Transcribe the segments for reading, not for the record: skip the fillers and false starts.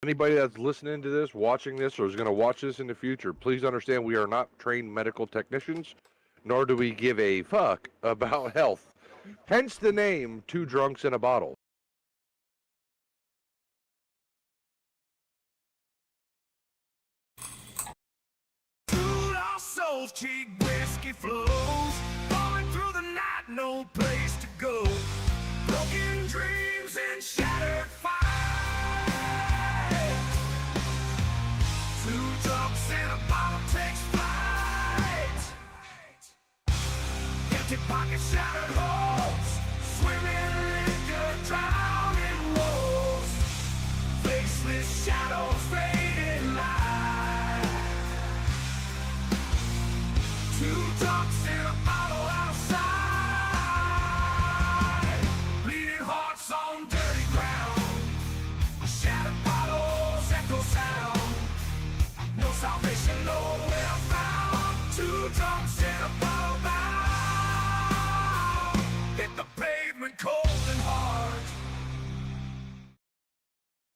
Anybody that's listening to this, watching this, or is going to watch this in the future, please understand we are not trained medical technicians, nor do we give a fuck about health. Hence the name Two Drunks in a Bottle. Souls, cheap whiskey flows, falling through the night, no place to go. Broken dreams and shattered fight. Two drunks in a bottle takes flight. Empty pockets, shattered hopes, swimming liquor, drowning woes. Faceless shadows, fading light. Two drunks in a bottle outside, bleeding hearts on dirty ground, shattered bottles echo sound, no salvation nowhere found. Two drunks in a bottle bound, hit the pavement cold and hard.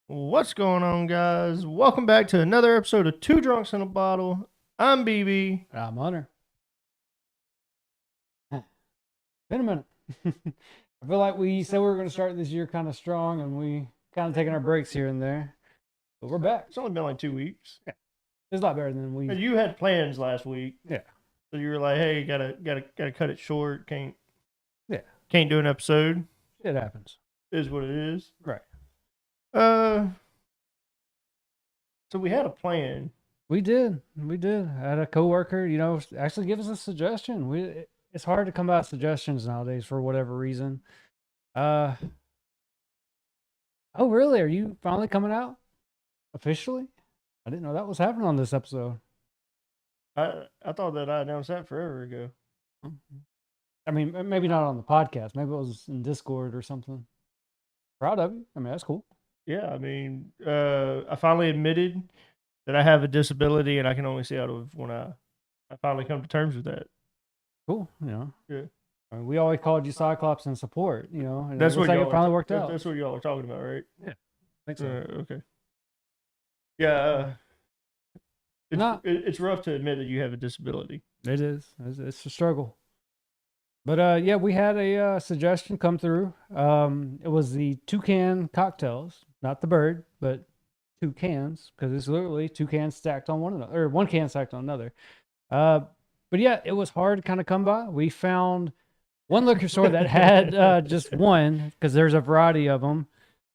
What's going on, guys? Welcome back to another episode of Two Drunks in a Bottle. I'm BB. I'm Hunter. Been a minute. I feel like we said we were going to start this year kind of strong, and we kind of taking our breaks here and there. But we're back. It's only been like 2 weeks. Yeah, it's a lot better than we. And you had plans last week. Yeah. So you were like, "Hey, gotta cut it short. Can't do an episode. It happens. Is what it is." Right. So we had a plan. We did. I had a coworker, actually give us a suggestion. It's hard to come by suggestions nowadays for whatever reason. Oh, really? Are you finally coming out officially? I didn't know that was happening on this episode. I thought that I announced that forever ago. I mean, maybe not on the podcast. Maybe it was in Discord or something. Proud of you. I mean, that's cool. Yeah, I mean, I finally admitted that I have a disability, and I can only see out of when I finally come to terms with that. Cool. Yeah. I mean, we always called you Cyclops in support, and That's it what looks like y'all it finally worked out. That's what y'all are talking about, right? Yeah. I think so. Okay. Yeah. It's rough to admit that you have a disability. It is. It's a struggle. But yeah, we had a suggestion come through. It was the toucan cocktails, not the bird, but two cans, because it's literally two cans stacked on one another, or one can stacked on another. But yeah, it was hard to kind of come by. We found one liquor store that had just one, because there's a variety of them.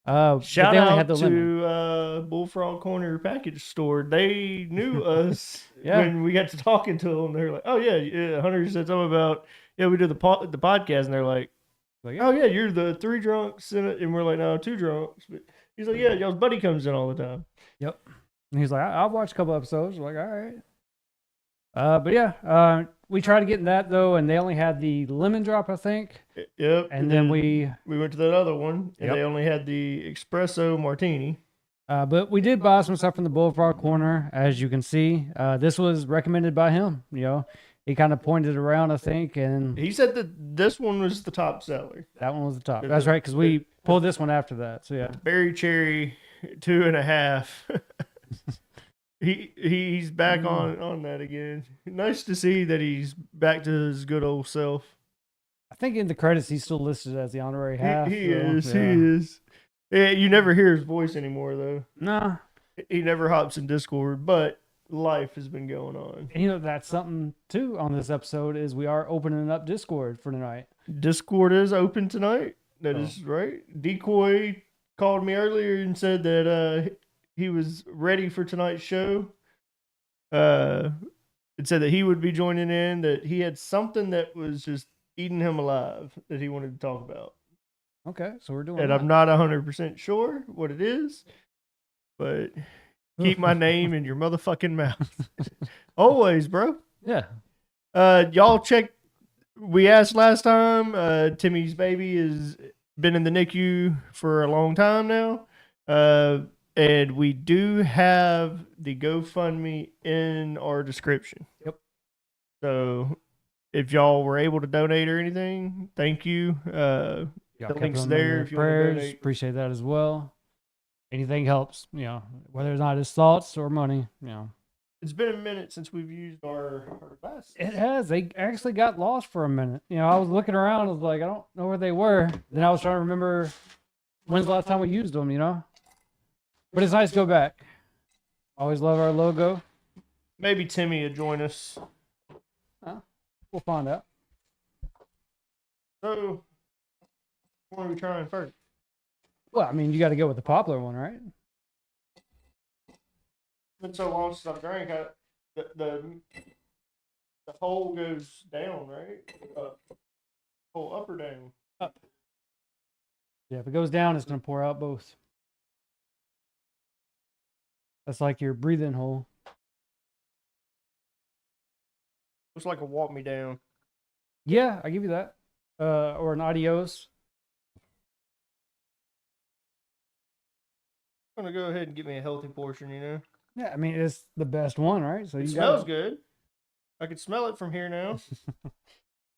Shout out to Bullfrog Corner Package Store. They knew us when we got to talking to them. They're like, "Oh yeah, Hunter said something about we do the podcast," and they're like, "Oh yeah, you're the three drunks in it," and we're like, "No, two drunks." But he's like, "Yeah, y'all's buddy comes in all the time." Yep. And he's like, "I'll watch a couple episodes." We're like, all right. But yeah, we tried to get in that though, and they only had the lemon drop, I think. Yep. And then we went to that other one, and they only had the espresso martini. But we did buy some stuff from the Bullfrog Corner, as you can see. This was recommended by him. He kind of pointed around, I think, and he said that this one was the top seller. That one was the top. That's right, because we pulled this one after that. So yeah, berry cherry 2.5. He's back on that again. Nice to see that he's back to his good old self. I think in the credits he's still listed as the honorary half. He is. Yeah, you never hear his voice anymore though. Nah. He never hops in Discord, but life has been going on. And that's something too on this episode is we are opening up Discord for tonight. Discord is open tonight. That is right. Decoy called me earlier and said that he was ready for tonight's show. It said that he would be joining in, that he had something that was just eating him alive that he wanted to talk about. Okay, so we're doing and that. I'm not 100% sure what it is, but keep my name in your motherfucking mouth. Always, bro. Yeah. Y'all check. We asked last time. Timmy's baby has been in the NICU for a long time now. And we do have the GoFundMe in our description. Yep. So if y'all were able to donate or anything, thank you. The link's there if you want to donate. Appreciate that as well. anything helps, you know, whether it's not his thoughts or money, you know. It's been a minute since we've used our glasses. It has. They actually got lost for a minute. You know, I was looking around. I was like, I don't know where they were. Then I was trying to remember when's the last time we used them, you know? But it's nice to go back. Always love our logo. Maybe Timmy will join us. We'll find out. So, what are we trying first? Well, I mean, you got to go with the popular one, right? It's been so long since I've drank. The hole goes down, right? Hole up or down? Up. Yeah, if it goes down, it's going to pour out both. That's like your breathing hole. Looks like a walk me down. Yeah, I give you that. Or an adios. I'm gonna go ahead and get me a healthy portion, you know? Yeah, I mean, it's the best one, right? So It you smells good. I can smell it from here now.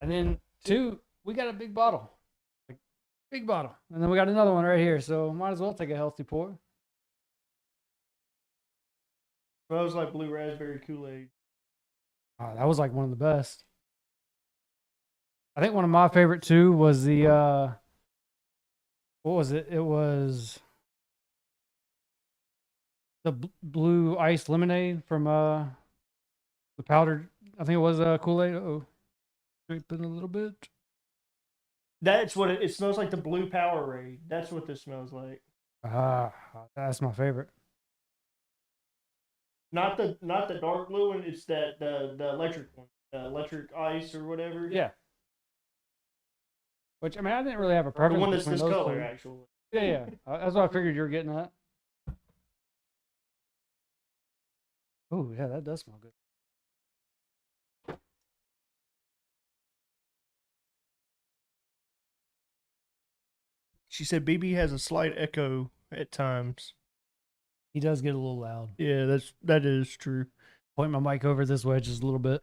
And then 2, we got a big bottle. Like, big bottle. And then we got another one right here. So might as well take a healthy pour. Smells like blue raspberry Kool-Aid. Oh, that was like one of the best. I think one of my favorite too was the what was it? It was the blue ice lemonade from the powdered. I think it was Kool-Aid. Oh, dripping a little bit. That's what it smells like. The blue Powerade. That's what this smells like. That's my favorite. Not the dark blue one. It's the electric one. The electric ice or whatever. Yeah. Which, I mean, I didn't really have a The preference. one that's between this those color, two. actually. Yeah. That's what I figured you were getting at. Oh, yeah, that does smell good. She said BB has a slight echo at times. He does get a little loud. Yeah, that is true. Point my mic over this way just a little bit.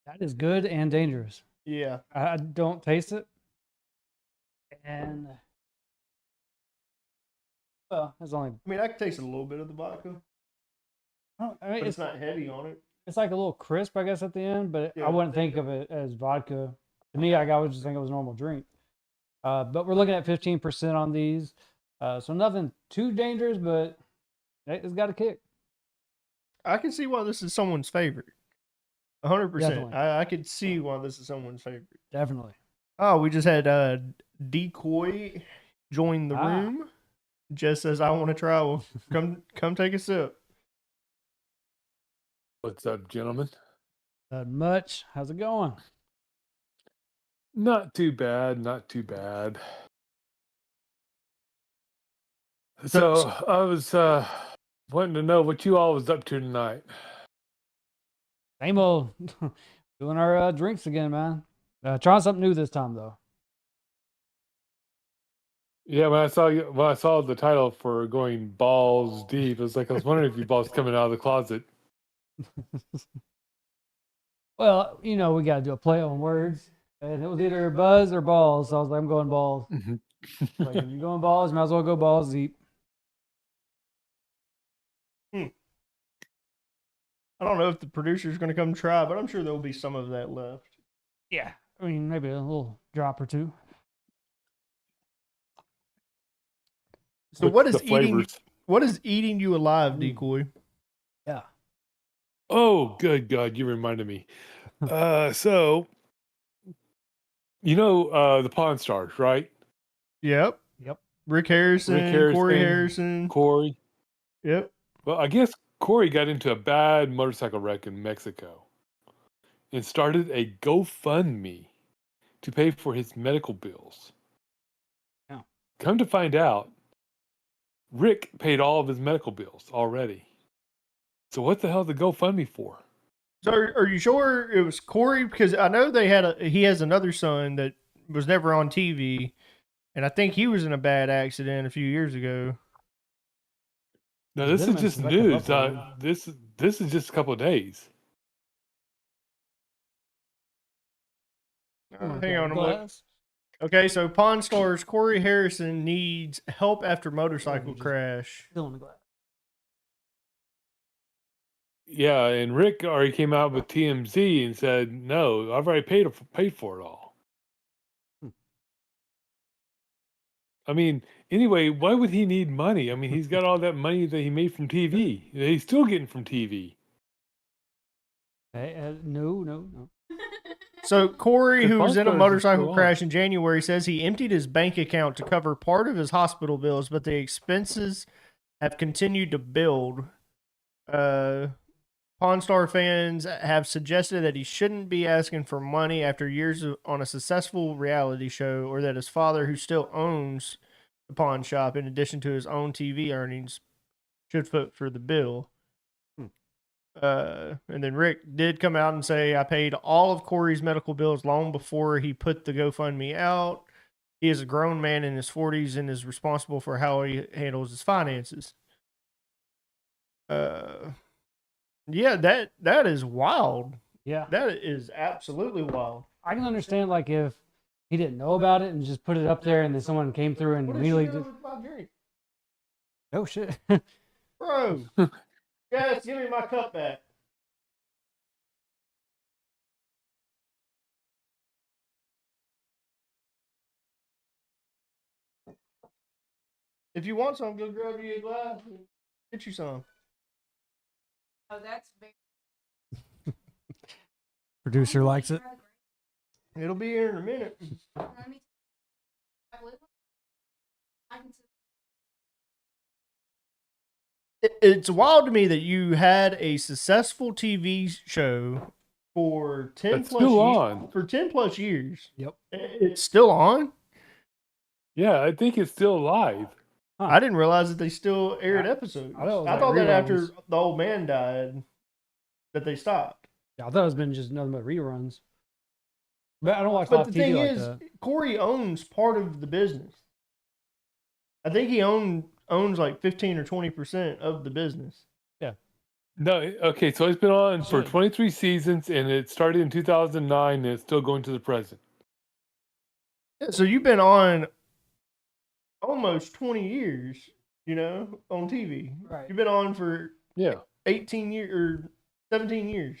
That is good and dangerous. Yeah. I don't taste it. And, well, it's only, I mean, I can taste a little bit of the vodka, I mean, but it's not heavy on it. it's like a little crisp, I guess, at the end, but Yeah. I wouldn't think of it as vodka. To me, I would just think it was a normal drink. But we're looking at 15% on these. So nothing too dangerous, but it's got a kick. I can see why this is someone's favorite. 100%. Definitely. I could see why this is someone's favorite. Definitely. Oh, we just had Decoy join the room. Jess says, "I want to try one. Come take a sip." What's up, gentlemen? Not much. How's it going? Not too bad, not too bad. So I was wanting to know what you all was up to tonight. Same old. Doing our drinks again, man. Trying something new this time, though. Yeah, when I saw the title for going balls deep, I was wondering if you balls coming out of the closet. Well, you know, we got to do a play on words. And it was either buzz or balls. So I was like, I'm going balls. Like, if you're going balls, you might as well go balls deep. I don't know if the producer's going to come try, but I'm sure there'll be some of that left. Yeah. I mean, maybe a little drop or two. So what is flavors? What is eating you alive, Decoy? Yeah. Oh, good God, you reminded me. So you know the Pawn Stars, right? Yep. Rick Harrison, Corey Harrison. Corey. Yep. Well, I guess Corey got into a bad motorcycle wreck in Mexico and started a GoFundMe to pay for his medical bills. Yeah. Come to find out, Rick paid all of his medical bills already. So what the hell is the GoFundMe for? So are you sure it was Corey? Because I know he has another son that was never on TV, and I think he was in a bad accident a few years ago. No, this is just news. This is just a couple of days. Hang on, I'm looking. Okay, so Pawn Stars Corey Harrison needs help after motorcycle just- crash. Still in the glass. Yeah, and Rick already came out with TMZ and said, "No, I've already paid for it all." I mean, anyway, why would he need money? I mean, he's got all that money that he made from TV. That he's still getting from TV. Hey, no. So Corey, Because who was Pawn in a Stars is motorcycle still on. crash in January, says he emptied his bank account to cover part of his hospital bills, but the expenses have continued to build. Pawn Star fans have suggested that he shouldn't be asking for money after years on a successful reality show, or that his father, who still owns the pawn shop in addition to his own TV earnings, should foot for the bill. And then Rick did come out and say, I paid all of Corey's medical bills long before he put the GoFundMe out. He is a grown man in his 40s and is responsible for how he handles his finances. Yeah, that is wild. Yeah. That is absolutely wild. I can understand like if he didn't know about it and just put it up there and then someone came through and What is immediately she doing just, with my drink? oh shit. Bro, guys, give me my cup back. If you want some, go grab you a glass and get you some. Oh, that's very. Producer likes it. It'll be here in a minute. Let me. I believe I can. It's wild to me that you had a successful TV show for 10 That's plus still years. on. For 10 plus years. Yep. It's still on? Yeah, I think it's still live. Huh. I didn't realize that they still aired episodes. I thought it was I like thought that after reruns. the old man died, that they stopped. Yeah, I thought it was been just nothing but reruns. But I don't watch But live the TV thing like is, that. Corey owns part of the business. I think he owns like 15 or 20% of the business. No, okay, so it's been on for Okay. 23 seasons, and it started in 2009, and it's still going to the present. So you've been on almost 20 years, on TV. Right. You've been on for Yeah. 18 years or 17 years.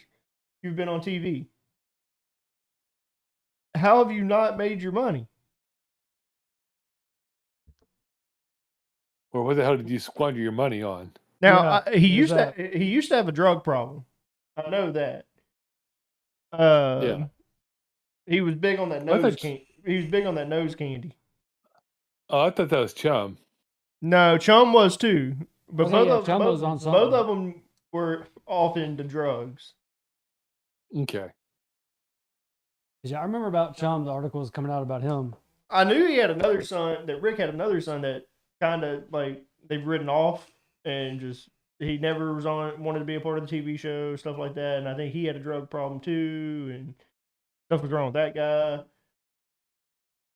You've been on TV. How have you not made your money? Or what the hell did you squander your money on? Now Yeah, he there's used to have a drug problem. I know that. Yeah. He was big on that I thought nose candy. He was big on that nose candy. Oh, I thought that was Chum. No, Chum was too. But Okay, yeah, Chum was on both something. of them were off into drugs. Okay. Yeah, I remember about Chum, the article was coming out about him. I knew he had another son, that Rick had another son that kind of like they've written off and just he never wanted to be a part of the TV show, stuff like that. And I think he had a drug problem too, and stuff was wrong with that guy.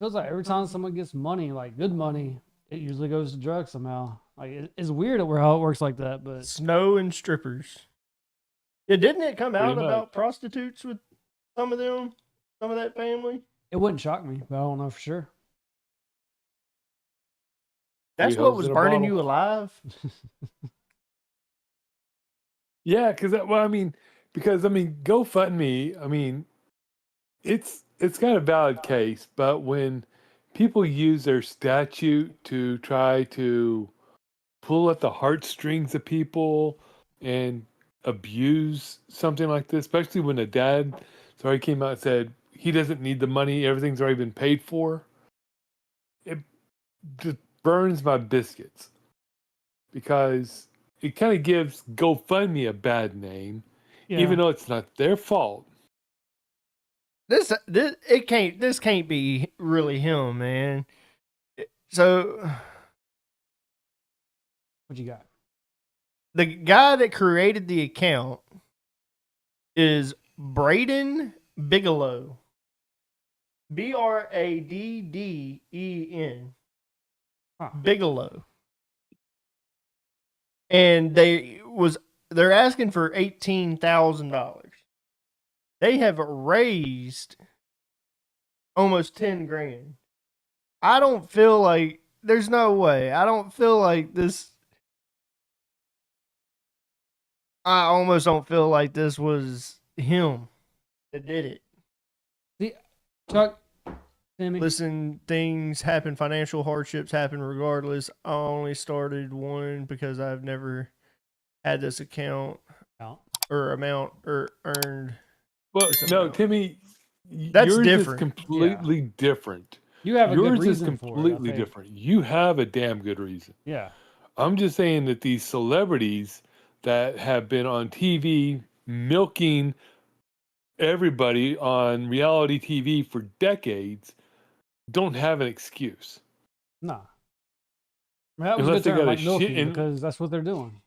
Feels like every time someone gets money, like good money, it usually goes to drugs somehow. Like it's weird how it works like that, but Snow and strippers. Yeah, didn't it come out Pretty about much. prostitutes with some of them, some of that family? it wouldn't shock me. But I don't know for sure. That's Three what hoes was in a burning bottle. you alive. Yeah, because GoFundMe. I mean, it's got a valid case, but when people use their statute to try to pull at the heartstrings of people and abuse something like this, especially when a dad already came out and said he doesn't need the money, everything's already been paid for, it just burns my biscuits because it kind of gives GoFundMe a bad name, even though it's not their fault. This can't be really him, man. So What you got? the guy that created the account is Braden Bigelow. Bradden. Huh. Bigelow. And they're asking for $18,000. They have raised almost 10 grand. I don't feel like there's no way. I don't feel like this. I almost don't feel like this was him that did it. Chuck, Timmy. Listen, things happen, financial hardships happen regardless. I only started one because I've never had this account or amount or earned. Well, no, Timmy, That's yours different. is completely different. You have a good Yours is reason for it, I completely think. different. You have a damn good reason. Yeah. I'm just saying that these celebrities that have been on TV milking everybody on reality TV for decades don't have an excuse. Nah. That was Unless a they good term, got a like shit milking, in- because that's what they're doing.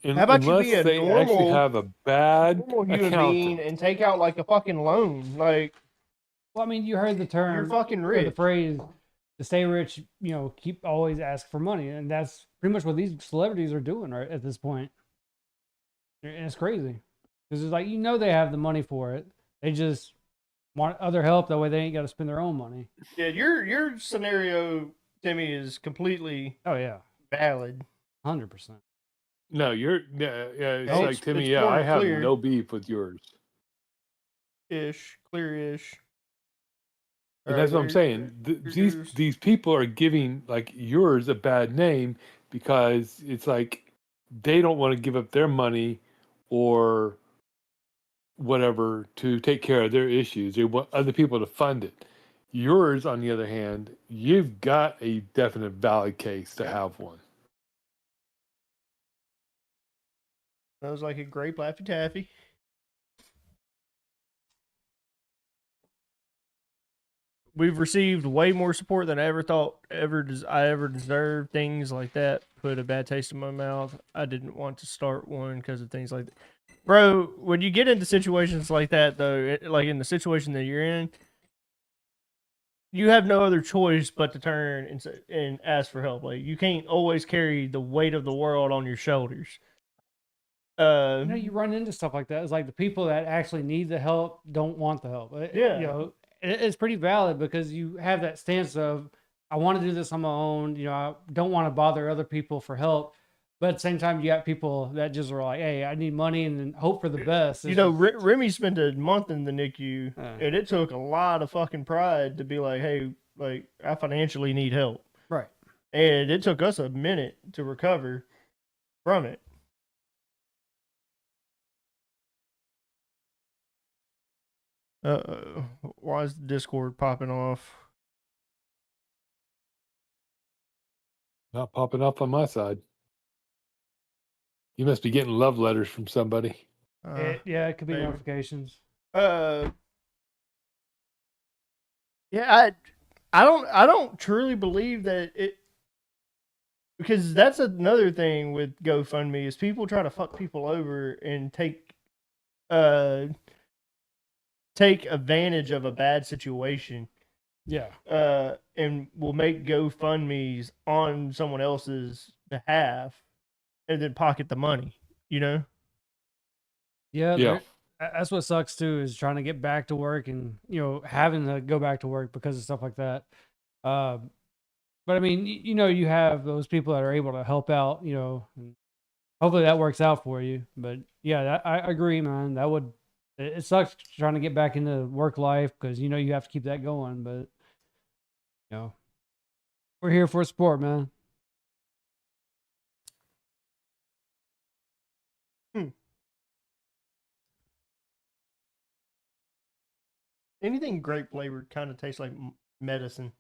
How about you Unless be a they actually normal- have a bad Normal human being accountant. and take out like a fucking loan. Like, Well, I mean, you heard the term. you're fucking or the rich. phrase, to stay rich, keep always ask for money. And that's pretty much what these celebrities are doing right at this point. And it's crazy. Because it's like, they have the money for it. They just want other help. That way they ain't got to spend their own money. Yeah, your scenario, Timmy, is completely Oh, yeah. valid. 100%. No, it's No, like Timmy. it's Yeah, more I have clear. no beef with yours. Clear-ish. And that's what I'm saying. These people are giving like yours a bad name because it's like they don't want to give up their money or whatever to take care of their issues. They want other people to fund it. Yours, on the other hand, you've got a definite valid case to have one. That was like a grape Laffy Taffy. We've received way more support than I ever thought I ever deserved. Things like that put a bad taste in my mouth. I didn't want to start one because of things like that. Bro, when you get into situations like that, though, like in the situation that you're in, you have no other choice but to turn and ask for help. Like, you can't always carry the weight of the world on your shoulders. You run into stuff like that. It's like the people that actually need the help don't want the help. Yeah. It's pretty valid because you have that stance of, I want to do this on my own. I don't want to bother other people for help. But at the same time, you got people that just are like, hey, I need money and then hope for the best. Remy spent a month in the NICU, and it took a lot of fucking pride to be like, hey, like, I financially need help. Right. And it took us a minute to recover from it. Uh-oh. Why is the Discord popping off? Not popping up on my side. You must be getting love letters from somebody. It could be maybe. notifications. Yeah, I don't truly believe that it, because that's another thing with GoFundMe is people try to fuck people over and take advantage of a bad situation. Yeah. And will make GoFundMes on someone else's behalf and then pocket the money, Yeah. Yeah. That's what sucks too, is trying to get back to work and, having to go back to work because of stuff like that. But I mean, you have those people that are able to help out, and hopefully that works out for you. But yeah, I agree, man. It sucks trying to get back into work life because, you have to keep that going. But, we're here for sport, man. Anything grape flavored kind of tastes like medicine.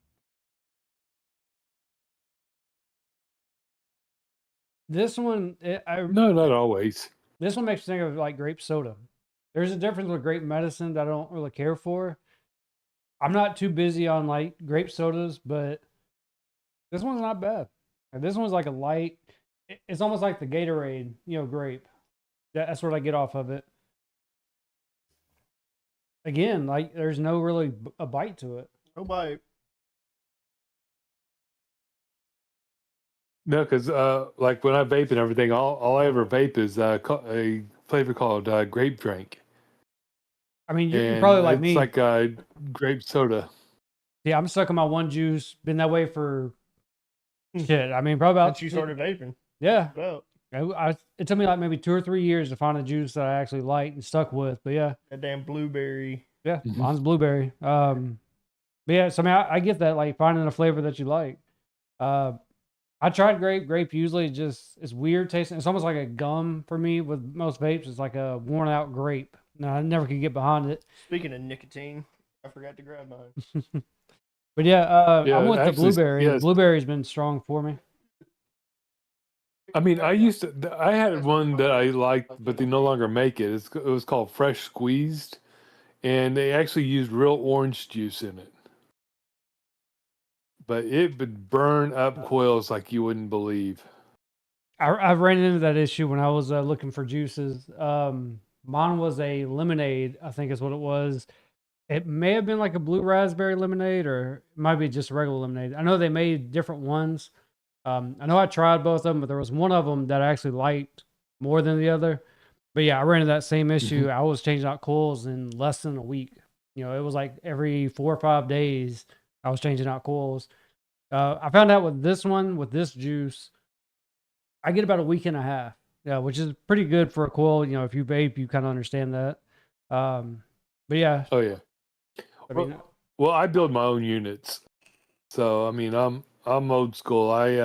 This one, No, not always. This one makes me think of like grape soda. There's a difference with grape medicine that I don't really care for. I'm not too busy on like grape sodas, but this one's not bad. This one's like a light. It's almost like the Gatorade, grape. That's what I get off of it. Again, like there's no really a bite to it. No bite. No, because like when I vape and everything, all I ever vape is a flavor called grape drink. I mean, you're And probably like it's me. like grape soda. Yeah, I'm stuck on my one juice. Been that way for shit. I mean, probably about Since you started vaping. yeah. Well, It took me like maybe 2 or 3 years to find a juice that I actually liked and stuck with. But yeah, that damn blueberry. yeah, mine's blueberry. But yeah, so I mean, I get that, like finding a flavor that you like. I tried grape. Grape usually just it's weird tasting. It's almost like a gum for me with most vapes. It's like a worn out grape. No, I never could get behind it. Speaking of nicotine, I forgot to grab mine. But yeah, Yeah, I'm with the actually, blueberry. yes. Blueberry's been strong for me. I mean, I had one that I liked, but they no longer make it. It was called Fresh Squeezed, and they actually used real orange juice in it. But it would burn up coils like you wouldn't believe. I've ran into that issue when I was looking for juices. Mine was a lemonade, I think is what it was. It may have been like a blue raspberry lemonade, or it might be just regular lemonade. I know they made different ones. I know I tried both of them, but there was one of them that I actually liked more than the other. But yeah, I ran into that same issue. I was changing out coils in less than a week. You know, it was like every 4 or 5 days I was changing out coils. I found out with this one, with this juice, I get about a week and a half. Yeah, which is pretty good for a coil. You know, if you vape, you kind of understand that. But yeah, Oh yeah. I mean, Well, I build my own units, so I mean, I'm old school. I've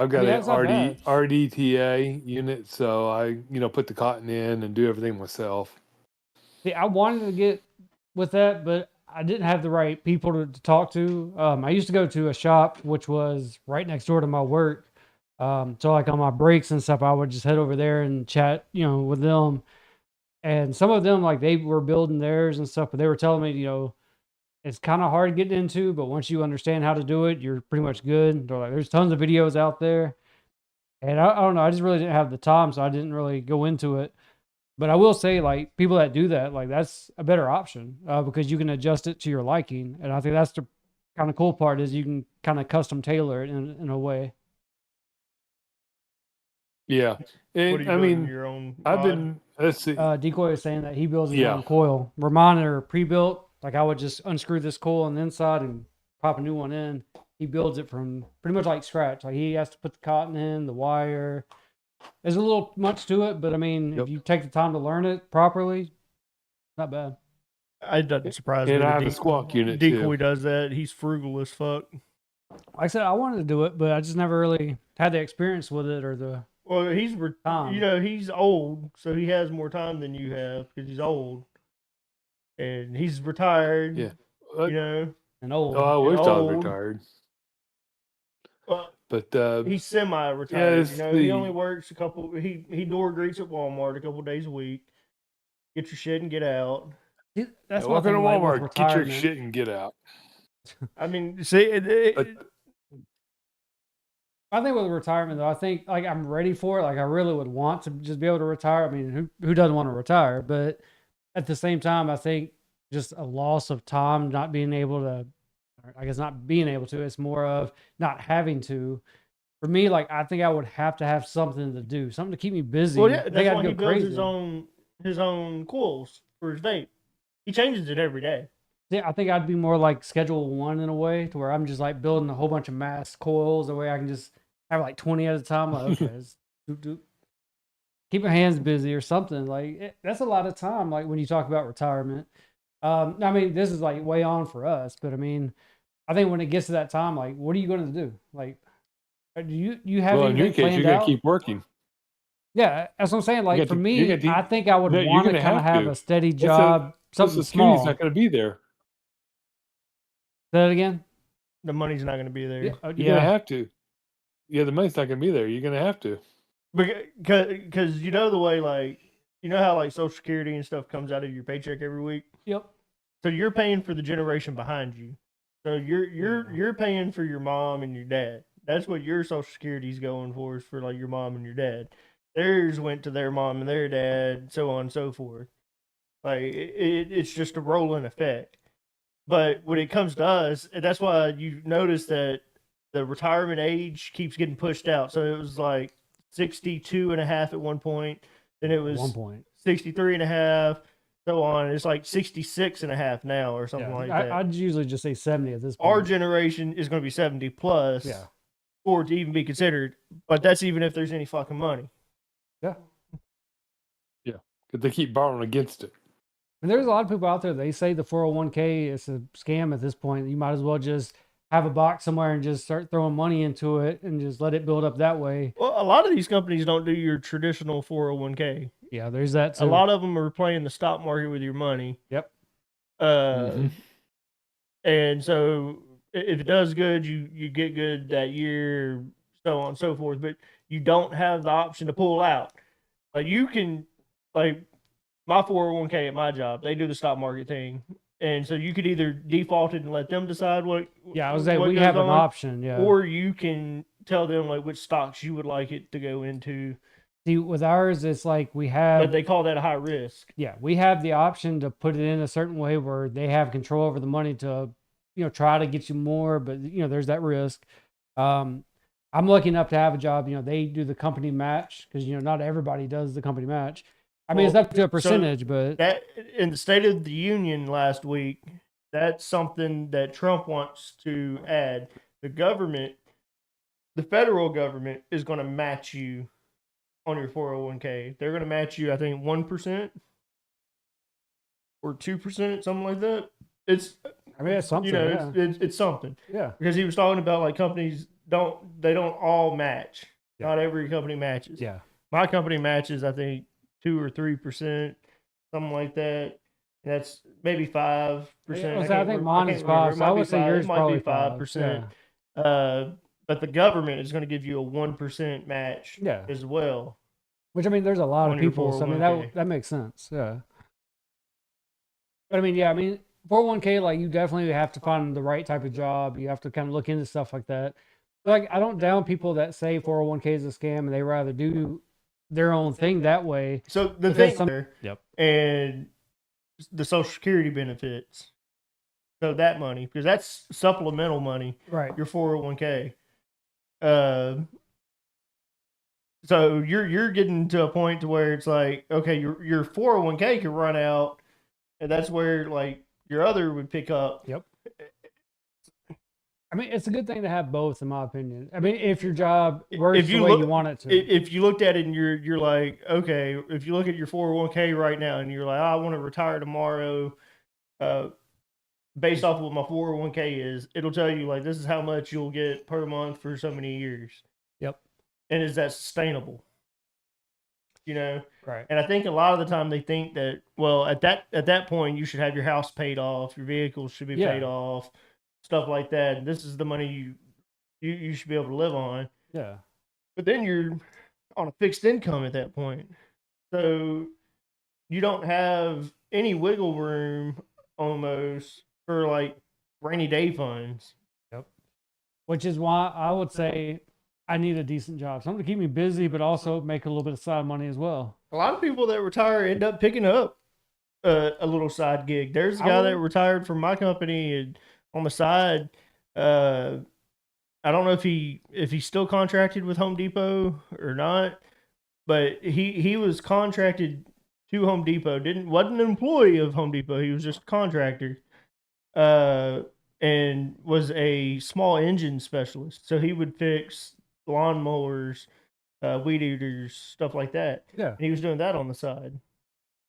got Yeah, an it's not bad. RDTA unit, so I put the cotton in and do everything myself. see, I wanted to get with that, but I didn't have the right people to talk to. I used to go to a shop which was right next door to my work. So like on my breaks and stuff, I would just head over there and chat, with them. And some of them, like they were building theirs and stuff, but they were telling me, it's kind of hard getting into, but once you understand how to do it, you're pretty much good. They're like, there's tons of videos out there. And I don't know, I just really didn't have the time, so I didn't really go into it. But I will say, like, people that do that, like, that's a better option because you can adjust it to your liking. And I think that's the kind of cool part is you can kind of custom tailor it in a way. Yeah, What are and you I building, mean, your own I've mod? been let's see. Decoy is saying that he builds his Yeah. own coil. Where mine are pre-built, like I would just unscrew this coil on the inside and pop a new one in. He builds it from pretty much like scratch. Like he has to put the cotton in, the wire. There's a little much to it, but I mean, Yep. if you take the time to learn it properly, not bad. It doesn't surprise me. And I that have a squawk unit too. Decoy does that. He's frugal as fuck. Like I said, I wanted to do it, but I just never really had the experience with it or the Well, time. he's old, so he has more time than you have because he's old, and he's retired. Yeah. And old. Oh, I wish I was old. retired. Well, But he's semi-retired. it's He the- only works a couple. He door greets at Walmart a couple days a week. Get your shit and get out. See, that's walk one into thing, like, with Walmart, get your retirement. shit and get out. I mean, see, But I think with retirement though, I think like I'm ready for it. Like I really would want to just be able to retire. I mean, who doesn't want to retire? But at the same time, I think just a loss of time, not being able to, or I guess not being able to, it's more of not having to. For me, like I think I would have to have something to do, something to keep me busy. well, yeah, I think that's I'd why go he builds crazy. his own coils for his vape. He changes it every day. Yeah, I think I'd be more like Schedule 1 in a way, to where I'm just like building a whole bunch of mass coils, the way I can just have like 20 at a time. Like, okay, let's keep my hands busy or something. Like that's a lot of time. Like when you talk about retirement, I mean, this is like way on for us, but I mean, I think when it gets to that time, like, what are you going to do? Like, do you have well, in your anything case, you planned got to out? keep working. Yeah, that's what I'm saying. Like got for to- me, you got to- I think I would No, you're want to gonna kind of have have to. a steady Social job, something Security's small. not going to be there. Say that again. The money's not going to be there. Yeah, You're going to have to. Yeah, the money's not going to be there. You're going to have to. Because you know the way, like, you know how like Social Security and stuff comes out of your paycheck every week. Yep. So you're paying for the generation behind you. So you're paying for your mom and your dad. That's what your Social Security's going for, is for like your mom and your dad. Theirs went to their mom and their dad, so on and so forth. Like it's just a rolling effect. But when it comes to us, and that's why you notice that the retirement age keeps getting pushed out. So it was like 62 and a half at one point. Then it At was one point. 63 and a half. so on. It's like 66 and a half now or something like that. I'd usually just say 70 at this point. Our generation is going to be 70 plus for it to even be considered. But that's even if there's any fucking money. Yeah. Yeah. Because they keep borrowing against it. And there's a lot of people out there, they say the 401k is a scam at this point. You might as well just have a box somewhere and just start throwing money into it and just let it build up that way. Well, a lot of these companies don't do your traditional 401k. Yeah, there's that too. A lot of them are playing the stock market with your money. Yep. And so if it does good, you get good that year, so on and so forth. But you don't have the option to pull out. Like you can, like my 401k at my job, they do the stock market thing. And so you could either default it and let them decide what. Yeah, I was saying we have an option. Yeah. Or you can tell them like which stocks you would like it to go into. See, with ours, it's like we have. But they call that a high risk. Yeah, we have the option to put it in a certain way where they have control over the money to, try to get you more. But there's that risk. I'm lucky enough to have a job. They do the company match because not everybody does the company match. I mean, it's up to a percentage, but that in the State of the Union last week, that's something that Trump wants to add. The government, the federal government, is going to match you on your 401k. They're going to match you, I think, 1% or 2%, something like that. It's something. It's something. Yeah, because he was talking about like companies don't all match. Yeah. Not every company matches. Yeah, my company matches, I think, 2 or 3%, something like that. And that's maybe 5%. I think mine is 5%. So I would say yours might be 5%. Yeah. But the government is going to give you a 1% match as well. Which there's a lot of people. So that makes sense. Yeah. But 401k, like you definitely have to find the right type of job. You have to kind of look into stuff like that. Like I don't down people that say 401k is a scam and they rather do their own thing that way. So the thing and the Social Security benefits. So that money, because that's supplemental money, right? Your 401k. So you're getting to a point to where it's like, okay, your 401k can run out, and that's where like your other would pick up. Yep. It's a good thing to have both, in my opinion. if your job works the way you want it to. If you looked at it and you're like, okay, if you look at your 401k right now and you're like, I want to retire tomorrow, based off of what my 401k is, it'll tell you like this is how much you'll get per month for so many years. Yep. And is that sustainable? Right. And I think a lot of the time they think that, well, at that point you should have your house paid off, your vehicles should be paid off. Stuff like that. And this is the money you should be able to live on. Yeah. But then you're on a fixed income at that point. So you don't have any wiggle room almost for like rainy day funds. Yep. Which is why I would say I need a decent job. Something to keep me busy, but also make a little bit of side money as well. A lot of people that retire end up picking up a little side gig. There's a guy that retired from my company and on the side, I don't know if he's still contracted with Home Depot or not, but he was contracted to Home Depot. Wasn't an employee of Home Depot. He was just a contractor, and was a small engine specialist. So he would fix lawnmowers, weed eaters, stuff like that. Yeah, and he was doing that on the side.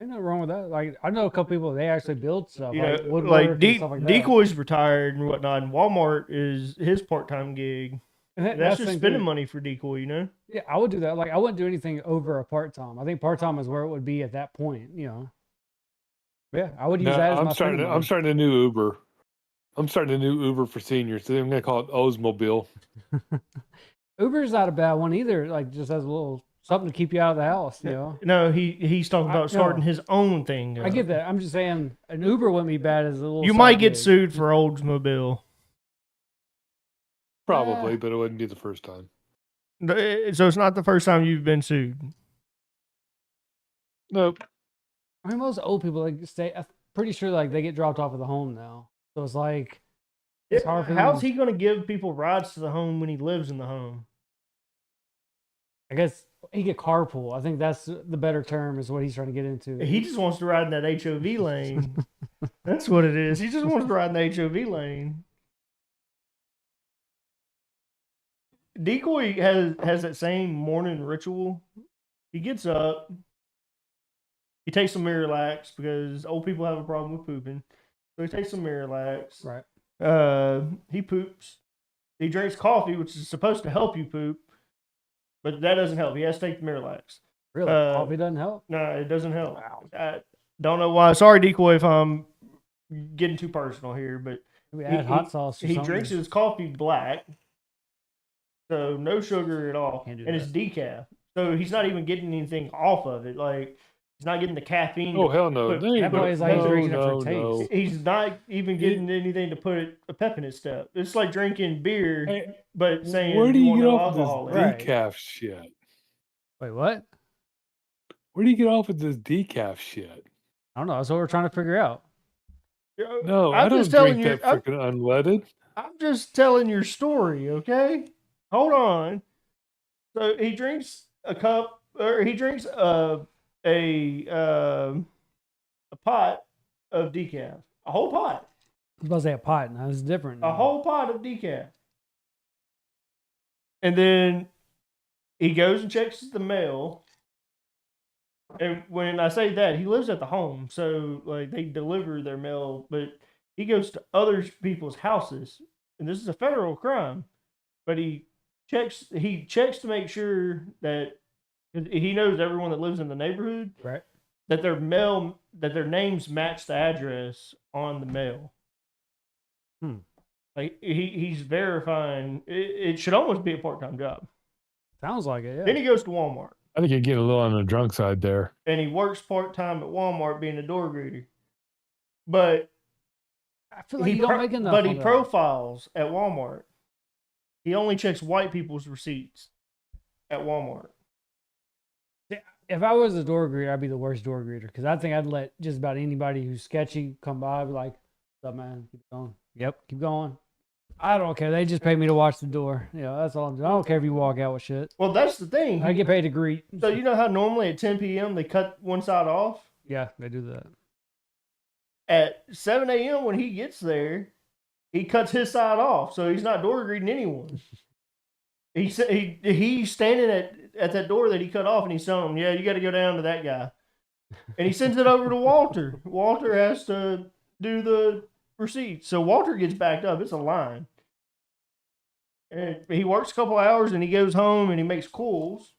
Ain't nothing wrong with that. Like I know a couple people, they actually build stuff, like woodwork and stuff like that. Decoy's retired and whatnot, and Walmart is his part-time gig. And that's just spending money for Decoy, Yeah, I would do that. Like I wouldn't do anything over a part-time. I think part-time is where it would be at that point. Yeah, I would use that as I'm starting a new Uber. I'm starting a new Uber for seniors. So I'm going to call it Oldsmobile. Uber's not a bad one either. Like just as a little something to keep you out of the house, No, he's talking about starting his own thing. I get that. I'm just saying an Uber wouldn't be bad as a little. You might get sued for Oldsmobile. Probably, but it wouldn't be the first time. So it's not the first time you've been sued. Nope. Most old people I'm pretty sure like they get dropped off at the home now. So it's like it's hard for them. How's he going to give people rides to the home when he lives in the home? I guess he could carpool. I think that's the better term is what he's trying to get into. He just wants to ride in that HOV lane. That's what it is. He just wants to ride in the HOV lane. Decoy has that same morning ritual. He gets up. He takes some Miralax because old people have a problem with pooping. So he takes some Miralax. Right. He poops. He drinks coffee, which is supposed to help you poop, but that doesn't help. He has to take the Miralax. Really? Coffee doesn't help? No, it doesn't help. Wow. I don't know why. Sorry, Decoy, if I'm getting too personal here, but Maybe add hot sauce or he something. drinks his coffee black, so no sugar at all, Can't do and it's decaf. So he's not even getting anything off of it. Like he's not getting the caffeine. Oh hell no! But- They ain't That boy gonna- is like he's no, drinking it no, for no. taste. He's not even getting anything to put a pep in his step. It's like drinking beer, Hey, but saying where do you want get no off alcohol of in this it. Right. decaf shit? Wait, what? Where do you get off of this decaf shit? I don't know. That's what we're trying to figure out. No, I'm I don't just telling drink you. that freaking unleaded. I'm just telling your story, okay? Hold on. So he drinks a cup, or he drinks a pot of decaf, a whole pot, I was about to say a pot. Now it's different. a now. whole pot of decaf, and then he goes and checks the mail. And when I say that, he lives at the home, so like they deliver their mail, but he goes to other people's houses, and this is a federal crime. But he checks to make sure that he knows everyone that lives in the neighborhood, Right. that their names match the address on the mail. Like he's verifying. It should almost be a part-time job. Sounds like it. Yeah. Then he goes to Walmart. I think you're getting a little on the drunk side there. And he works part-time at Walmart being a door greeter. But I feel like you don't make enough. But he on that. profiles at Walmart. He only checks white people's receipts at Walmart. If I was a door greeter, I'd be the worst door greeter because I think I'd let just about anybody who's sketchy come by. I'd be like, "What's up, man? Keep going. Yep, keep going." I don't care. They just pay me to watch the door. You know, that's all I'm doing. I don't care if you walk out with shit. Well, that's the thing. I get paid to greet. So you know how normally at 10 p.m. they cut one side off? Yeah, they do that. At 7 a.m. when he gets there, he cuts his side off. So he's not door greeting anyone. He's standing at that door that he cut off, and he's telling him, "Yeah, you got to go down to that guy." And he sends it over to Walter. Walter has to do the receipts. So Walter gets backed up. It's a line. And he works a couple hours, and he goes home, and he makes calls.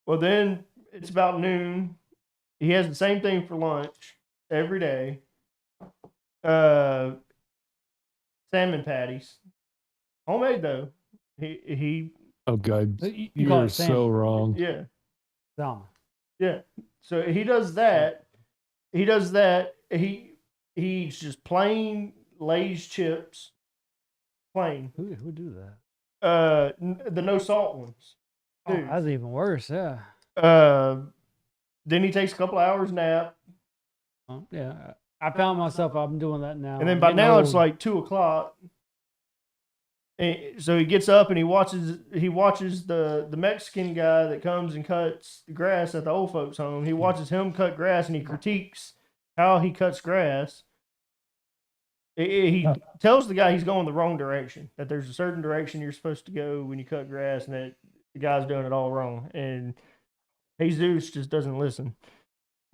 Well, then it's about noon. He has the same thing for lunch every day. Salmon patties. Homemade, though. He Oh God, You call you're it so salmon. wrong. yeah. Salmon. Yeah. So he does that. He's just plain Lay's chips. Plain. Who would do that? The no salt ones. Oh, Dude. that's even worse. Yeah. Then he takes a couple hours nap. Yeah. I found myself. I'm doing that now. And then I'm by getting now it's old. like 2:00. And so he gets up and he watches the Mexican guy that comes and cuts the grass at the old folks' home. He watches him cut grass and he critiques how he cuts grass. He tells the guy he's going the wrong direction, that there's a certain direction you're supposed to go when you cut grass, and that the guy's doing it all wrong. And Jesus just doesn't listen.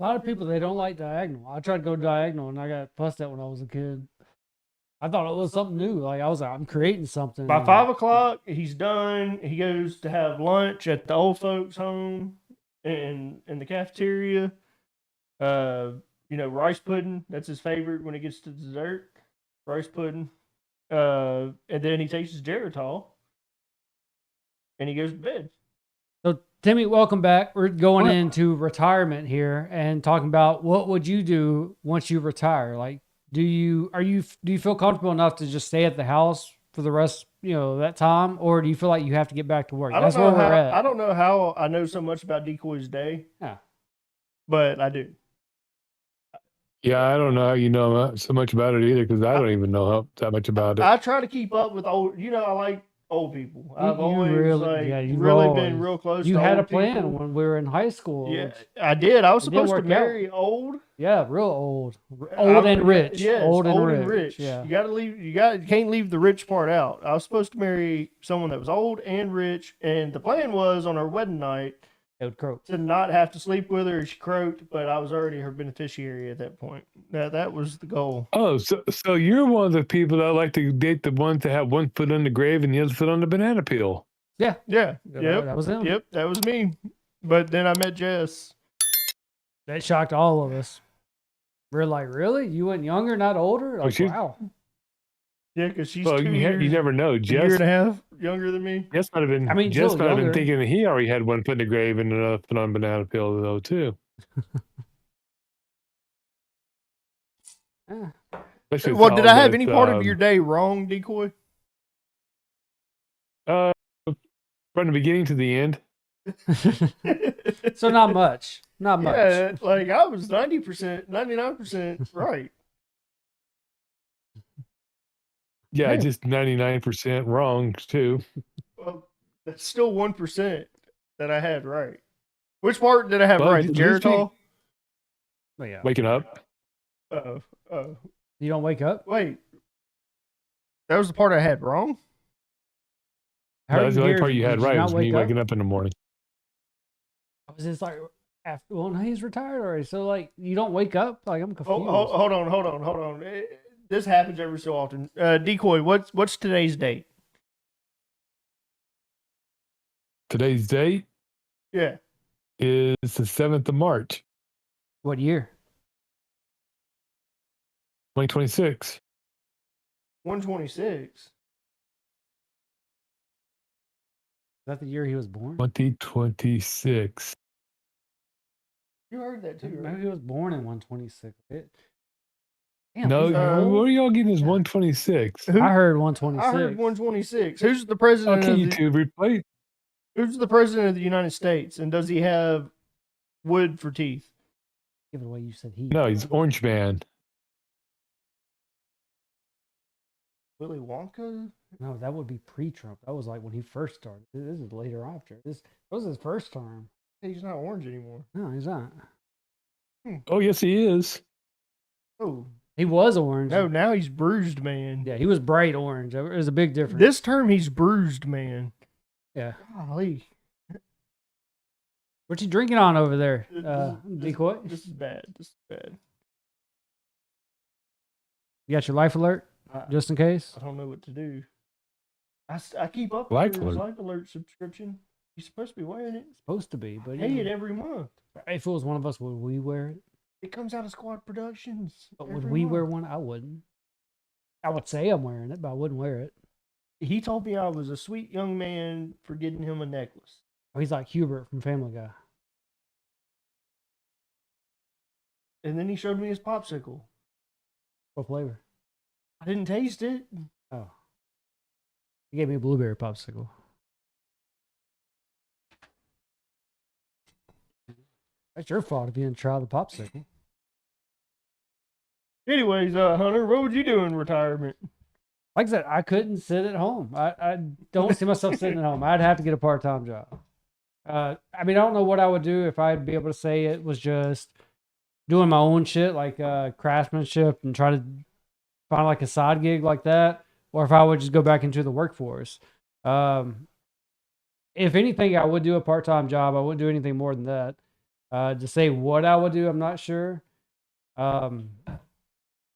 A lot of people, they don't like diagonal. I tried to go diagonal and I got fussed at when I was a kid. I thought it was something new. Like I was like, I'm creating something. By 5:00, he's done. He goes to have lunch at the old folks' home in the cafeteria. Rice pudding. That's his favorite when he gets to dessert. Rice pudding. And then he takes his Geritol and he goes to bed. So Timmy, welcome back. We're going into retirement here and talking about what would you do once you retire? Like, do you feel comfortable enough to just stay at the house for the rest, that time, or do you feel like you have to get back to work? That's where we're at. I don't know how I know so much about Decoy's day. Yeah. But I do. Yeah, I don't know how you know so much about it either, because I don't even know that much about it. I try to keep up with old. I old people. You- I've you always really- yeah, you've really always- been real close. You to had a old plan people. when we were in high school. Yeah, which- I did. I was It didn't supposed to work out. marry old. yeah, real old, old and rich. Yes, old and rich. Yeah, You gotta leave. You can't leave the rich part out. I was supposed to marry someone that was old and rich, and the plan was on our wedding night it would croak. to not have to sleep with her. She croaked, but I was already her beneficiary at that point. That was the goal. Oh, so you're one of the people that like to date the ones that have one foot on the grave and the other foot on the banana peel. Yeah. that Yep. was him. Yep. That was me. But then I met Jess. That shocked all of us. We're like, really? You went younger, not older? Like, she- wow. Yeah, because she's Well, 2 you years, never know. a year Jess, and a half younger than me. Jess might have been. I mean, Jess still might have been younger. thinking that he already had one foot in the grave and another foot on banana peel though too. Ah. Especially Well, did I have with, any part of your day wrong, Decoy? from the beginning to the end? So not much. Not much. Yeah, like I was 90%, 99% right. Yeah, Hey. just 99% wrong too. Well, that's still 1% that I had right. Which part did I have Well, right? The at least Geritol? But yeah. Waking up. You don't wake up? Wait. That was the part I had wrong? How That's the many only part years you had did right not was me wake up? waking up in the morning. I was just like, after, well, no, he's retired already. So, like, you don't wake up? Like, I'm confused. Hold on. This happens every so often. Decoy, what's today's date? Today's date Yeah. is the 7th of March, What year? 2026. 126. Is that the year he was born? 2026. You heard that too, Maybe right? he was born in 126. Damn, No, he's uh, old. what are y'all getting is 126? Who- I heard 126. I heard 126. Who's the president Okay, of the, YouTube replay. Who's the president of the United States, and does he have wood for teeth? Give it away. You said he. No, he's Orange Man. Willy Wonka? No, that would be pre-Trump. That was like when he first started. This is later after. This was his first term. He's not orange anymore. No, he's not. Oh, yes, he is. Oh He was orange. no, now he's bruised man. Yeah, he was bright orange. There was a big difference. This term he's bruised man. Yeah. Golly, What you drinking on over there, This- Decoy? This is bad. This is bad. You got your life alert, just in case? I don't know what to do. I keep up Life with your Alert. Life Alert subscription. You're supposed to be wearing it. Supposed to be, but Pay you it know, every month. if it was one of us, would we wear it? It comes out of Squad Productions. But would every we wear month. one? I wouldn't. I would say I'm wearing it, but I wouldn't wear it. He told me I was a sweet young man for getting him a necklace. Oh, he's like Hubert from Family Guy. And then he showed me his popsicle. What flavor? I didn't taste it. Oh, he gave me a blueberry popsicle. That's your fault if you didn't try the popsicle. Anyways, Hunter, what would you do in retirement? Like I said, I couldn't sit at home. I don't see myself sitting at home. I'd have to get a part-time job. I mean, I don't know what I would do if I'd be able to say it was just doing my own shit, like craftsmanship, and try to find like a side gig like that, or if I would just go back into the workforce. If anything, I would do a part-time job. I wouldn't do anything more than that. To say what I would do, I'm not sure.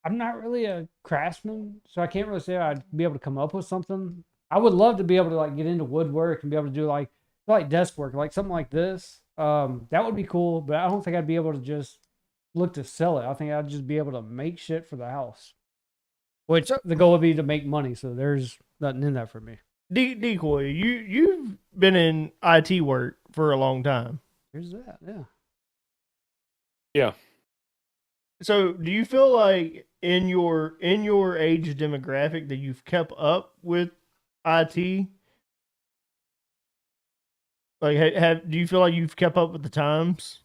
I'm not really a craftsman, so I can't really say I'd be able to come up with something. I would love to be able to like get into woodwork and be able to do like desk work, like something like this. That would be cool, but I don't think I'd be able to just look to sell it. I think I'd just be able to make shit for the house, which the goal would be to make money. So there's nothing in that for me. Decoy, you've been in IT work for a long time. Here's that. Yeah. Yeah. So, do you feel like in your age demographic that you've kept up with IT? Like, do you feel like you've kept up with the times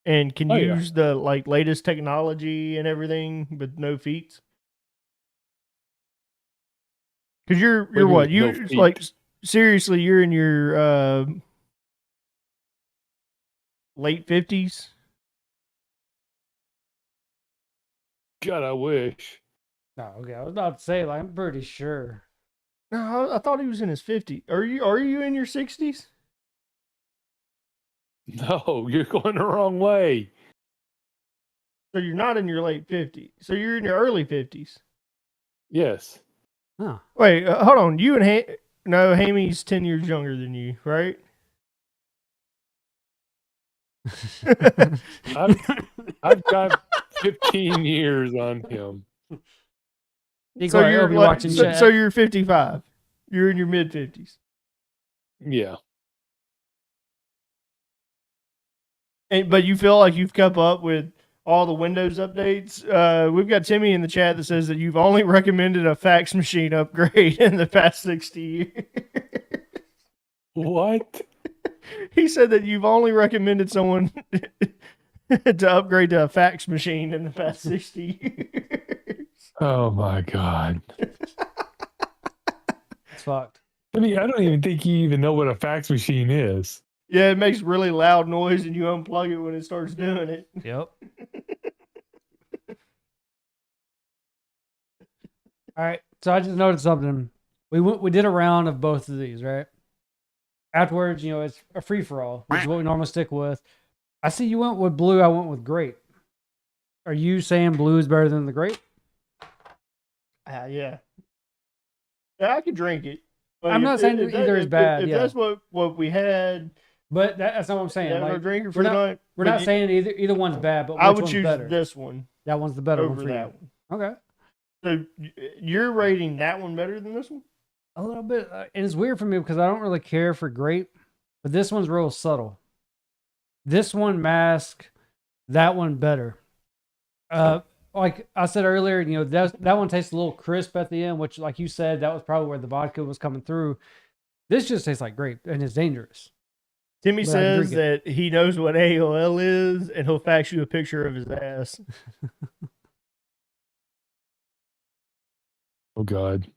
and can Oh, yeah. use the like latest technology and everything with no feats? Because you're do you what? mean, no You feet? like seriously? You're in your late 50s. God, I wish. No, okay. I was about to say, like, I'm pretty sure. No, I thought he was in his 50s. Are you in your 60s? No, you're going the wrong way. So you're not in your late 50s. So you're in your early 50s. Yes. Huh. Wait, hold on. You and no, Hamy's 10 years younger than you, right? I've got 15 years on him. So you're be like, watching so, chat. so you're 55. You're in your mid 50s. Yeah. But you feel like you've kept up with all the Windows updates. We've got Timmy in the chat that says that you've only recommended a fax machine upgrade in the past 60 years. What? He said that you've only recommended someone to upgrade to a fax machine in the past 60 years. Oh my God. It's fucked. I mean, I don't even think you even know what a fax machine is. Yeah, it makes really loud noise and you unplug it when it starts doing it. Yep. All right. So I just noticed something. We did a round of both of these, right? Afterwards, it's a free for all, which is what we normally stick with. I see you went with blue. I went with grape. Are you saying blue is better than the grape? Yeah. Yeah, I could drink it. But I'm not saying either is bad. If Yeah. that's what we had, But that's not what I'm saying. that Like, we're drinking for we're not, tonight. we're but not saying either one's bad, but I which would one's choose better? this one That one's the better one over for that you. one. Okay. So you're rating that one better than this one? A little bit. And it's weird for me because I don't really care for grape, but this one's real subtle. This one masks that one better. Like I said earlier, that one tastes a little crisp at the end, which, like you said, that was probably where the vodka was coming through. This just tastes like grape, and it's dangerous. Timmy But I can says drink that he knows what AOL is, and he'll fax you a picture of his ass. Oh God.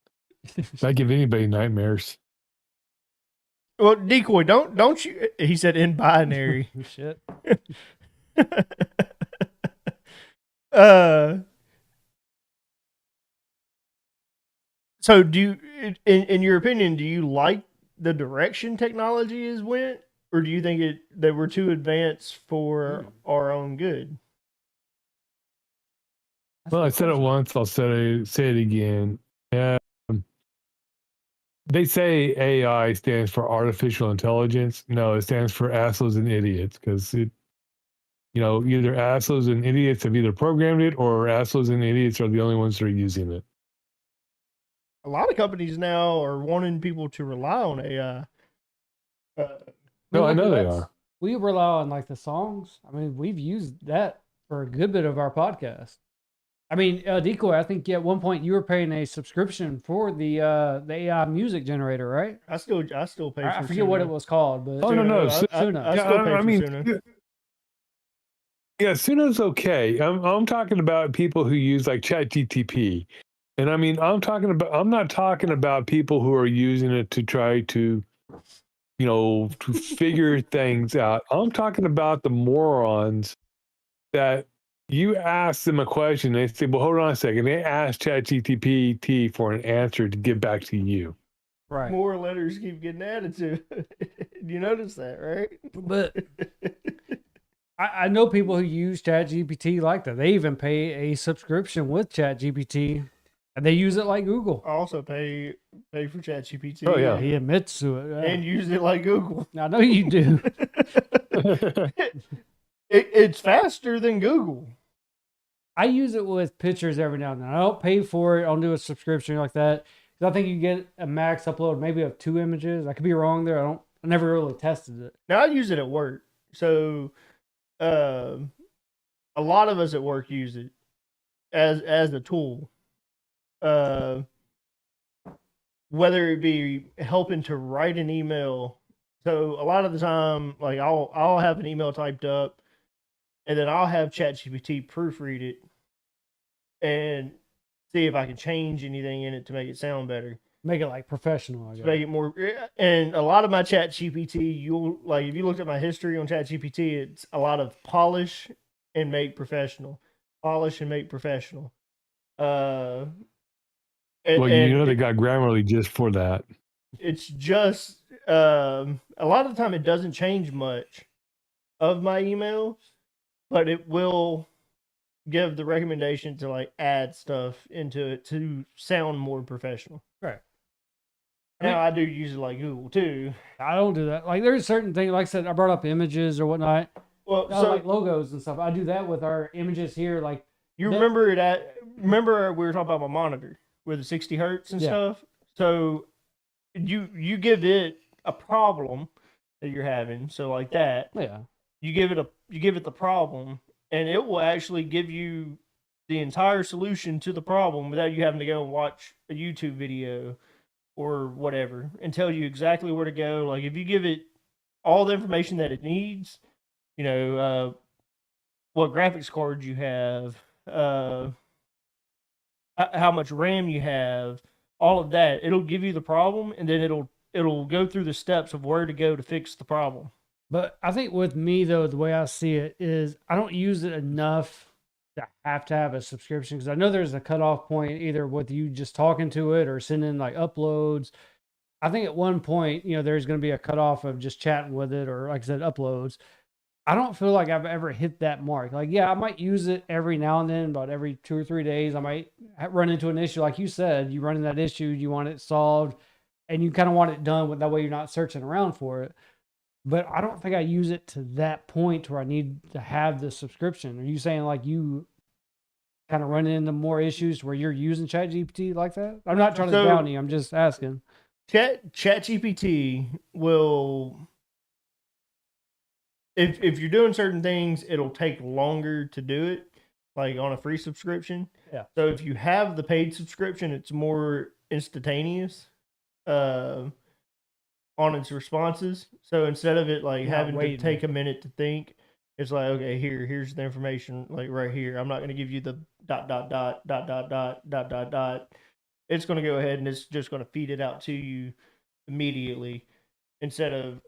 That give anybody nightmares. Well, Decoy, don't you? He said in binary. Shit. So do you, in your opinion, do you like the direction technology has went, or do you think that we're too advanced for our own good? Well, I said it once. I'll say it again. They say AI stands for artificial intelligence. No, it stands for assholes and idiots because either assholes and idiots have either programmed it or assholes and idiots are the only ones that are using it. A lot of companies now are wanting people to rely on AI. No, I know they are. We rely on like the songs. I mean, we've used that for a good bit of our podcast. I mean, Decoy, I think at one point you were paying a subscription for the AI music generator, right? I still pay. I for forget what it was called, but Oh no, I still pay for Suno. Yeah, Suno's okay. I'm talking about people who use like ChatGTP, and I mean I'm not talking about people who are using it to try to, to figure things out. I'm talking about the morons that you ask them a question, they say, "Well, hold on a second." They ask ChatGTP for an answer to give back to you. right. More letters keep getting added to. You notice that, right? But I know people who use ChatGPT like that. They even pay a subscription with ChatGPT, and they use it like Google. I also pay for ChatGPT. Oh, yeah. He admits to it. Yeah. And use it like Google. I know you do. It's faster than Google. I use it with pictures every now and then. I don't pay for it. I don't do a subscription like that. 'Cause I think you get a max upload maybe of 2 images. I could be wrong there. I never really tested it. Now I use it at work. So a lot of us at work use it as a tool. Whether it be helping to write an email. So a lot of the time, like I'll have an email typed up, and then I'll have ChatGPT proofread it and see if I can change anything in it to make it sound better. Make it like professional, I to guess. make it more. And a lot of my Chat GPT, you'll like if you looked at my history on Chat GPT, it's a lot of polish and make professional, polish and make professional. Well, you know they got Grammarly just for that. It's just a lot of the time it doesn't change much of my emails, but it will give the recommendation to like add stuff into it to sound more professional. Right. Now I do use it like Google too. I don't do that. Like there's certain things, like I said, I brought up images or whatnot. Well, So, so like logos and stuff. I do that with our images here. Like you remember remember we were talking about my monitor with the 60 hertz and stuff. So you give it a problem that you're having. So like that, yeah, you give it the problem, and it will actually give you the entire solution to the problem without you having to go and watch a YouTube video or whatever, and tell you exactly where to go. Like if you give it all the information that it needs, you know, what graphics card you have, how much RAM you have, all of that, it'll give you the problem, and then it'll go through the steps of where to go to fix the problem. But I think with me though, the way I see it is I don't use it enough to have a subscription, because I know there's a cutoff point either with you just talking to it or sending like uploads. I think at one point, you know, there's going to be a cutoff of just chatting with it or, like I said, uploads. I don't feel like I've ever hit that mark. Like, yeah, I might use it every now and then, about every 2 or 3 days. I might run into an issue. Like you said, you run into that issue, you want it solved, and you kind of want it done with that way you're not searching around for it. But I don't think I use it to that point where I need to have the subscription. Are you saying like you kind of run into more issues where you're using ChatGPT like that? I'm not trying to down you. I'm just asking. ChatGPT will, if you're doing certain things, it'll take longer to do it, like on a free subscription. Yeah. So if you have the paid subscription, it's more instantaneous on its responses. So instead of it like having to take a minute to think, it's like, okay, here's the information, like right here. I'm not going to give you the ... It's going to go ahead and it's just going to feed it out to you immediately, instead of,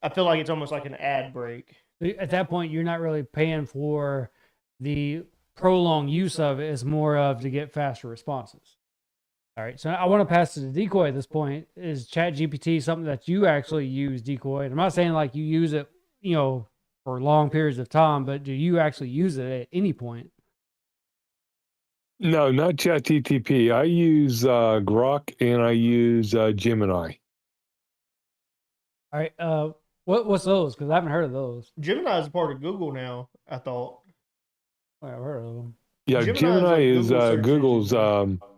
I feel like it's almost like an ad break. At that point, you're not really paying for the prolonged use of it. It's more of to get faster responses. All right, so I want to pass to the Decoy at this point. Is ChatGPT something that you actually use, Decoy? I'm not saying like you use it, you know, for long periods of time, but do you actually use it at any point? No, not ChatGPT. I use Grok and I use Gemini. All right, what's those? Because I haven't heard of those. Gemini is a part of Google now, I thought. Oh, I've heard of them. Yeah, Gemini is Google's.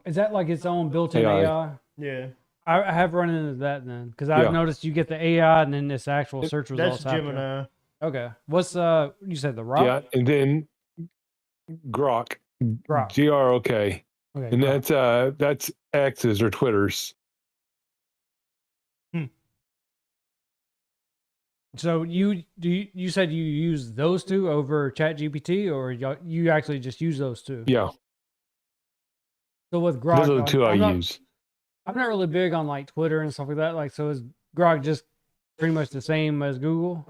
Is that like its own built-in AI? Yeah. I have run into that then, because I've noticed you get the AI and then this actual search results. That's Gemini. Okay. What's you said the Rock? Yeah, and then Grok. Grok. Okay. And that's X's or Twitter's. So you said you use those two over ChatGPT, or you actually just use those two? Yeah. So with Grok, those are the two I use. I'm not really big on like Twitter and stuff like that. Like, so is Grok just pretty much the same as Google?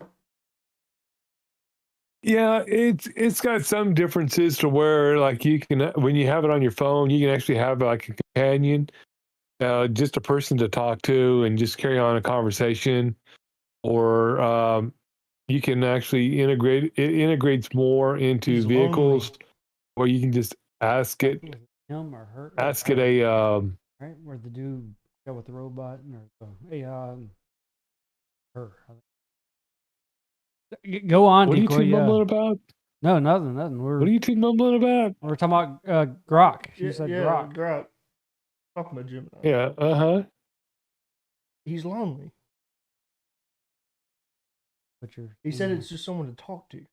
Yeah, it's got some differences to where like you can, when you have it on your phone, you can actually have like a companion, just a person to talk to and just carry on a conversation, or you can actually integrate. It integrates more into vehicles, where you can just ask it. Him or her? Ask it a right, where the dude go with the robot or the AI. Her. Go on. What are you Decoy, two mumbling about? No, nothing. What are you two mumbling about? We're talking about Grok. You said Grok. Grok. Talking about Gemini. Yeah. He's lonely. He said it's just someone to talk to.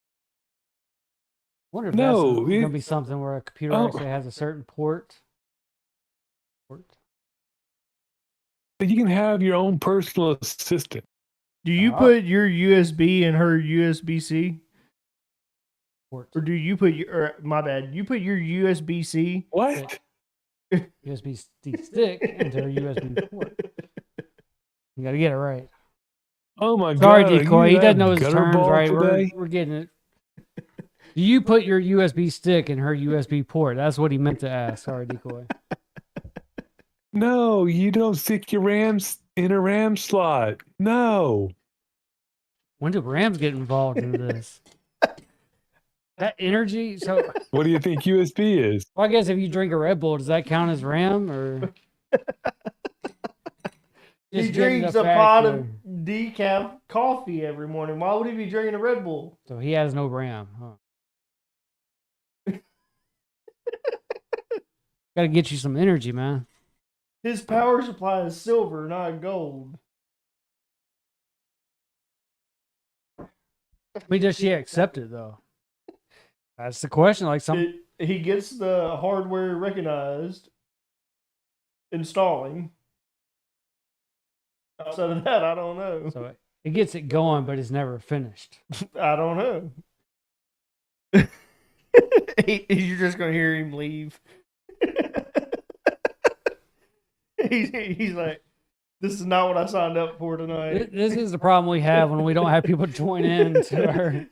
Wonder if that's going to be something where a computer actually has a certain port. But you can have your own personal assistant. Do you put your USB in her USB-C? Or do you put your, my bad, you put your USB-C? What? USB-C stick into a USB port. You got to get it right. Oh my Sorry, god! Decoy. He doesn't know his gutter terms ball right. today? We're getting it. Do you put your USB stick in her USB port? That's what he meant to ask. Sorry, Decoy. No, you don't stick your RAMs in a RAM slot. No. When did Rams get involved in this? That energy. So, What do you think USB is? well, I guess if you drink a Red Bull, does that count as RAM or? He Just getting drinks the a fact pot that- of decaf coffee every morning. Why would he be drinking a Red Bull? So he has no RAM. Huh? Got to get you some energy, man. His power supply is silver, not gold. Does she accept it though? That's the question. Like some. He gets the hardware recognized, installing. Outside of that, I don't know. So it gets it going, but it's never finished. I don't know. You're just gonna hear him leave. he's like, "This is not what I signed up for tonight." This is the problem we have when we don't have people join in to our.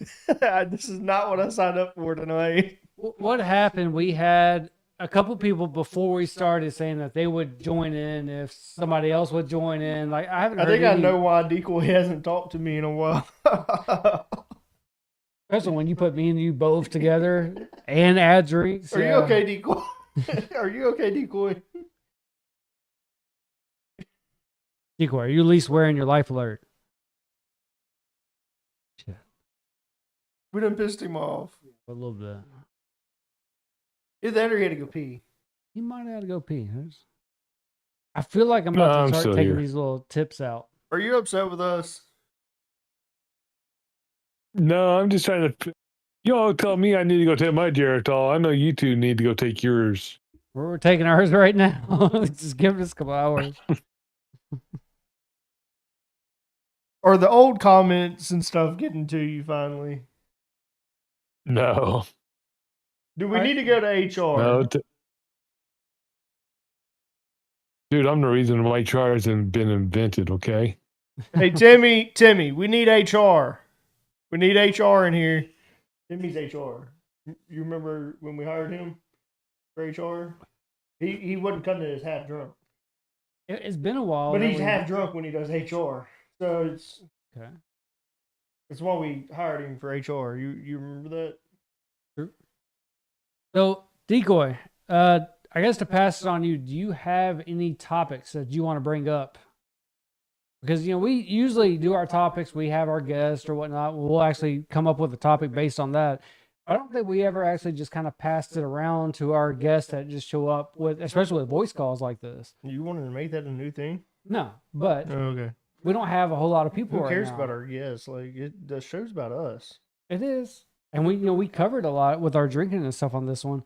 This is not what I signed up for tonight. What happened? We had a couple people before we started saying that they would join in if somebody else would join in. Like I haven't. I heard think I any- know why Decoy hasn't talked to me in a while. Especially when you put me and you both together and Adri. Are you okay, Decoy? Are you okay, Decoy? Decoy, are you at least wearing your life alert? Shit, We done pissed him off. a little bit. Either that or he had to go pee. You might have to go pee. I feel like I'm No, about I'm to start still taking here. these little tips out. Are you upset with us? No, I'm just trying to. Y'all tell me I need to go take my Geritol. I know you two need to go take yours. We're taking ours right now. Just give us a couple hours. Are the old comments and stuff getting to you finally? No. Do we need to go to HR? No. Dude, I'm the reason why HR hasn't been invented, okay? Hey, Timmy, we need HR. We need HR in here. Timmy's HR. You remember when we hired him for HR? He wasn't cutting it as half drunk. It's been a while. But that he's we- half drunk when he does HR. So Okay. it's why we hired him for HR. You remember that? So, Decoy, I guess to pass it on you, do you have any topics that you want to bring up? Because, we usually do our topics, we have our guests or whatnot. We'll actually come up with a topic based on that. I don't think we ever actually just kind of passed it around to our guests that just show up with, especially with voice calls like this. You wanted to make that a new thing? No, but Okay. we don't have a whole lot of people Who right cares now. about our guests? Like the show's about us. It is. And we covered a lot with our drinking and stuff on this one.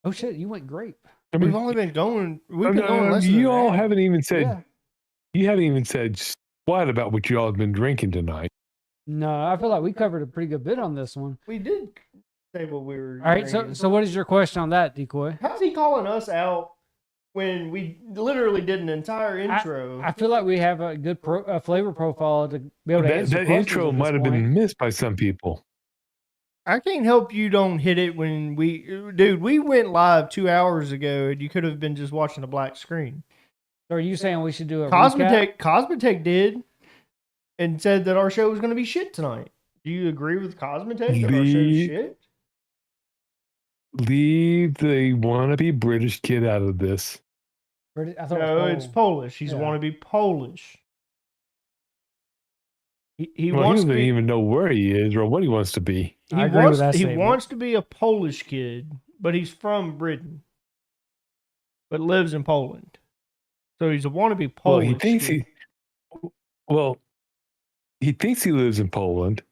Oh shit, you went grape. I mean, We've only been going. We've been going less you than all that. haven't even said. Yeah. You haven't even said squat about what you all have been drinking tonight. No, I feel like we covered a pretty good bit on this one. We did say what we were. All right, drinking. so what is your question on that, Decoy? How's he calling us out when we literally did an entire intro? I feel like we have a good flavor profile to be able to answer That questions intro at this might have point. been missed by some people. I can't help you don't hit it when we went live 2 hours ago and you could have been just watching a black screen. So are you saying we should do a recap? Cosmetech did and said that our show was going to be shit tonight. Do you agree with Cosmetech that our show's shit? Leave the wannabe British kid out of this. I thought No, it it's was Polish. He's Yeah. wannabe Polish. He Well, he wants doesn't to be, even know where he is or what he wants to be. I agree with that he statement. wants to be a Polish kid, but he's from Britain, but lives in Poland. So he's a wannabe Polish. Well, he thinks kid. he thinks he lives in Poland.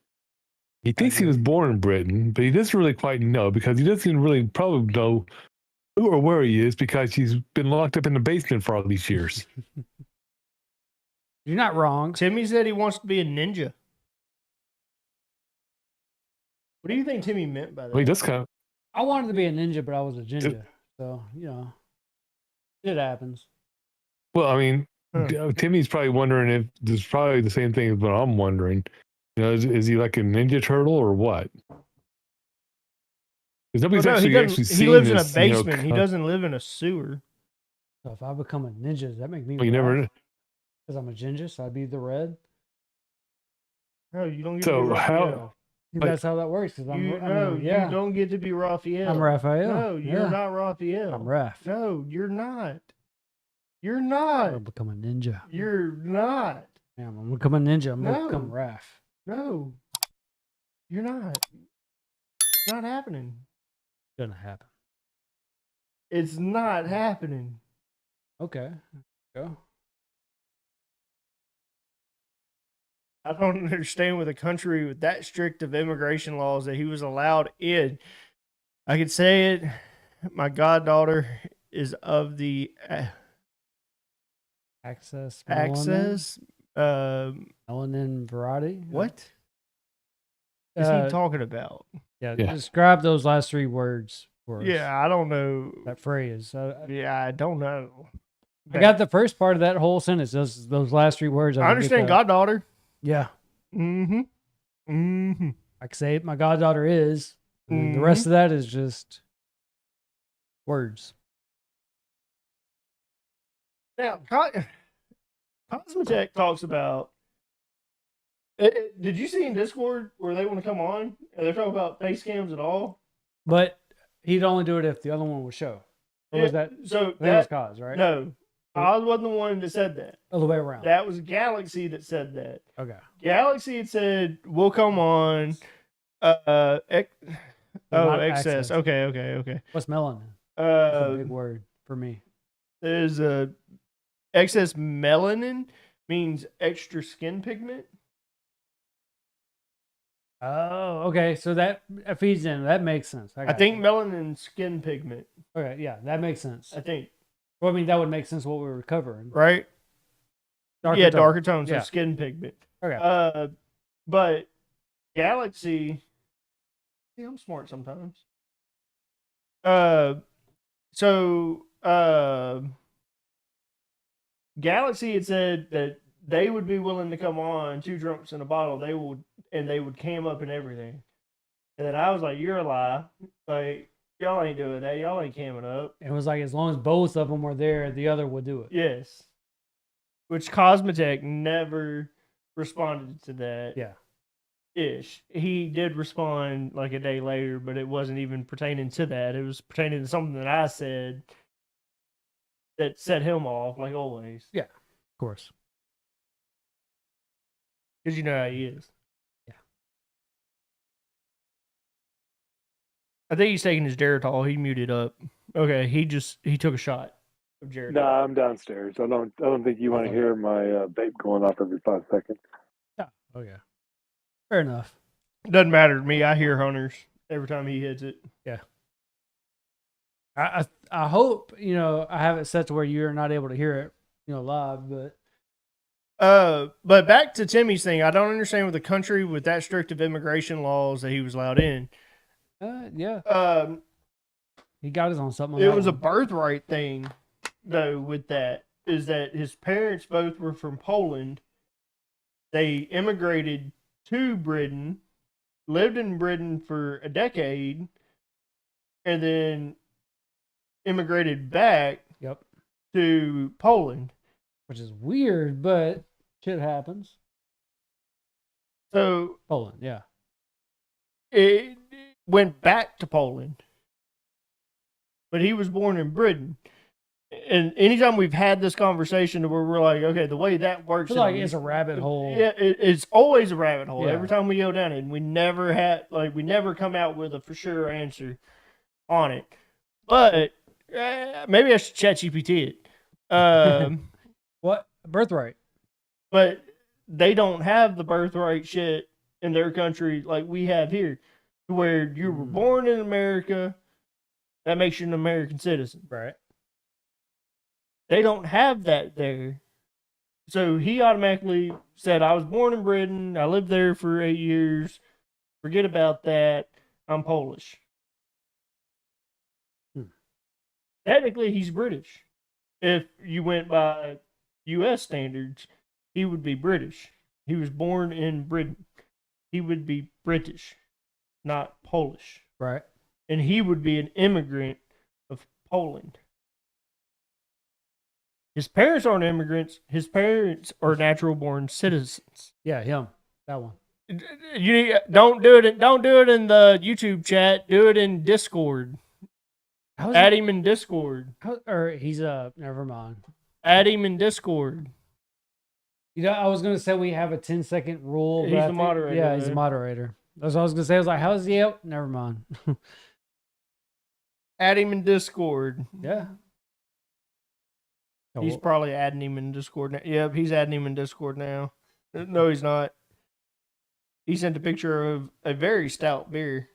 He thinks he was born in Britain, but he doesn't really quite know because he doesn't even really probably know who or where he is because he's been locked up in the basement for all these years. You're not wrong. Timmy said he wants to be a ninja. What do you think Timmy meant by that? Well, he does kind of. I wanted to be a ninja, but I was a ginger. So, It happens. Well, I mean, Huh. Timmy's probably wondering if there's probably the same thing as what I'm wondering. You know, is he like a Ninja Turtle or what? Because Well, nobody's no, he actually doesn't. He seen lives in a this. You know, basement. He doesn't live in a sewer. So if I become a ninja, does that make me you never. because I'm a ginger, so I'd be the red. No, you don't get So to be how? Raphael. See, Like- that's how that works. Because You don't get to be Raphael. I'm Raphael. No, you're Yeah. not Raphael. I'm Raph. No, you're not. You're I'll not. become a ninja. You're not. Yeah, I'm gonna become a ninja. I'm gonna No. become Raph. No, you're not. It's not happening. Gonna happen. It's not happening. Okay. Go. I don't understand with a country with that strict of immigration laws that he was allowed in. I could say it. My goddaughter is of the Access. access. Melanin variety. What is he talking about? Yeah, Yeah. describe those last 3 words for us. Yeah, I don't know. That phrase. Yeah, I don't know. I got the first part of that whole sentence. Those last 3 words. I didn't get understand the- goddaughter. Yeah. Mm-hmm. Mm-hmm. I could say it, my goddaughter is. And then the rest of that is just words. Now, Cosmotech talks about. Did you see in Discord where they want to come on and they're talking about face cams at all? But he'd only do it if the other one would show. Or was that? So I think it was that Cause, right? no, Oz wasn't the one that said that. Other way around. That was Galaxy that said that. Okay. Galaxy had said we'll come on. Not Excess. access. Okay. What's melanin? That's a big Uh, word for me. there's a excess melanin means extra skin pigment. Oh, okay. So that feeds in. That makes sense. I got think you. melanin skin pigment. Okay, yeah, that makes sense. I think Well, I mean, that would make sense what we were covering. right. Darker Yeah, tone. darker tones, so Yeah. skin pigment. Okay. But Galaxy. See, I'm smart sometimes. Galaxy had said that they would be willing to come on 2 drunks in a bottle. They would cam up and everything. And then I was like, "You're a lie. Like y'all ain't doing that. Y'all ain't camming up." It was like as long as both of them were there, the other would do it. Yes. Which Cosmotech never responded to that. Yeah. Ish. He did respond like a day later, but it wasn't even pertaining to that. It was pertaining to something that I said that set him off, like always. Of course. Because you know how he is. Yeah. I think he's taking his Geritol. He muted up. Okay, he took a shot of Geritol. Nah, I'm downstairs. I don't think you want to Okay. hear my vape going off every 5 seconds. Yeah. Okay. Fair enough. Doesn't matter to me. I hear Hunters every time he hits it. I hope I have it set to where you're not able to hear it live, but But back to Timmy's thing, I don't understand with a country with that strict of immigration laws that he was allowed in. yeah, he got us on something. On It that was a one. birthright thing, though. With that, is that his parents both were from Poland. They immigrated to Britain, lived in Britain for a decade, and then immigrated back Yep. to Poland. Which is weird, but shit happens. So Poland, yeah. it went back to Poland, but he was born in Britain. And anytime we've had this conversation where we're like, okay, the way that I works, feel like it's a rabbit hole. Yeah, it's always a rabbit hole. Yeah. Every time we go down it, and we never come out with a for sure answer on it. But maybe I should chat GPT it. What birthright? But they don't have the birthright shit in their country like we have here, where you were born in America, that makes you an American citizen. Right. They don't have that there. So he automatically said, I was born in Britain. I lived there for 8 years. Forget about that. I'm Polish. Technically, he's British. if you went by U.S. standards, he would be British. He was born in Britain. He would be British, not Polish. Right. And he would be an immigrant of Poland. His parents aren't immigrants. His parents are natural born citizens. Yeah, him. That one. Don't do it. Don't do it in the YouTube chat. Do it in Discord. Add him in Discord. Or he's never mind. Add him in Discord. You know, I was gonna say we have a 10-second rule. He's the moderator. Yeah, he's the moderator. That's what I was gonna say. I was like, how's he out? Never mind. Add him in Discord. Yeah. He's probably adding him in Discord now. Yep, he's adding him in Discord now. No, he's not. He sent a picture of a very stout beer.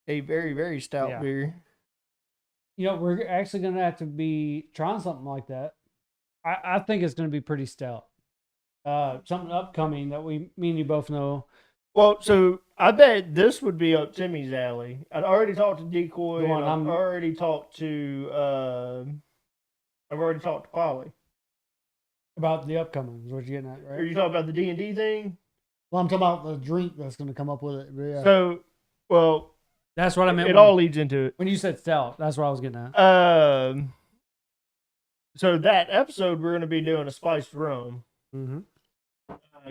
A very, very stout beer. You know, we're actually going to have to be trying something like that. I think it's going to be pretty stout. Something upcoming that me and you both know. Well, so I bet this would be up Timmy's alley. I'd already talked to Decoy. And I've already talked to Polly. About the upcoming, is what you're getting at, right? Are you talking about the D&D thing? Well, I'm talking about the drink that's going to come up with it. Yeah. So, well, that's what I meant. It all leads into it. When you said stout, that's what I was getting at. So that episode, we're going to be doing a spiced rum.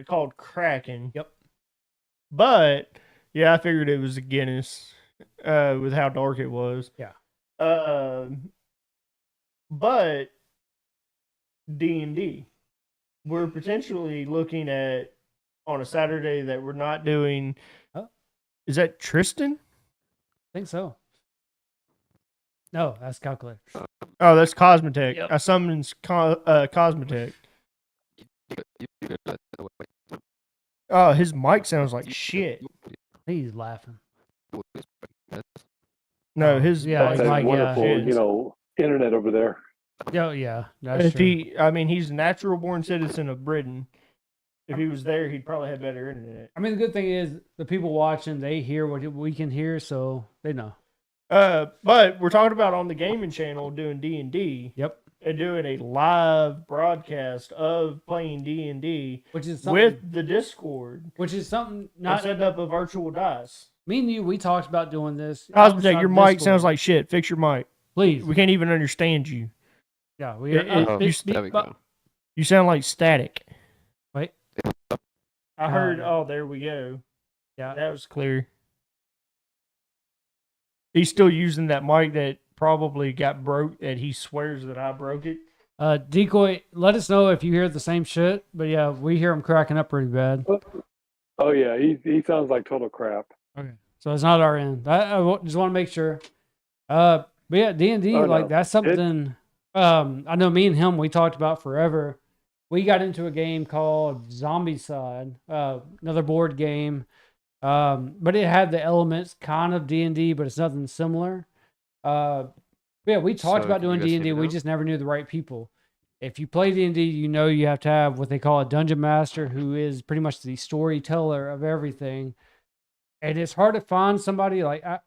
Called Kraken. Yep. But, yeah, I figured it was a Guinness with how dark it was. Yeah. But D&D. We're potentially looking at on a Saturday that we're not doing. Is that Tristan? I think so. No, that's Calculator. Oh, that's Cosmetech. Yep. I summoned Cosmetech. Oh, his mic sounds like shit. He's laughing. No, his his mic, wonderful, internet over there. Oh, yeah. That's true. He's a natural born citizen of Britain. If he was there, he'd probably have better internet. I mean, the good thing is the people watching, they hear what we can hear, so they know. But we're talking about on the gaming channel doing D&D. Yep. And doing a live broadcast of playing D&D, which is with the Discord, which is something not set up a virtual dice. Me and you, we talked about doing this. Cosmetech, your mic sounds like shit. Fix your mic, please. We can't even understand you. Yeah, there we go. You sound like static. Wait, I heard. Oh, there we go. Yeah, that was clear. He's still using that mic that probably got broke, and he swears that I broke it. Decoy, let us know if you hear the same shit. But yeah, we hear him cracking up pretty bad. Oh yeah, he sounds like total crap. Okay, so it's not our end. I just want to make sure. But yeah, D&D, that's something. I know me and him, we talked about forever. We got into a game called Zombicide, another board game. But it had the elements kind of D&D, but it's nothing similar. Yeah, we talked about doing D&D. We just never knew the right people. If you play D&D, you know you have to have what they call a dungeon master, who is pretty much the storyteller of everything. And it's hard to find somebody like I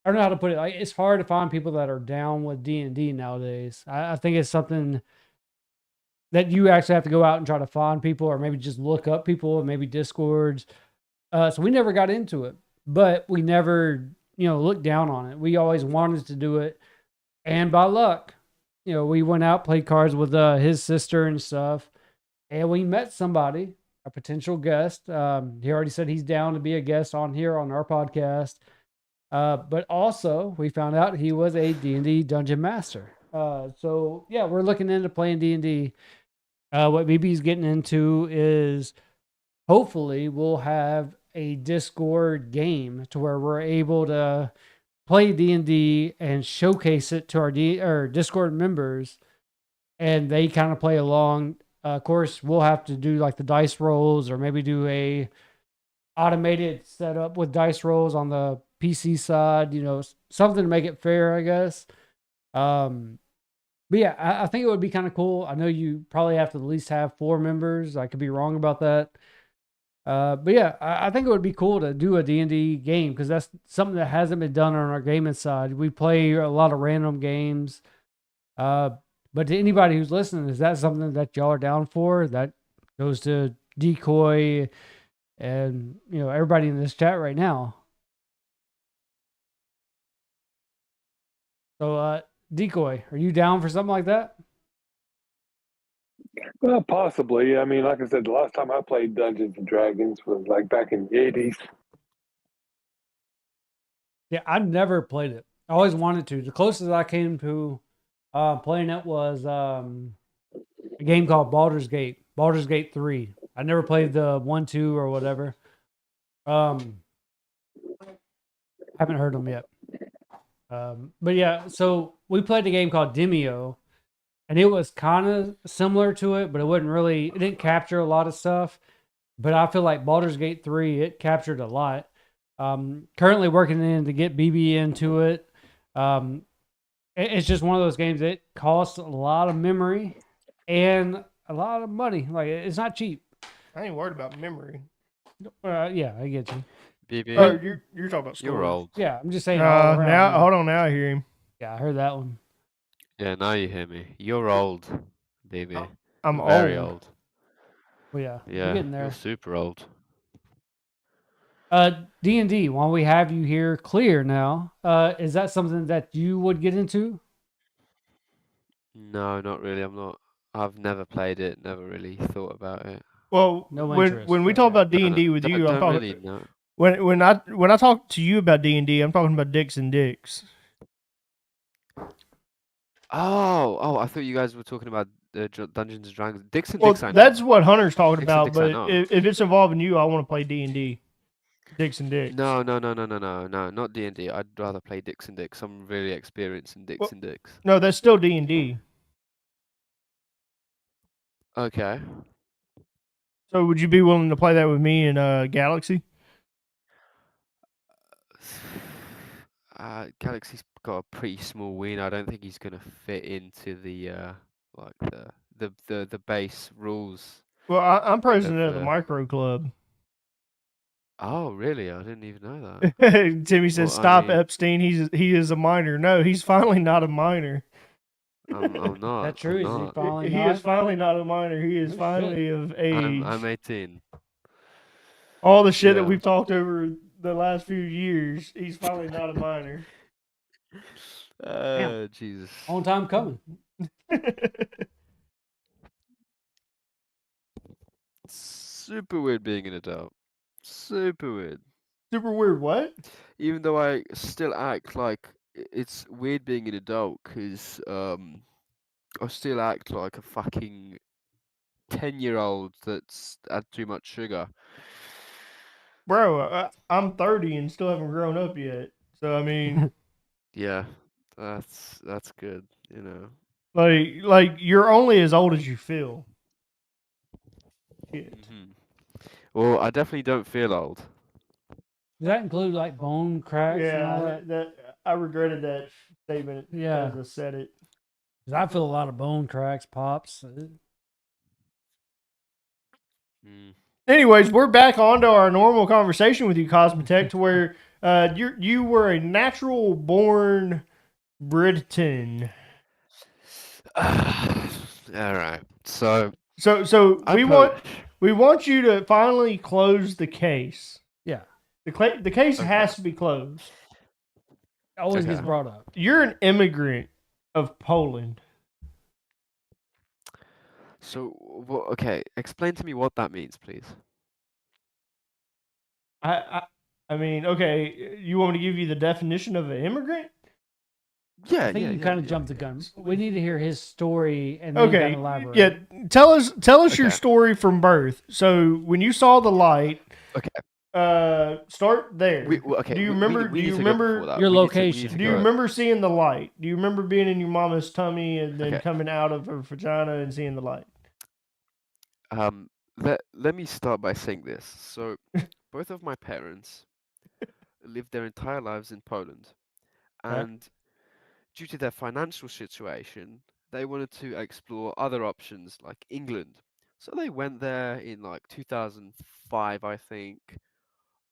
don't know how to put it. Like, it's hard to find people that are down with D&D nowadays. I think it's something that you actually have to go out and try to find people, or maybe just look up people, and maybe Discords. So we never got into it, but we never, looked down on it. We always wanted to do it. And by luck, we went out, played cards with his sister and stuff. And we met somebody, a potential guest. He already said he's down to be a guest on here on our podcast. But also we found out he was a D&D dungeon master. So yeah, we're looking into playing D&D. What BB's getting into is hopefully we'll have a Discord game to where we're able to play D&D and showcase it to our Discord members, and they kind of play along. Of course, we'll have to do like the dice rolls, or maybe do a automated setup with dice rolls on the PC side, something to make it fair, I guess. But yeah, I think it would be kind of cool. I know you probably have to at least have 4 members. I could be wrong about that. But yeah, I think it would be cool to do a D&D game, because that's something that hasn't been done on our gaming side. We play a lot of random games. But to anybody who's listening, is that something that y'all are down for? That goes to Decoy and everybody in this chat right now. So, Decoy, are you down for something like that? Well, possibly. I mean, like I said, the last time I played Dungeons and Dragons was like back in the 80s. Yeah, I've never played it. I always wanted to. The closest I came to playing it was a game called Baldur's Gate 3. I never played the 1, 2, or whatever. Haven't heard them yet. But yeah, so we played a game called Demio, and it was kind of similar to it, but it didn't capture a lot of stuff. But I feel like Baldur's Gate 3, it captured a lot. Currently working in to get BB into it. It's just one of those games that costs a lot of memory and a lot of money. Like, it's not cheap. I ain't worried about memory. Yeah, I get you. BB, Oh, you're talking about you're storage. old. Yeah, I'm just saying. all around. Now hold on. Now I hear him. Yeah, I heard that one. Yeah, now you hear me. You're old, BB. I'm You're very old. old. Well, yeah, Yeah, you're getting there. you're super old. D&D, while we have you here clear now, is that something that you would get into? No, not really. I've never played it. Never really thought about it. Well, No when interest. we talk about No, D&D with you, I'm don't talking really know. when I talk to you about D&D, I'm talking about dicks and dicks. Oh, I thought you guys were talking about Dungeons and Dragons. Dicks and Well, Dicks, I know. that's what Hunter's talking Dicks and about. Dicks I But know. if it's involving you, I want to play D&D. Dicks and dicks. No, not D&D. I'd rather play Dicks and Dicks. I'm really experienced in Dicks and Dicks. No, that's still D&D. Okay. So would you be willing to play that with me in Galaxy? Galaxy's got a pretty small wing. I don't think he's gonna fit into the the base rules. Well, I'm president of the the- Micro Club. Oh, really? I didn't even know that. Timmy says, Well, I "Stop, mean- Epstein. He is a minor." No, he's finally not a minor. I'm not. That true? I'm Is he not. finally He not? is finally not a minor. He is Oh, finally of age. I'm 18. All the shit that Yeah. we've talked over the last few years, he's finally not a minor. Jesus. On time coming. Super weird being an adult. Super weird. Super weird. What? Even though I still act like it's weird being an adult, because I still act like a fucking 10-year-old that's had too much sugar. Bro, I'm 30 and still haven't grown up yet. So I mean, Yeah, that's good, you know. like you're only as old as you feel. Shit. Well, I definitely don't feel old. Does that include like bone cracks and all Yeah, that? that I regretted that statement. Yeah. as I said it. 'Cause I feel a lot of bone cracks, pops. Anyways, we're back onto our normal conversation with you, Cosmetech, to where you were a natural born Briton. All right. So So I we want you to finally close the case. Yeah. The case Okay. has to be closed. Always gets Okay. brought up. You're an immigrant of Poland. So okay, explain to me what that means, please. I mean, okay, you want me to give you the definition of an immigrant? Yeah, I think you kind of jumped the gun. We need to hear his story and then you Okay, can elaborate. yeah. Tell us your Okay. story from birth. So when you saw the light, Okay. start there. Okay. Do you we- remember? we do need you to go remember before that. your We need to- we need location? to Do you go- remember seeing the light? Do you remember being in your mama's tummy and then Okay. coming out of her vagina and seeing the light? Let me start by saying this. So, both of my parents lived their entire lives in Poland, Okay. and due to their financial situation, they wanted to explore other options like England. So they went there in like 2005, I think.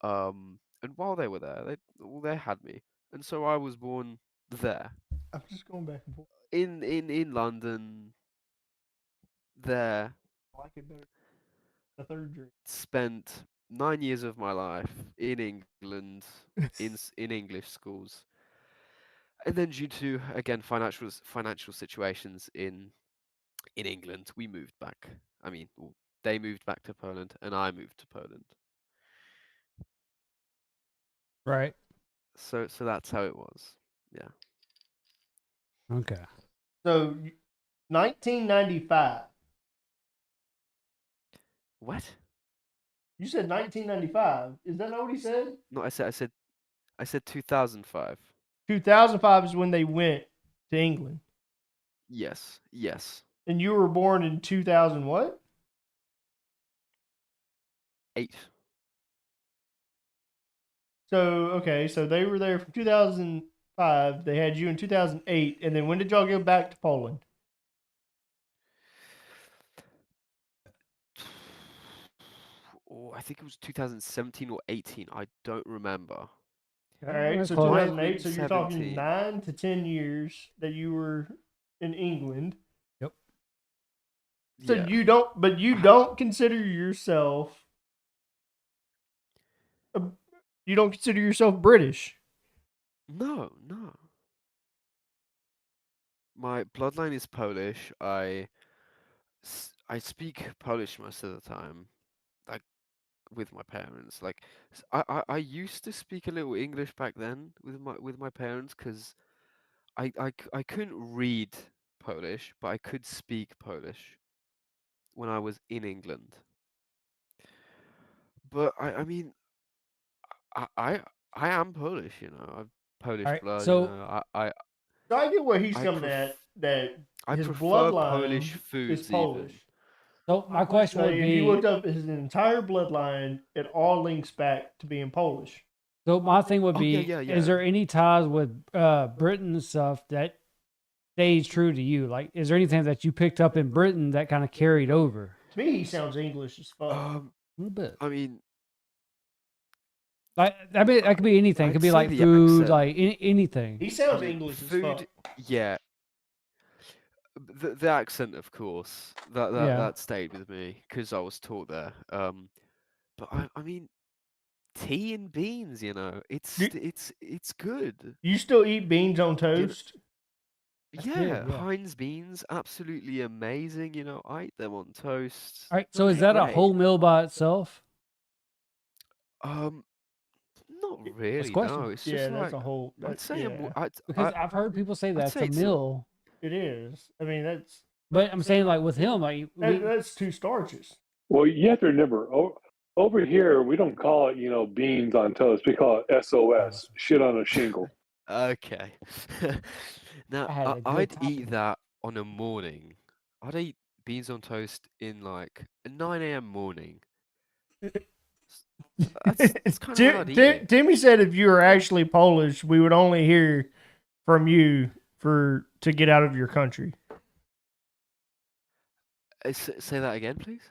And while they were there, they had me, and so I was born there. I'm just going back and forth. in London, there, I like it better. The third drink. spent 9 years of my life in England in English schools, and then due to again financial situations in England, we moved back. I mean, they moved back to Poland, and I moved to Poland. Right. So that's how it was. Yeah. Okay. So, 1995. What? You said 1995. Is that not what he said? No, I said 2005. 2005 is when they went to England. Yes. Yes. And you were born in 2000 what? 8. So, okay, so they were there from 2005. They had you in 2008. And then when did y'all go back to Poland? Oh, I think it was 2017 or 18. I don't remember. All right, That's so close. 2008. So you're talking 17. 9 to 10 years that you were in England. Yep. So Yeah. you don't consider yourself you don't consider yourself British. No. My bloodline is Polish. I speak Polish most of the time, like with my parents. Like I used to speak a little English back then with my parents because I couldn't read Polish, but I could speak Polish when I was in England. But I mean, I am Polish, you know. I've Polish All right. blood, you So know. I So I get where he's I coming pref- at, that I his prefer bloodline Polish is foods Polish. even. so my question So would if you be, looked up his entire bloodline, it all links back to being Polish. so my thing would Oh, be, yeah. is there any ties with Britain and stuff that stays true to you? Like, is there anything that you picked up in Britain that kind of carried over? To me, he sounds English as fuck. A little bit. I mean, Like, that could be anything. It I'd could be say like the food, accent. like anything. He I sounds mean, English as food, fuck. yeah. The accent, of course, that Yeah. that stayed with me because I was taught there. But I mean, tea and beans, you know, it's Do- it's good. You still eat beans on toast? That's Yeah, good, yeah. Heinz beans, absolutely amazing. You know, I eat them on toast. All right. So is They're that a great. whole meal by itself? Not really. question. No, it's Yeah, just that's like a whole. I'd say yeah, Because I've heard people say that's say a it's meal. it is. I mean, But I'm saying, like, with him, like, that's two starches. Well, you have to remember, over here, we don't call it, beans on toast. We call it SOS, shit on a shingle. Okay. Now, I had a good I'd topping. eat that on a morning. I'd eat beans on toast in like a 9 a.m. morning. That's kind of when I'd eat it. Timmy said if you were actually Polish, we would only hear from you to get out of your country. Say that again, please.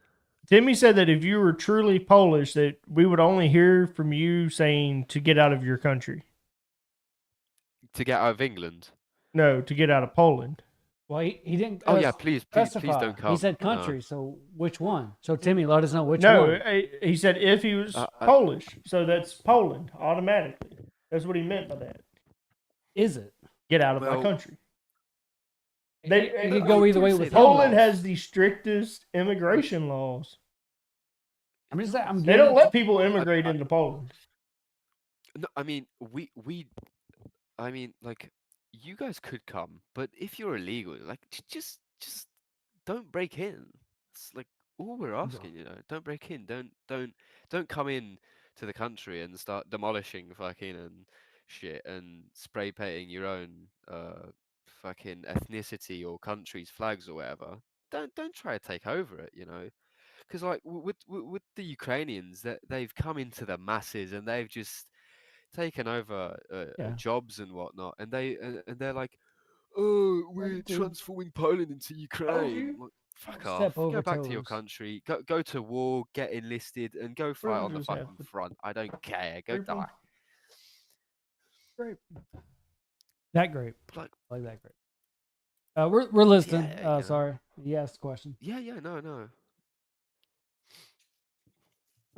Timmy said that if you were truly Polish, that we would only hear from you saying to get out of your country. To get out of England. No, to get out of Poland. Well, he didn't. Oh yeah, please specify. don't come. He said country, so which one? So Timmy, let us know which No, one. he said if he was Polish, so that's Poland automatically. That's what he meant by that. Is it? Get out of my country. It could go either way with Poland has the strictest immigration laws. I'm just saying, They don't let people immigrate into Poland. No, I mean I mean, like, you guys could come, but if you're illegal, like, just don't break in. It's like all we're asking, you know. Don't break in. Don't come in to the country and start demolishing fucking and shit and spray painting your own fucking ethnicity or country's flags or whatever. Don't try to take over it, you know. Because like with the Ukrainians, that they've come into the masses and they've just taken over jobs and whatnot, and they're like, oh, we're transforming Poland into Ukraine. Like, fuck off. Go back to your country. Go to war. Get enlisted and go fight on the fucking front. I don't care. Go die. Grape. That grape. Like I like that grape. We're listening. Yeah, you know. Sorry, you asked the question. Yeah, no.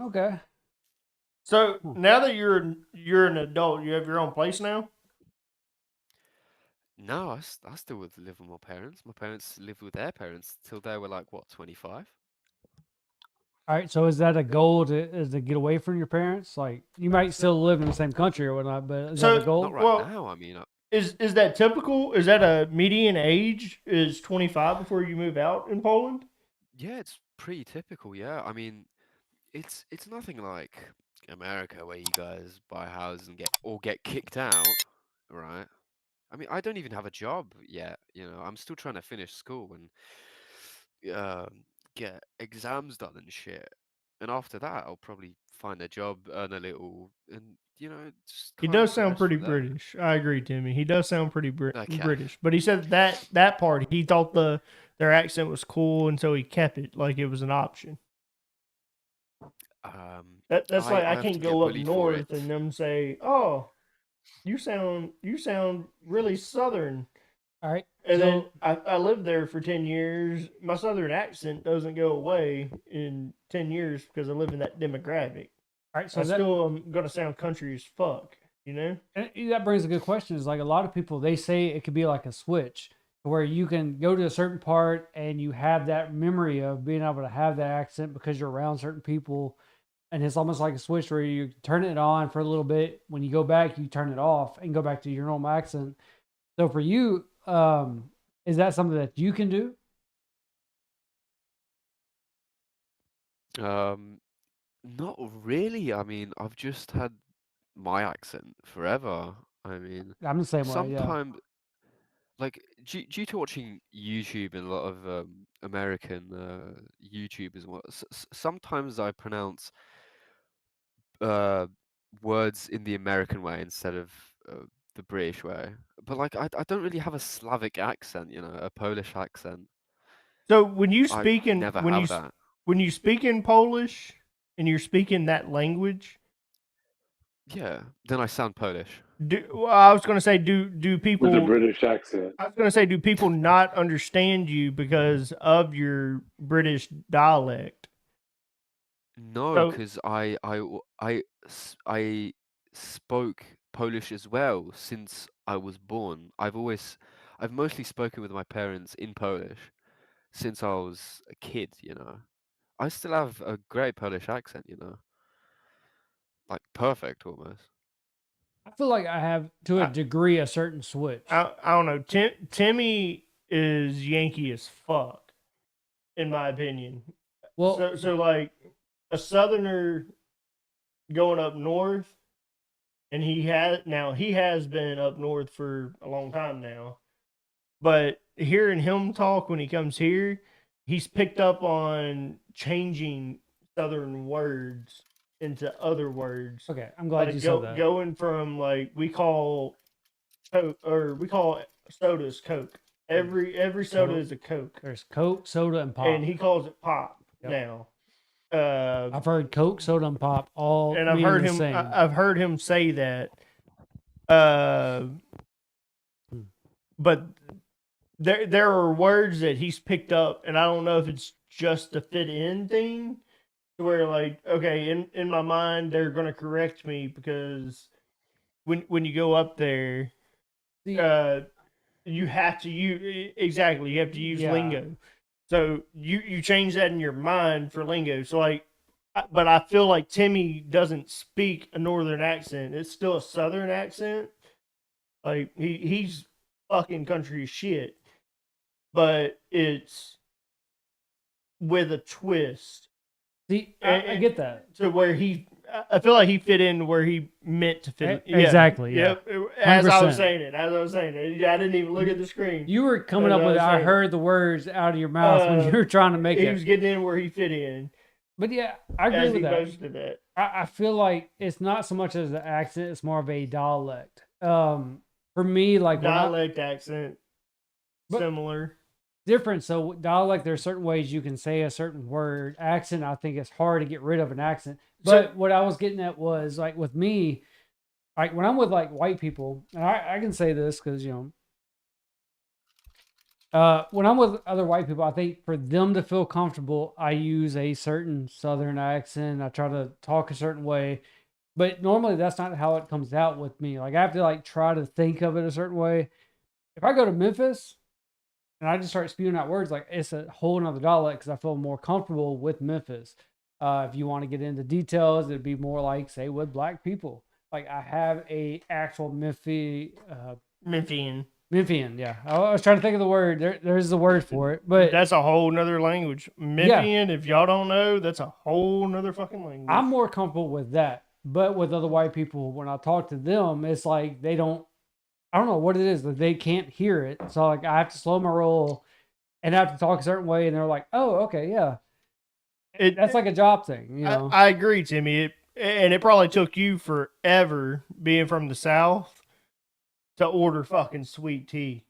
Okay. So now that you're an adult, you have your own place now. No, I still would live with my parents. My parents lived with their parents till they were like what, 25? All right. So is that a goal to get away from your parents? Like you might still live in the same country or whatnot, but is that So the goal? Not right well, now. I mean, is that typical? Is that a median age? Is 25 before you move out in Poland? yeah, it's pretty typical. Yeah, I mean, it's nothing like America where you guys buy houses and get kicked out, right? I mean, I don't even have a job yet. You know, I'm still trying to finish school and get exams done and shit. And after that, I'll probably find a job, earn a little, and just He kind of does sound progress pretty from there. British. I agree, Timmy. He does sound pretty Okay. British. But he said that part he thought their accent was cool, and so he kept it like it was an option. That's like I have to can't get go up bullied for north it. and them say, "Oh, you sound really southern." All right. And so, then I lived there for 10 years. My southern accent doesn't go away in 10 years because I live in that demographic. all right. So So I still am going to sound country as fuck, you know? that brings a good question. Is like a lot of people they say it could be like a switch where you can go to a certain part and you have that memory of being able to have that accent because you're around certain people, and it's almost like a switch where you turn it on for a little bit. When you go back, you turn it off and go back to your normal accent. So for you, is that something that you can do? Not really. I mean, I've just had my accent forever. I mean, I'm the same way. Yeah. sometimes, like, due to watching YouTube and a lot of American YouTubers, and what, sometimes I pronounce uh, words in the American way instead of the British way. But like, I don't really have a Slavic accent, a Polish accent. So when you I speak in never have that. when you speak in Polish and you're speaking that language, Yeah, then I sound Polish. I was going to say do with a people British accent. I was going to say do people not understand you because of your British dialect? No, So because I spoke Polish as well since I was born. I've mostly spoken with my parents in Polish since I was a kid. I still have a great Polish accent. Like perfect almost. I feel like I have to a I- degree a certain switch. I don't know. Timmy is Yankee as fuck, in my opinion. Well, So like a Southerner going up north, and he has been up north for a long time now. But hearing him talk when he comes here, he's picked up on changing Southern words into other words. okay, I'm glad Like you said that. going from like we call Coke or we call sodas Coke. Every soda Coke. is a Coke, There's Coke, soda, and pop. and he calls it pop Yep. now. I've heard Coke, soda, and pop all And I've meaning heard the him. same. I've heard him say that. But there are words that he's picked up, and I don't know if it's just a fit in thing, to where like okay, in my mind they're gonna correct me because when you go up there, See, you have to use exactly. You have to use Yeah. lingo. So you change that in your mind for lingo. So like, but I feel like Timmy doesn't speak a northern accent. It's still a southern accent. Like he's fucking country as shit, but it's with a twist. see, I get that. To where I feel like he fit in where he meant to fit. E- exactly, yeah. Yep. As I was 100%. saying it, I didn't even look at the screen. You were coming As up I with was I saying. heard the words out of your mouth when you were trying to make he it. was getting in where he fit in. But yeah, I agree As he with that. posted that. I feel like it's not so much as an accent; it's more of a dialect. For me, like when Dialect accent, But- similar. different. So dialect, there's certain ways you can say a certain word. Accent, I think it's hard to get rid of an accent. But what I was getting at was like with me, like when I'm with like white people, and I can say this because When I'm with other white people, I think for them to feel comfortable, I use a certain Southern accent. I try to talk a certain way, but normally that's not how it comes out with me. Like I have to like try to think of it a certain way. If I go to Memphis and I just start spewing out words, like it's a whole nother dialect because I feel more comfortable with Memphis. If you want to get into details, it'd be more like say with black people. Like I have a actual Memphian. Memphian, yeah. I was trying to think of the word. There's a word for it, but That's a whole nother language. Memphian, if y'all don't know, that's a whole nother fucking language. I'm more comfortable with that. But with other white people, when I talk to them, it's like they don't. I don't know what it is that they can't hear it. So like I have to slow my roll, and I have to talk a certain way, and they're like, "Oh, okay, yeah." That's like a job thing, you know. I agree, Timmy. It probably took you forever, being from the South, to order fucking sweet tea.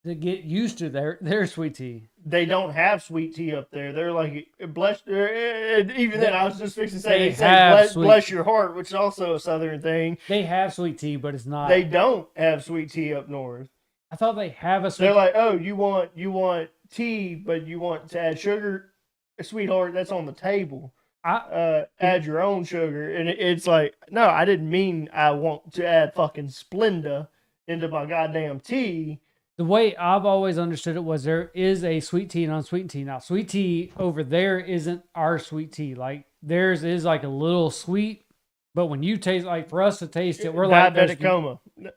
To get used to their sweet tea. They don't have sweet tea up there. They're like, bless. Even then, I was just fixing to say, bless your heart, which is also a Southern thing. They have sweet tea, but it's not. They don't have sweet tea up north. I thought they have a sweet. They're like, oh, you want tea, but you want to add sugar, sweetheart. That's on the table. Add your own sugar, and it's like, no, I didn't mean I want to add fucking Splenda into my goddamn tea. The way I've always understood it was there is a sweet tea and unsweetened tea. Now, sweet tea over there isn't our sweet tea. Like theirs is like a little sweet, but when you taste, like for us to taste it, we're like diabetic coma. No,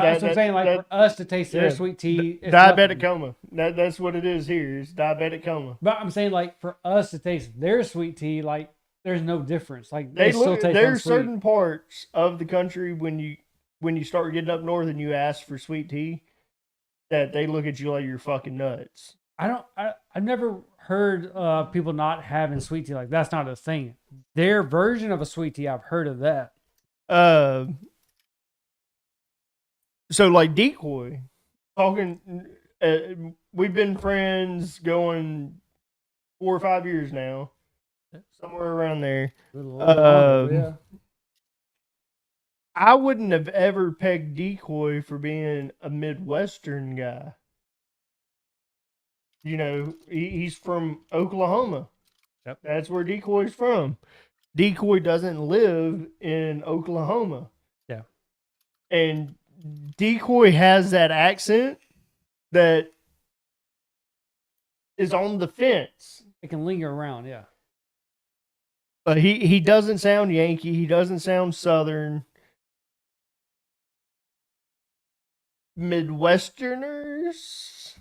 that's what I'm saying. Like for us to taste their sweet tea, it's diabetic coma. That's what it is here. It's diabetic coma. But I'm saying like for us to taste their sweet tea, like there's no difference. Like they still taste there's unsweet. certain parts of the country when you start getting up north and you ask for sweet tea, that they look at you like you're fucking nuts. I've never heard people not having sweet tea. Like that's not a thing. Their version of a sweet tea, I've heard of that. So like Decoy, talking, we've been friends going 4 or 5 years now, somewhere around there. Yeah. I wouldn't have ever pegged Decoy for being a Midwestern guy. You know, he's from Oklahoma. Yep. That's where Decoy's from. Decoy doesn't live in Oklahoma. Yeah. And Decoy has that accent that is on the fence. It can linger around, yeah. But he doesn't sound Yankee. He doesn't sound Southern. Midwesterners,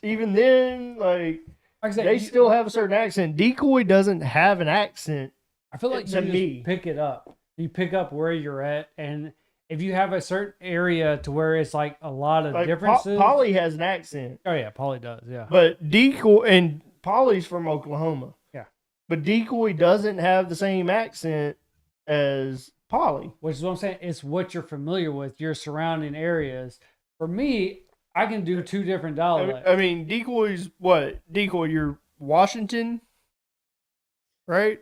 even then, like I said, they still have a certain accent. Decoy doesn't have an accent. I feel like to you me. just pick it up. You pick up where you're at, and if you have a certain area to where it's like a lot of Like differences. Polly has an accent. Oh yeah, Polly does. Yeah, But Decoy, and Polly's from Oklahoma. Yeah. But Decoy doesn't have the same accent as Polly. which is what I'm saying. It's what you're familiar with, your surrounding areas. For me, I can do two different dialects. I mean, Decoy's what? Decoy, you're Washington, right?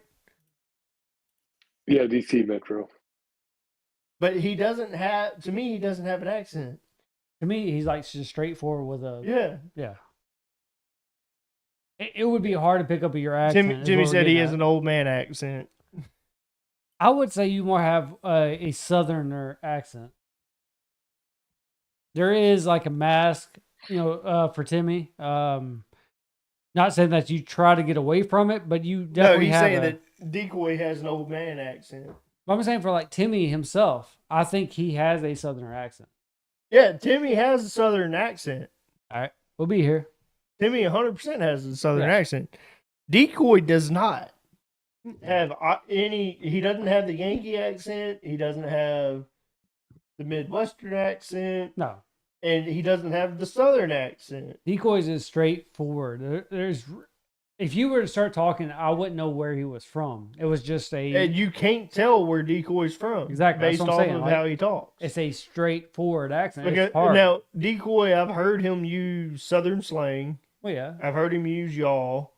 Yeah, DC Metro. But he doesn't have. To me, he doesn't have an accent. To me, he's like just straightforward with a Yeah. It would be hard to pick up your accent. Jimmy said he has an old man accent. I would say you more have a Southerner accent. There is like a mask, for Timmy. Not saying that you try to get away from it, but you definitely he's have saying that Decoy has an old man accent. I'm saying for like Timmy himself, I think he has a Southerner accent. Yeah, Timmy has a Southern accent. All right, we'll be here. Timmy 100% has a Southern accent. Decoy does not have any. He doesn't have the Yankee accent. He doesn't have the Midwestern accent. No. And he doesn't have the Southern accent. Decoy's is straightforward. If you were to start talking, I wouldn't know where he was from. It was just And you can't tell where Decoy's from. Exactly, that's Based what I'm off saying. of Like, how he talks. It's a straightforward accent. Okay, It's hard. now, Decoy, I've heard him use Southern slang. Well, yeah. I've heard him use y'all,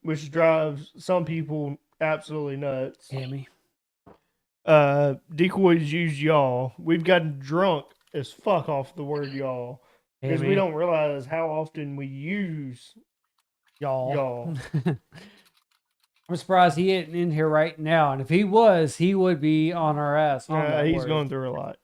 which drives some people absolutely nuts. Tammy. Decoys use y'all. We've gotten drunk as fuck off the word y'all Hey, because we man, don't realize how often we use y'all. y'all. I'm surprised he ain't in here right now. And if he was, he would be on our ass. On that He's word. going through a lot.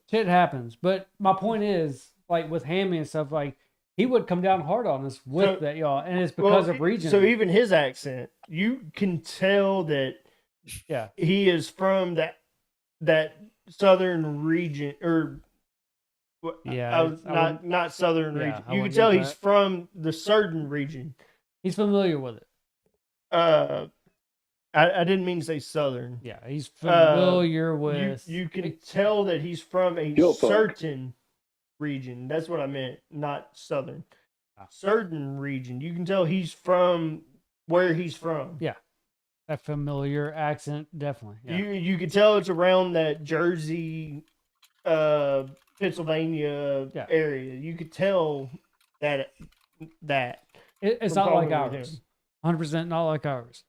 Shit happens. But my point is, like with Hammy and stuff, like he would come down hard on us with that y'all, and it's because of region. So even his accent, you can tell that he is from that southern region, or not southern region. You can tell he's from the certain region. He's familiar with it. I didn't mean to say southern. Yeah, he's familiar with. You can tell that he's from a certain region. That's what I meant, not southern. Certain region. You can tell he's from where he's from. Yeah, that familiar accent, definitely. Yeah. You can tell it's around that Jersey, Pennsylvania area. You could tell that it's not like ours. 100% not like ours.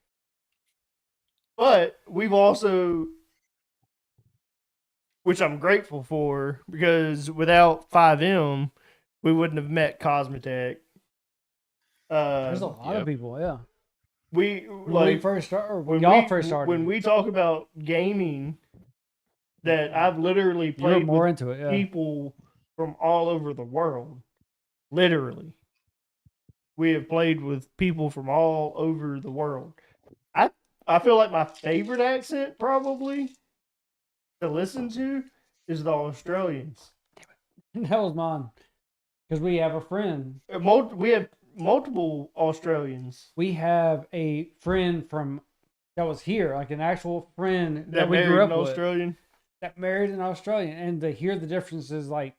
But we've also, which I'm grateful for, because without 5M, we wouldn't have met Cosmetech. There's a lot of people, yeah. When we first started, when y'all first started. When we talk about gaming, that I've literally played more with into it, people from all over the world. Literally. We have played with people from all over the world. I feel like my favorite accent probably to listen to is the Australians. That was mine. Because we have a friend. We have multiple Australians. We have a friend that was here, like an actual friend that we grew up with. Australian? That married an Australian. And to hear the differences, like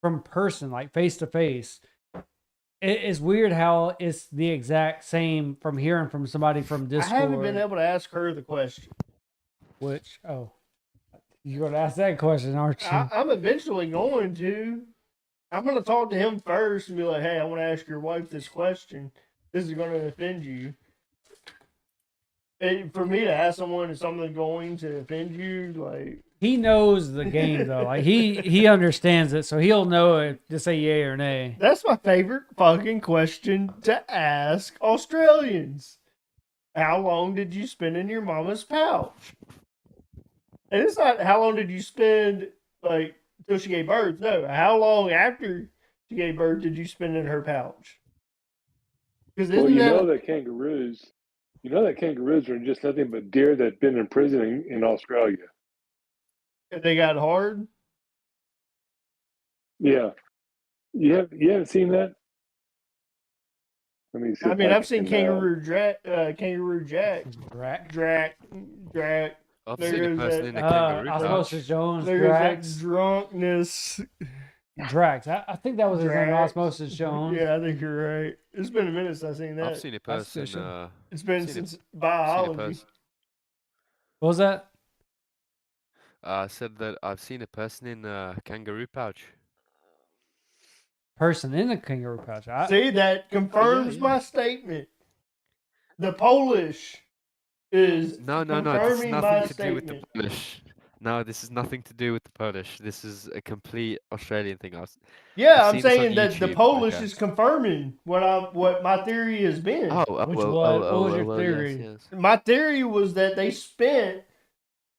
from person, like face to face. It's weird how it's the exact same from hearing from somebody from Discord. I haven't been able to ask her the question. Which, you're going to ask that question, aren't you? I'm eventually going to. I'm going to talk to him first and be like, hey, I want to ask your wife this question. This is going to offend you. For me to ask someone if something's going to offend you, like... He knows the game, though. Like he understands it, so he'll know it to say yay or nay. That's my favorite fucking question to ask Australians. How long did you spend in your mama's pouch? And it's not how long did you spend, like, till she gave birth. No, how long after she gave birth did you spend in her pouch? Well, you know that kangaroos are just nothing but deer that've been in prison in Australia. They got hard? Yeah. You haven't seen that? Let me see. I mean, I've seen Kangaroo Jack. Drac. I've seen a person in a kangaroo pouch. Osmosis Jones. There's that drunkness. Drax. I think that was his name, Osmosis Jones. Yeah, I think you're right. It's been a minute since I've seen that. I've seen a person. It's been since biology. What was that? I said that I've seen a person in a kangaroo pouch. Person in a kangaroo pouch. See, that confirms my statement. The Polish is No, this is nothing to do with the Polish. No, this is nothing to do with the Polish. This is a complete Australian thing. I'm saying that the Polish is confirming what my theory has been. What was your theory? Yes. My theory was that they spent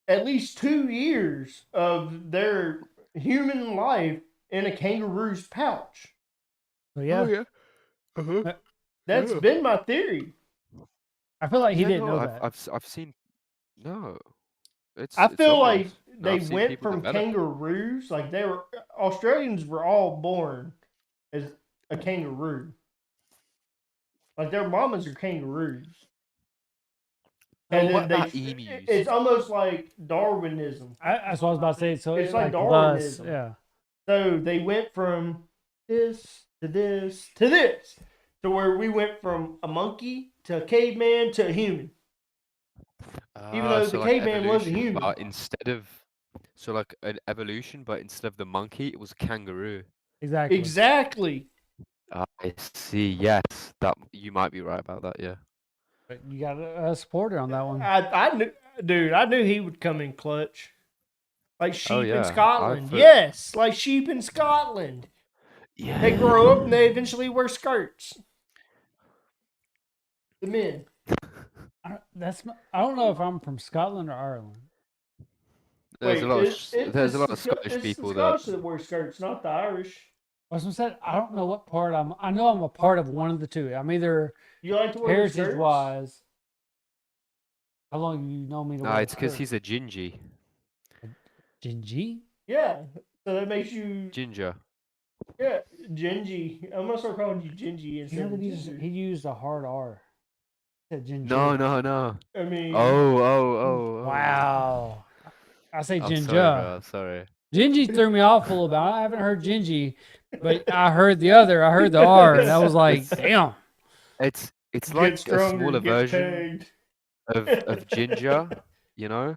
at least 2 years of their human life in a kangaroo's pouch. That's been my theory. I feel like he didn't know that. I've seen. No. I feel like they went from kangaroos, like Australians were all born as a kangaroo. Like their mamas are kangaroos. And what then about emus? It's almost like Darwinism. That's what I was about to say. So it's like Darwinism. So they went from this to this to this, to where we went from a monkey to a caveman to a human. Even though the caveman was a human. But instead of an evolution, but instead of the monkey, it was a kangaroo. Exactly. I see. Yes, that you might be right about that. Yeah. But you got a supporter on that one. I knew he would come in clutch. Like sheep Oh in yeah, Scotland. I've Yes, like sheep in Scotland. yeah. They grow up and they eventually wear skirts. The men. I don't know if I'm from Scotland or Ireland. There's Wait, a lot of there's a lot of it's Scottish the people that. Scottish that wear skirts, not the Irish. I was gonna say I don't know what part I'm. I know I'm a part of one of the two. I'm either You like to wear heritage skirts? wise. How long you know me to No, wear a it's because skirt? he's a gingy. Gingy? Yeah. So that makes you Ginger. yeah, Gingy. I'm gonna start calling you Gingy You instead know of that Ginger. he used a hard R. He said ginger. No, no, no. I mean, Oh. Wow. I say I'm sorry, ginger. bro. I'm sorry. Gingy threw me off a little bit. I haven't heard Gingy, but I heard the other. I heard the R, and I was like, damn. It's get like a stronger, smaller get version pegged. of ginger. You know.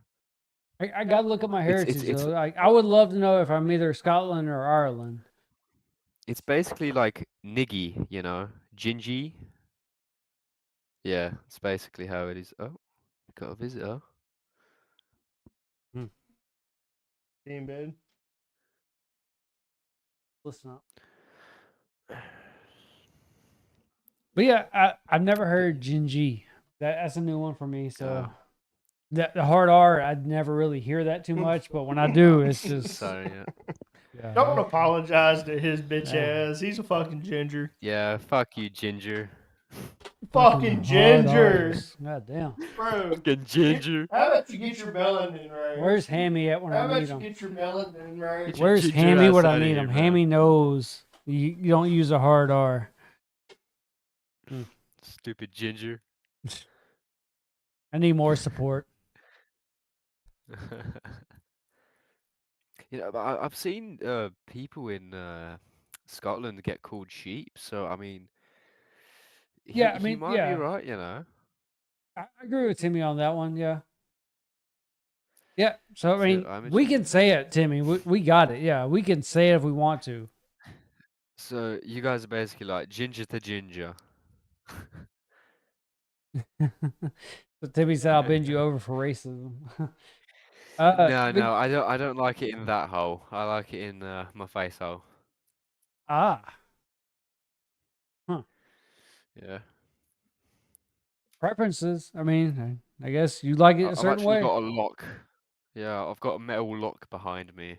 I gotta look at my heritage It's though. Like I would love to know if I'm either Scotland or Ireland. it's basically like niggy. You know, gingy. Yeah, it's basically how it is. Oh, got a visitor. Damn bad. Listen up. But yeah, I've never heard Gingy. That's a new one for me. So the hard R, I'd never really hear that too much, but when I do, it's just Sorry. yeah. Don't apologize to his bitch Yeah. ass. He's a fucking ginger. Yeah. Fuck you, ginger. Fucking hard ginger. Rs. God damn. Bro. Fucking ginger. How about you get your melanin right? Where's Hammy at when How I about need you him? get your melanin right? Get your Where's ginger Hammy ass when I outta need here, him? man. Hammy knows you don't use a hard R. Stupid ginger. I need more support. You know, but I've seen people in Scotland get called sheep, so I mean, Yeah, I he mean, might be yeah. right, you know. I agree with Timmy on that one. Yeah. Yeah. So, I So mean, I'm a we can ginger. say it, Timmy. We got it. Yeah. We can say it if we want to. So you guys are basically like ginger to ginger. So Timmy said, I'll bend you over for racism. No, but- I don't like it in that hole. I like it in my face hole. ah. Huh. Yeah. Preferences. I mean, I guess you like it a I've certain actually way. got a lock. Yeah, I've got a metal lock behind me,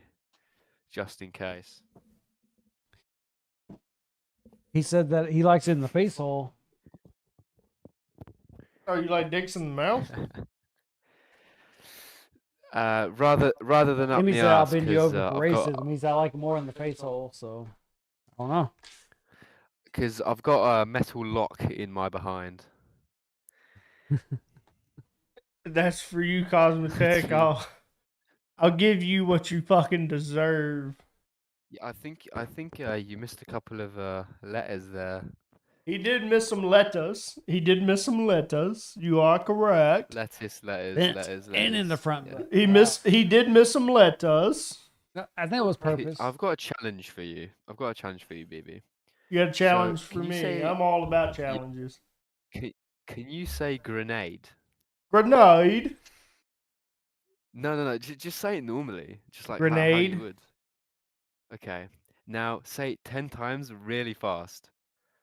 just in case. He said that he likes it in the face hole. Oh, you like dicks in the mouth? Rather than up Timmy the said, I'll ass, bend you because over for racism. He said, I like it more in the face hole. So, I don't know. I've got a metal lock in my behind. That's for you, Cosmetech. I'll give you what you fucking deserve. Yeah, I think you missed a couple of letters there. He did miss some letters. You are correct. Letters, Vent letters. and in the front. Yeah. Butt. He did miss some letters. I think it was Okay, purpose. I've got a challenge for you. baby. You got a challenge for can you me. say- I'm all about challenges. Can you say grenade? Grenade. No. Just say it normally, just like how Grenade. you would. Okay. Now say it 10 times really fast.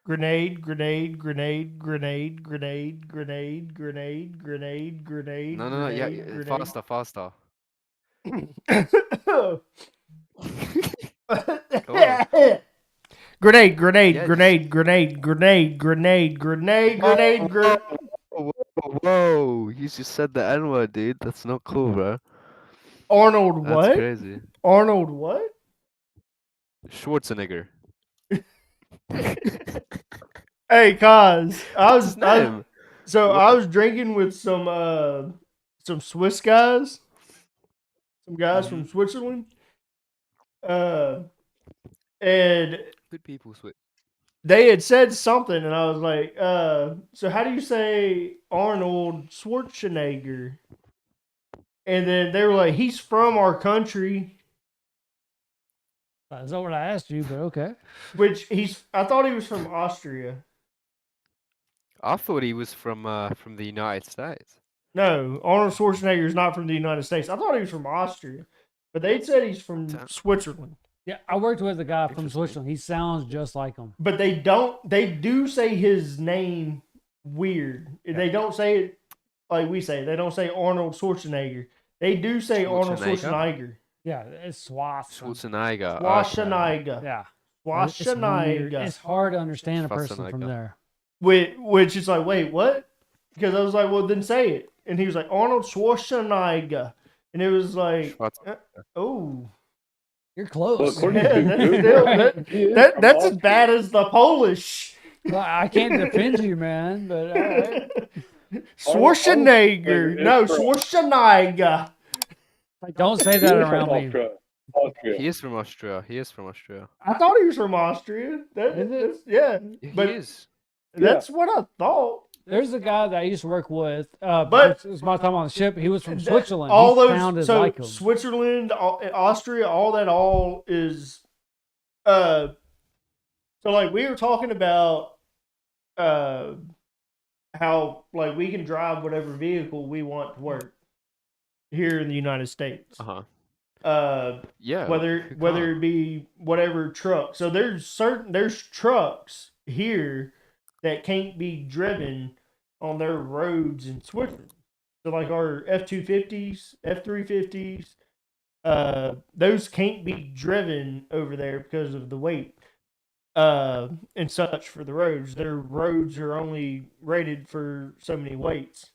Grenade, grenade, grenade, grenade, grenade, grenade, grenade, grenade, grenade. No. Yeah, grenade, faster. Grenade, grenade, Yeah, grenade, grenade, grenade, grenade, grenade, grenade, grenade. Whoa! You just said the N-word, dude. That's not cool, bro. Arnold That's what? crazy. Arnold what? Schwarzenegger. Hey, cuz I What's his was name? I was drinking with some Swiss guys, some guys from Switzerland, and Good people switch. they had said something, and I was like, so how do you say Arnold Schwarzenegger? And then they were like, he's from our country, That's not what I asked you, but okay. which I thought he was from Austria. I thought he was from the United States. No, Arnold Schwarzenegger is not from the United States. I thought he was from Austria. But they said he's from Switzerland. Yeah, I worked with a guy from Switzerland. He sounds just like him. But they do say his name weird. They don't say it like we say. They don't say Arnold Schwarzenegger. They do say Arnold Schwarzenegger. Yeah, it's Schwarzenegger. Schwarzenegger. Yeah. Schwarzenegger. It's hard to understand a person from there. Which is like, wait, what? Because I was like, well, then say it. And he was like, Arnold Schwarzenegger. And it was like, oh. You're close. Well, according Yeah, to Google, that's as bad as the Polish. Well, I can't defend you, man, but Schwarzenegger. No, Schwarzenegger. don't say that around me. Austria. He is from Austria. I thought he was from Austria. Yeah. He is. That's what I thought. There's a guy that I used to work with, But- it was my time on the ship. He was from Switzerland. All He those sounded so like him. Switzerland, Austria, all is so like we were talking about how like we can drive whatever vehicle we want to work here in the United States. Yeah. Whether it be whatever truck. So there's trucks here that can't be driven on their roads in Switzerland. So like our F-250s, F-350s, those can't be driven over there because of the weight and such for the roads. Their roads are only rated for so many weights.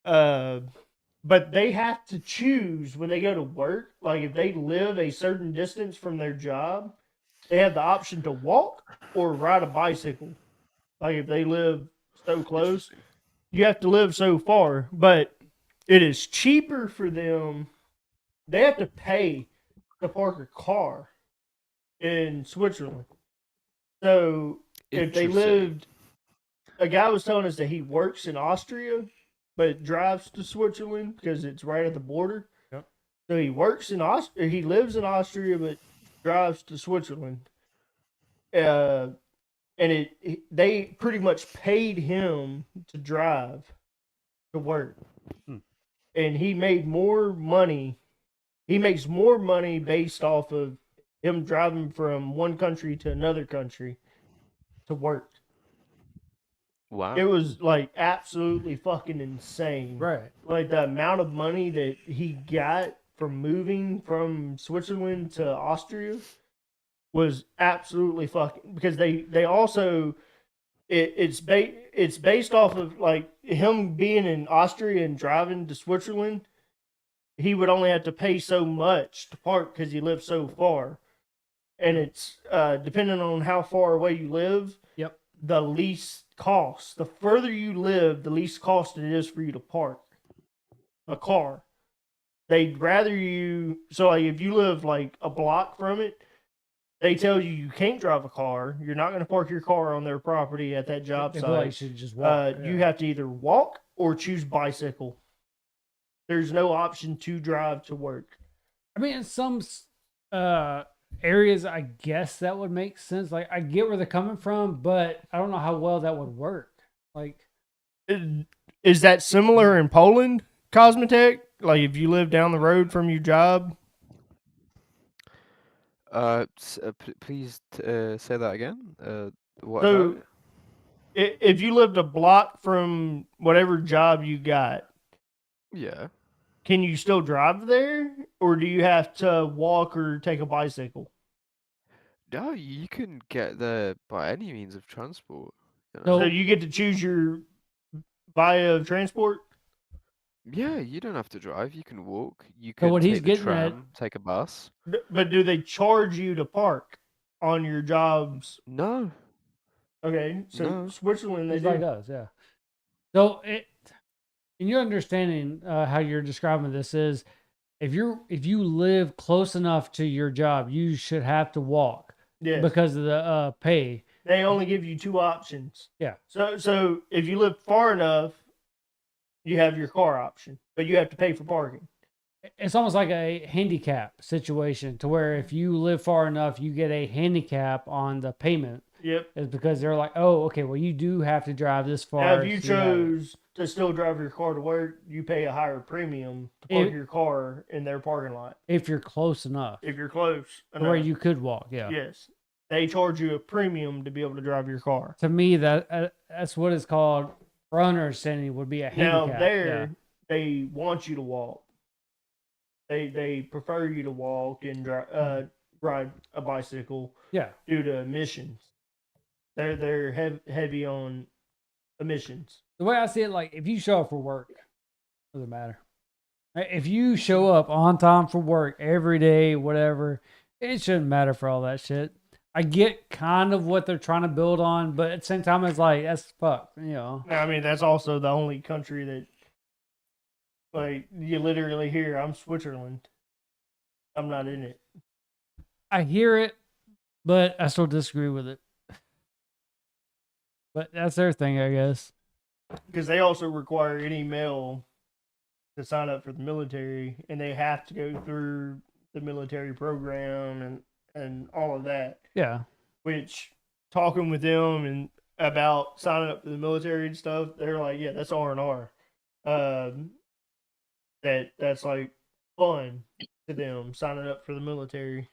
But they have to choose when they go to work. Like if they live a certain distance from their job, they have the option to walk or ride a bicycle. Like if they live so close, you have to live so far. But it is cheaper for them. They have to pay to park a car in Switzerland. So if they lived, a guy was telling us that he works in Austria, but drives to Switzerland because it's right at the border. Yep. So he works in Austria. He lives in Austria, but drives to Switzerland. And they pretty much paid him to drive to work. And he made more money. He makes more money based off of him driving from one country to another country to work. Wow. It was like absolutely fucking insane. Right. Like the amount of money that he got from moving from Switzerland to Austria was absolutely fucking, because they also it's based off of like him being in Austria and driving to Switzerland. He would only have to pay so much to park because he lives so far, and it's depending on how far away you live. Yep. The least cost. The further you live, the least cost it is for you to park a car. They'd rather you. So like if you live like a block from it, they tell you can't drive a car. You're not going to park your car on their property at that job They feel like you site. should just walk. You have to either walk or choose bicycle. There's no option to drive to work. I mean, in some areas, I guess that would make sense. Like, I get where they're coming from, but I don't know how well that would work. Like, Is that similar in Poland, Cosmetech? Like, if you live down the road from your job? Please say that again. What So, about it? if you lived a block from whatever job you got, Yeah. can you still drive there? Or do you have to walk or take a bicycle? No, you can get there by any means of transport. You know? So- So you get to choose your via of transport? Yeah, you don't have to drive. You can walk. You So can what take he's the getting at- tram, take a bus. But do they charge you to park on your jobs? No. Okay, so No. Switzerland, they it's do. like us, yeah. So, in your understanding, how you're describing this is, if you live close enough to your job, you should have to walk Yes. because of the pay. They only give you two options. Yeah. So if you live far enough, you have your car option, but you have to pay for parking. It's almost like a handicap situation, to where if you live far enough, you get a handicap on the payment. Yep. Is because they're like, oh, okay, well, you do have to drive this far. Now, if you so have it. chose to still drive your car to work, you pay a higher premium to park your car in their parking lot. If you're close enough. If you're close where enough. you could walk, yeah. Yes. They charge you a premium to be able to drive your car. To me, that's what it's called. For understanding would be a handicap. Now they want you to walk. They prefer you to walk and ride a bicycle. Yeah. Due to emissions, they're heavy on emissions. The way I see it, like if you show up for work, doesn't matter. If you show up on time for work every day, whatever, it shouldn't matter for all that shit. I get kind of what they're trying to build on, but at the same time, it's like, that's fuck, you know. I mean, that's also the only country that, like, you literally hear, I'm Switzerland. I'm not in it. I hear it, but I still disagree with it. But that's their thing, I guess. Because they also require any male to sign up for the military, and they have to go through the military program and all of that. Yeah. Which, talking with them and about signing up for the military and stuff, they're like, yeah, that's R&R. That's like fun to them, signing up for the military.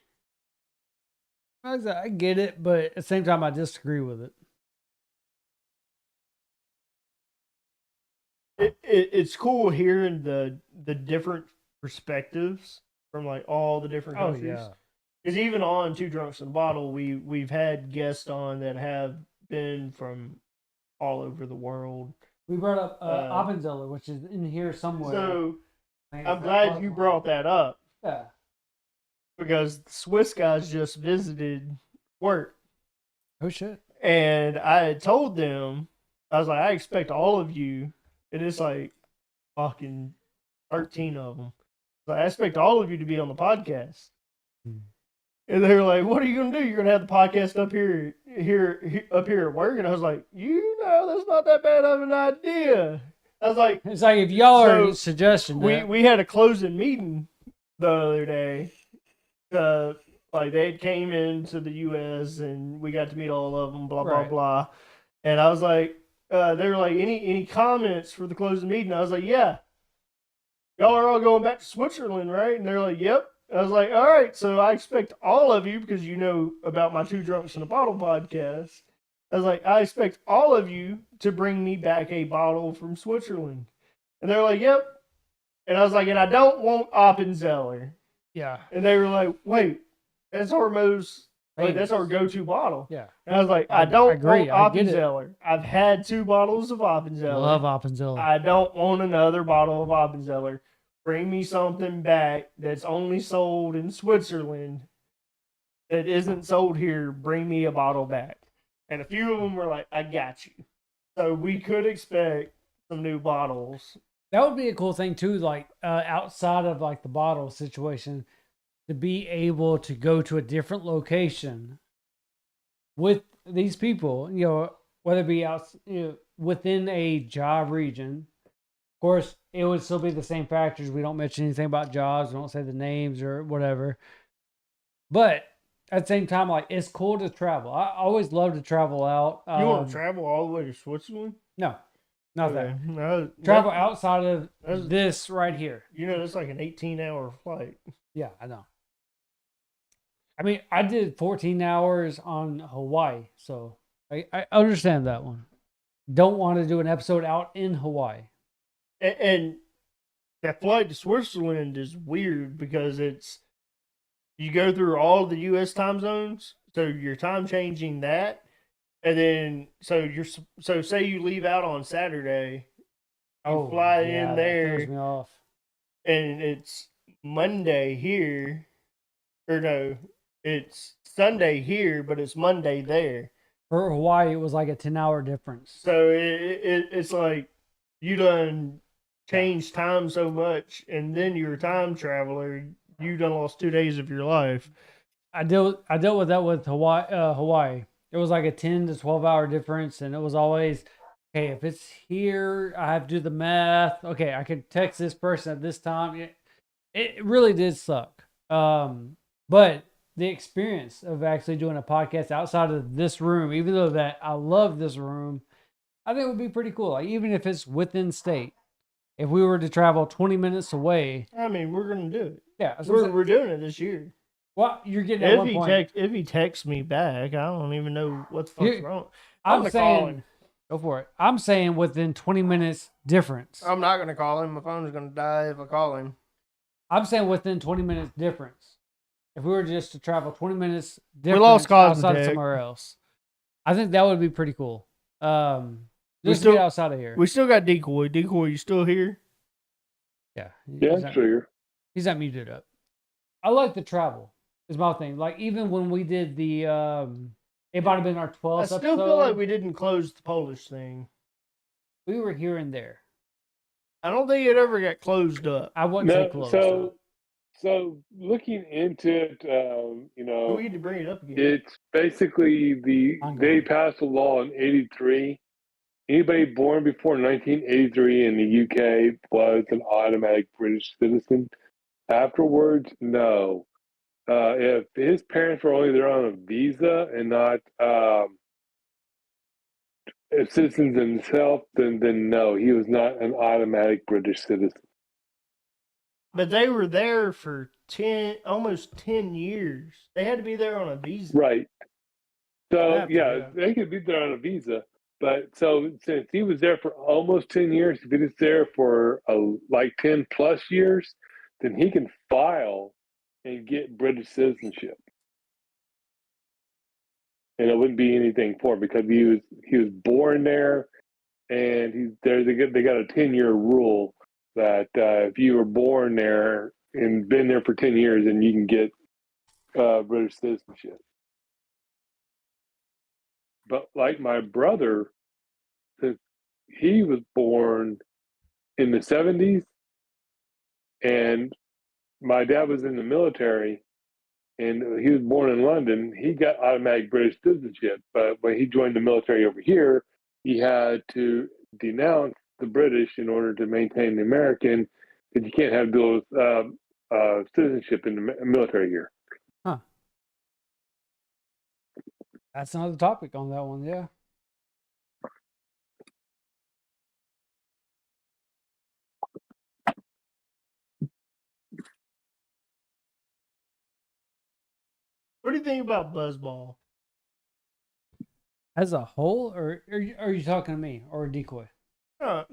I get it, but at the same time, I disagree with it. It's cool hearing the different perspectives from like all the different countries. Oh, yeah. Because even on Two Drunks in a Bottle, we've had guests on that have been from all over the world. We brought up Appenzeller, which is in here somewhere. So I'm glad you brought that up. Yeah. Because the Swiss guys just visited work. Oh, shit. And I had told them, I was like, I expect all of you, and it's like fucking 13 of them. So I expect all of you to be on the podcast. And they were like, what are you going to do? You're going to have the podcast up here at work? And I was like, that's not that bad of an idea. I was like, it's like if y'all are suggesting that. We had a closing meeting the other day. Like they came into the U.S. and we got to meet all of them, blah, blah, blah. And I was like, they were like, any comments for the closing meeting? I was like, yeah. Y'all are all going back to Switzerland, right? And they're like, yep. I was like, all right, so I expect all of you, because you know about my Two Drunks in a Bottle podcast. I was like, I expect all of you to bring me back a bottle from Switzerland. And they're like, yep. And I was like, and I don't want Appenzeller. Yeah. And they were like, wait, that's our that's our go-to bottle. Yeah. And I was like, I don't agree. want Appenzeller. I've had 2 bottles of Appenzeller. Love Appenzeller. I don't want another bottle of Appenzeller. Bring me something back that's only sold in Switzerland that isn't sold here. Bring me a bottle back. And a few of them were like, I got you. So we could expect some new bottles. That would be a cool thing too, like outside of like the bottle situation, to be able to go to a different location with these people, whether it be out, within a job region. Of course, it would still be the same factors. We don't mention anything about jobs. We don't say the names or whatever. But at the same time, like, it's cool to travel. I always love to travel out. You want to travel all the way to Switzerland? No, not that. No, travel outside of this right here. That's like an 18-hour flight. Yeah, I know. I mean, I did 14 hours on Hawaii, so I understand that one. Don't want to do an episode out in Hawaii. And that flight to Switzerland is weird because you go through all the U.S. time zones, so you're time changing that, and then so say you leave out on Saturday, you fly in there, that throws me off. And it's Monday here, or no, it's Sunday here, but it's Monday there. For Hawaii, it was like a 10-hour difference. So it's like you done changed time so much, and then you're a time traveler. You done lost 2 days of your life. I dealt with that with Hawaii. It was like a 10 to 12 hour difference, and it was always, okay, if it's here, I have to do the math. Okay, I can text this person at this time. It really did suck. But the experience of actually doing a podcast outside of this room, even though that I love this room, I think it would be pretty cool. Like, even if it's within state, if we were to travel 20 minutes away. I mean, we're gonna do it. Yeah, we're doing it this year. Well, you're getting at one point. If he texts me back, I don't even know what the fuck's wrong. I'm saying, go for it. I'm saying within 20 minutes difference. I'm not gonna call him. My phone's gonna die if I call him. I'm saying within 20 minutes difference. If we were just to travel 20 minutes difference lost outside of somewhere else, I think that would be pretty cool. Just to get outside of here. We still got Decoy. Decoy, you still here? Yeah. Yeah, sure. He's not muted up. I like the travel. Is my thing. Like, even when we did the it might have been our 12th I still episode, feel like we didn't close the Polish thing. We were here and there. I don't think it ever got closed up. I wouldn't say closed. So looking into it, we need to bring it up again. It's basically they passed a law in '83. Anybody born before 1983 in the UK was an automatic British citizen. Afterwards, no. If his parents were only there on a visa and not citizens themselves, then no, he was not an automatic British citizen. But they were there for almost 10 years. They had to be there on a visa. Right. So, they could be there on a visa. But so since he was there for almost 10 years, if he was there for like 10 plus years, then he can file and get British citizenship. And it wouldn't be anything for him because he was born there, and he's there. They got a 10-year rule that if you were born there and been there for 10 years, then you can get British citizenship. But like my brother, since he was born in the 70s, and my dad was in the military, and he was born in London, he got automatic British citizenship. But when he joined the military over here, he had to denounce the British in order to maintain the American, because you can't have dual citizenship in the military here. Huh. That's another topic on that one, yeah. What do you think about BuzzBallz? As a whole, or are you talking to me or Decoy? No.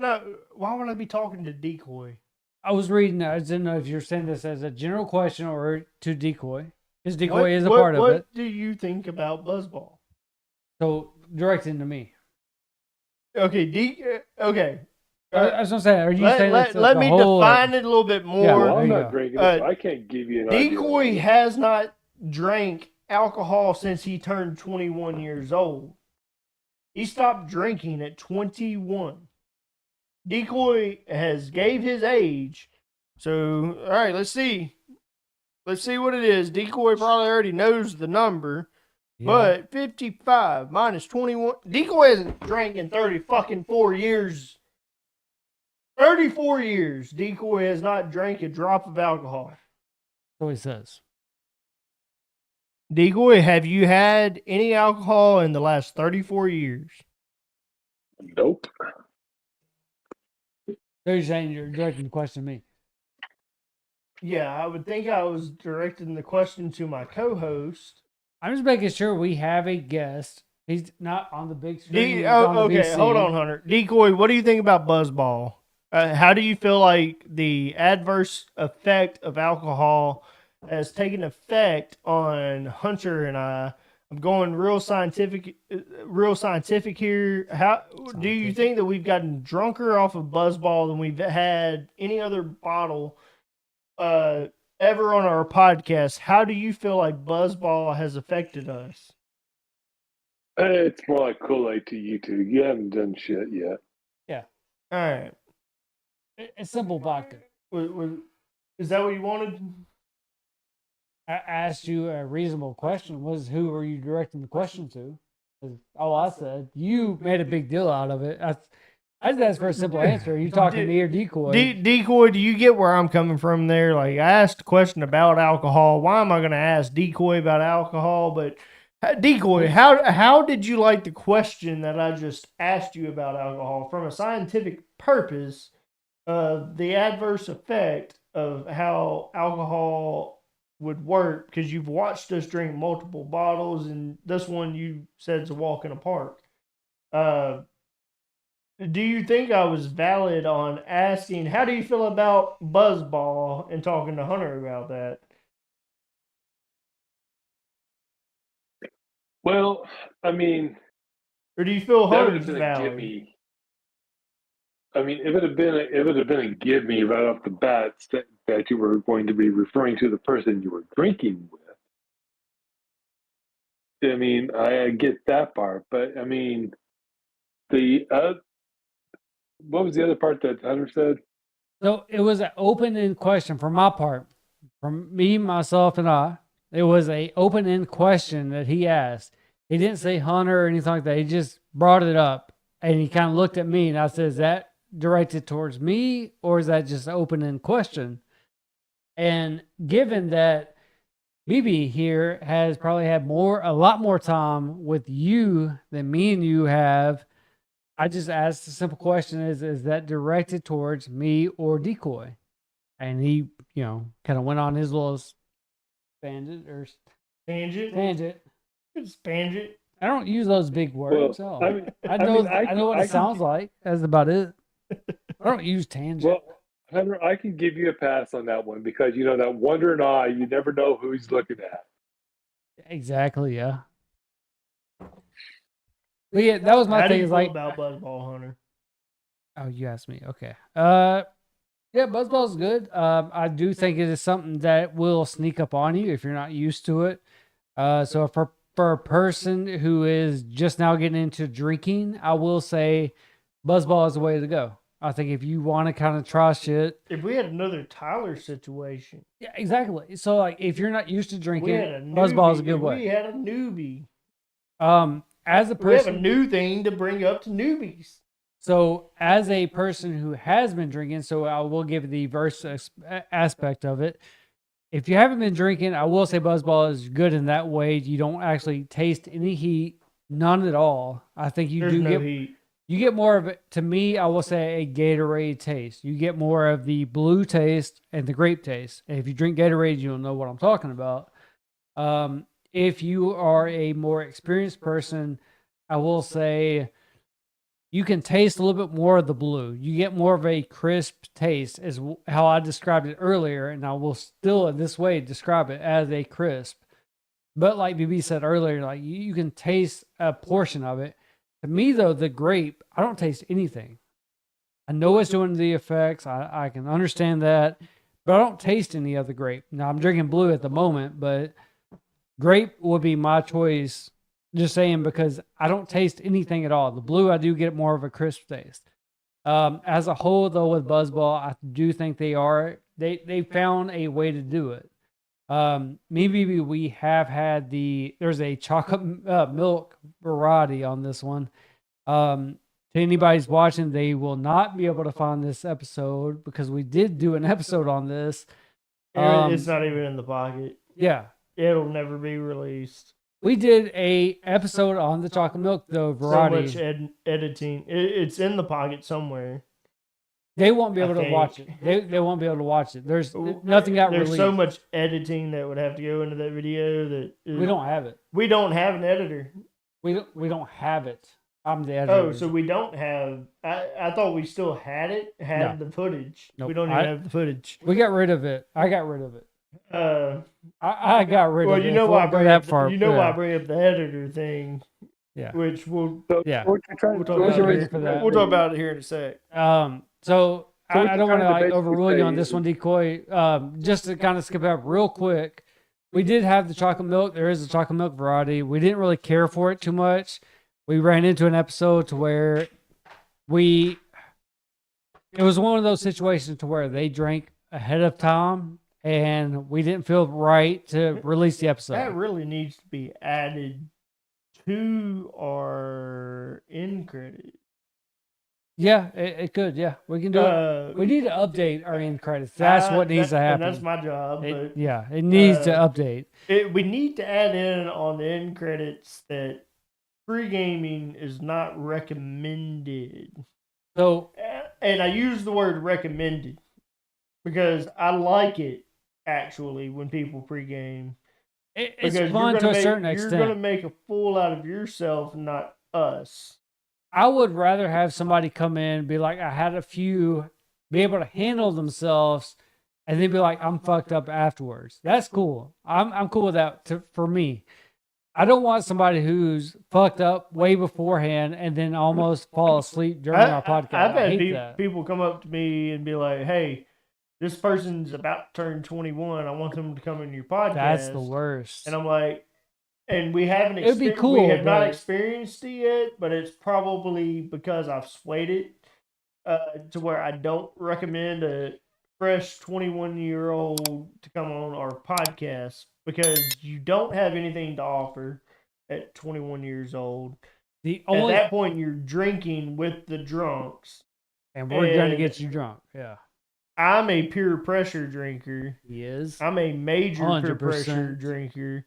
Why would I be talking to Decoy? I was reading. I didn't know if you're saying this as a general question or to Decoy. Because Decoy is a part of it. What do you think about BuzzBallz? So directing to me. Okay, okay. I was gonna say, are you saying let me define it a little bit more? Yeah, well, I'm not drinking it, so I can't give you an idea. Decoy has not drank alcohol since he turned 21 years old. He stopped drinking at 21. Decoy has gave his age. So, all right, let's see. Let's see what it is. Decoy probably already knows the number. Yeah. But 55 minus 21. Decoy hasn't drank in 34 years. 34 years. Decoy has not drank a drop of alcohol. So he says. Decoy, have you had any alcohol in the last 34 years? Nope. So you're saying you're directing the question to me? Yeah, I would think I was directing the question to my co-host. I'm just making sure we have a guest. He's not on the big screen. Okay, hold on, Hunter. Decoy, what do you think about BuzzBallz? How do you feel like the adverse effect of alcohol has taken effect on Hunter and I? I'm going real scientific here. How do you think that we've gotten drunker off of BuzzBallz than we've had any other bottle ever on our podcast? How do you feel like BuzzBallz has affected us? It's more like Kool-Aid to you two. You haven't done shit yet. Yeah. All right. It's simple vodka. Is that what you wanted? I asked you a reasonable question. Who were you directing the question to? All I said. You made a big deal out of it. I just asked for a simple answer. Are you talking to me or Decoy? Decoy, do you get where I'm coming from there? Like, I asked a question about alcohol. Why am I going to ask Decoy about alcohol? But Decoy, how did you like the question that I just asked you about alcohol from a scientific purpose of the adverse effect of how alcohol would work? Because you've watched us drink multiple bottles, and this one you said is a walk in a park. Do you think I was valid on asking, how do you feel about BuzzBallz, and talking to Hunter about that? Well, I mean, Or do you feel that would Hunter's have been a give valid? me. I mean, it would have been a give me right off the bat that you were going to be referring to the person you were drinking with. I mean, I get that part, but I mean, the what was the other part that Hunter said? So it was an open-end question from my part, from me, myself, and I. It was a open-end question that he asked. He didn't say Hunter or anything like that. He just brought it up, and he kind of looked at me, and I said, "Is that directed towards me, or is that just an open-end question?" And given that BB here has probably had a lot more time with you than me and you have, I just asked the simple question: is that directed towards me or Decoy? And he, kind of went on his little tangent. Tangent? It's tangent. I don't use those big words. Well, so I mean, I know what I it sounds like. That's about it. I don't use tangent. Well, Hunter, I can give you a pass on that one because that wondering eye, you never know who he's looking at. Exactly. Yeah. But yeah, that was my How thing. do you Is feel like, about BuzzBallz, Hunter? oh, you asked me. Okay. Yeah, BuzzBallz is good. I do think it is something that will sneak up on you if you're not used to it. So for a person who is just now getting into drinking, I will say BuzzBallz is the way to go. I think if you want to kind of try shit. If we had another Tyler situation. Yeah, exactly. So like if you're not used to drinking, We had a newbie. BuzzBallz is a good way. We had a newbie. As a We have a person, new thing to bring up to newbies. so as a person who has been drinking, so I will give the verse aspect of it. If you haven't been drinking, I will say BuzzBallz is good in that way. You don't actually taste any heat, none at all. I think There's no heat. You get more of it. To me, I will say a Gatorade taste. You get more of the blue taste and the grape taste. And if you drink Gatorade, you'll know what I'm talking about. If you are a more experienced person, I will say you can taste a little bit more of the blue. You get more of a crisp taste, is how I described it earlier, and I will still in this way describe it as a crisp. But like BB said earlier, like you can taste a portion of it. To me, though, the grape, I don't taste anything. I know it's doing the effects. I can understand that, but I don't taste any of the grape. Now, I'm drinking blue at the moment, but grape would be my choice. Just saying, because I don't taste anything at all. The blue, I do get more of a crisp taste. As a whole, though, with BuzzBallz, I do think they found a way to do it. Maybe we have had there's a chocolate milk variety on this one. To anybody's watching, they will not be able to find this episode because we did do an episode on this. It's not even in the pocket. Yeah. It'll never be released. We did a episode on the chocolate milk, though, variety. So much editing. It's in the pocket somewhere. They won't be able to watch it. They won't be able to watch it. There's nothing got released. There's so much editing that would have to go into that video that we don't have it. We don't have an editor. We don't have it. I'm the editor. Oh, so we don't have. I thought we still had it. The footage. Nope. We don't even have the footage. We got rid of it. I got rid of it. I got rid of it. Well, you know why I bring that up far. why I bring up the editor thing. Yeah. Which we'll yeah. we'll talk about it here in a sec. So I don't want to overrule you on this one, Decoy. Just to kind of skip up real quick, we did have the chocolate milk. There is a chocolate milk variety. We didn't really care for it too much. We ran into an episode to where it was one of those situations to where they drank ahead of time and we didn't feel right to release the episode. That really needs to be added to our end credit. Yeah, it could. Yeah, we can do it. We need to update our end credits. That's what needs to happen. And that's my job. It, But yeah, it needs to update. we need to add in on the end credits that pre-gaming is not recommended. So, and I use the word recommended because I like it actually when people pre-game. It's fun to a certain extent. You're going to make a fool out of yourself, not us. I would rather have somebody come in and be like, I had a few, be able to handle themselves, and then be like, I'm fucked up afterwards. That's cool. I'm cool with that for me. I don't want somebody who's fucked up way beforehand and then almost fall asleep during my podcast. I've had people come up to me and be like, hey, this person's about to turn 21. I want them to come in your podcast. That's the worst. And I'm like, and we haven't. It'd be cool. We have not experienced it yet, but it's probably because I've swayed it to where I don't recommend a fresh 21-year-old to come on our podcast because you don't have anything to offer at 21 years old. At that point, you're drinking with the drunks, and we're going to get you drunk. Yeah. I'm a peer pressure drinker. He is. I'm a major 100%. Peer pressure drinker.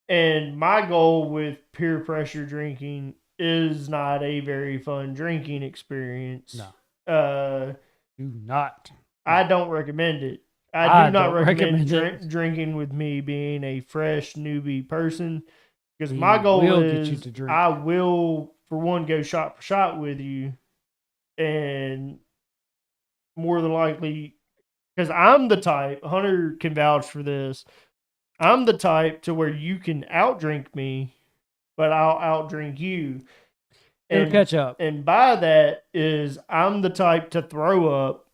And my goal with peer pressure drinking is not a very fun drinking experience. No. Do not. I don't recommend it. I do not recommend drinking with me being a fresh newbie person because my goal is get you to drink. I will, for one, go shot for shot with you, and more than likely, because I'm the type, Hunter can vouch for this, I'm the type to where you can outdrink me, but I'll outdrink you. It'll catch up. And by that is I'm the type to throw up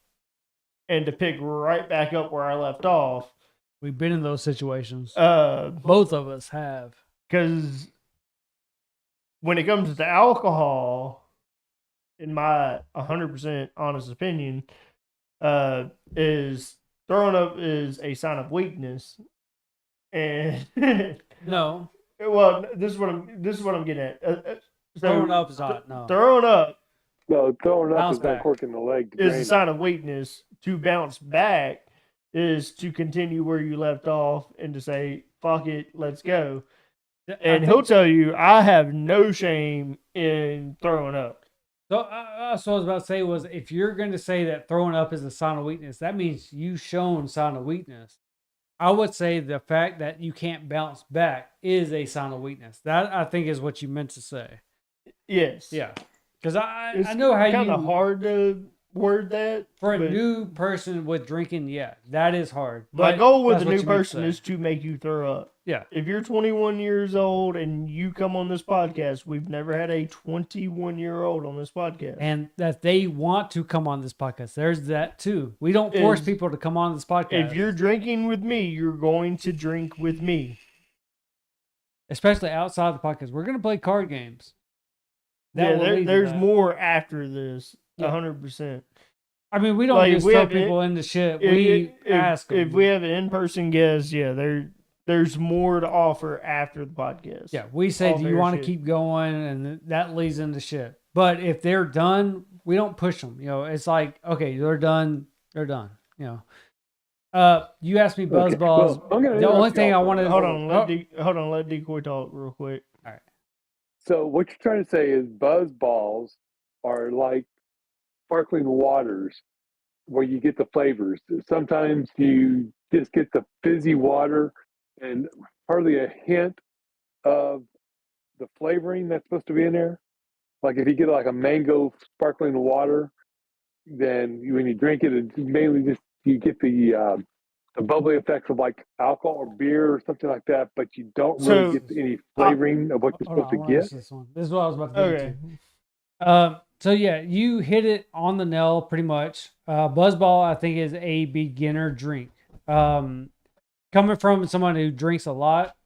and to pick right back up where I left off. We've been in those situations. Both of us have. Because when it comes to alcohol, in my 100% honest opinion, is throwing up is a sign of weakness. And no. Well, this is what I'm getting at. Throwing up is not. No. Throwing up. No, throwing up is uncorking the leg. Is a sign of weakness. To bounce back is to continue where you left off and to say, "Fuck it, let's go." And he'll tell you, I have no shame in throwing up. So what I was about to say was, if you're going to say that throwing up is a sign of weakness, that means you've shown sign of weakness. I would say the fact that you can't bounce back is a sign of weakness. That, I think, is what you meant to say. Yes. Yeah. Because I know how it's kind of hard to word that. For a new person with drinking, yeah, that is hard. My goal with a new person is to make you throw up. Yeah. If you're 21 years old and you come on this podcast, we've never had a 21-year-old on this podcast. And that they want to come on this podcast. There's that too. We don't force people to come on this podcast. If you're drinking with me, you're going to drink with me. Especially outside the podcast. We're going to play card games. There's more after this. 100%. I mean, we don't just throw people into shit. We ask them. If we have an in-person guest, there's more to offer after the podcast. Yeah, we say, do you want to keep going? And that leads into shit. But if they're done, we don't push them. You know, it's like, okay, they're done. They're done. You know. You asked me BuzzBallz. Okay. The only thing I wanted. Hold on, let Decoy talk real quick. All right. So what you're trying to say is BuzzBallz are like sparkling waters where you get the flavors. Sometimes you just get the fizzy water and hardly a hint of the flavoring that's supposed to be in there. Like if you get like a mango sparkling water, then when you drink it, it's mainly just you get the bubbly effects of like alcohol or beer or something like that, but you don't really get any flavoring of what you're supposed to get. This is what I was about to get to. So yeah, you hit it on the nail pretty much. BuzzBallz, I think, is a beginner drink. Coming from someone who drinks a lot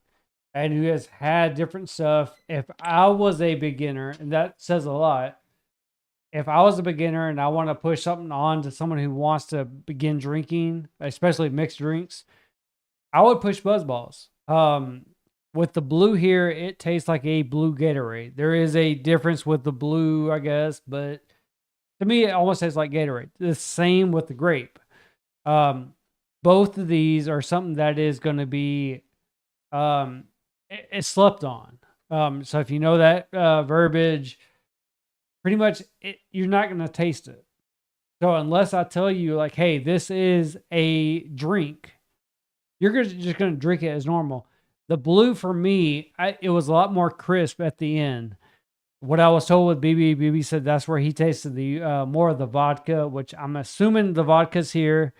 and who has had different stuff, if I was a beginner, and that says a lot, if I was a beginner and I want to push something on to someone who wants to begin drinking, especially mixed drinks, I would push BuzzBallz. with the blue here, it tastes like a blue Gatorade. There is a difference with the blue, I guess, but to me, it almost tastes like Gatorade. The same with the grape. Both of these are something that is going to be it's slept on. So if you know that verbiage, pretty much you're not going to taste it. So unless I tell you like, hey, this is a drink, you're just going to drink it as normal. The blue for me, it was a lot more crisp at the end. What I was told with BB said that's where he tasted the more of the vodka, which I'm assuming the vodka's here.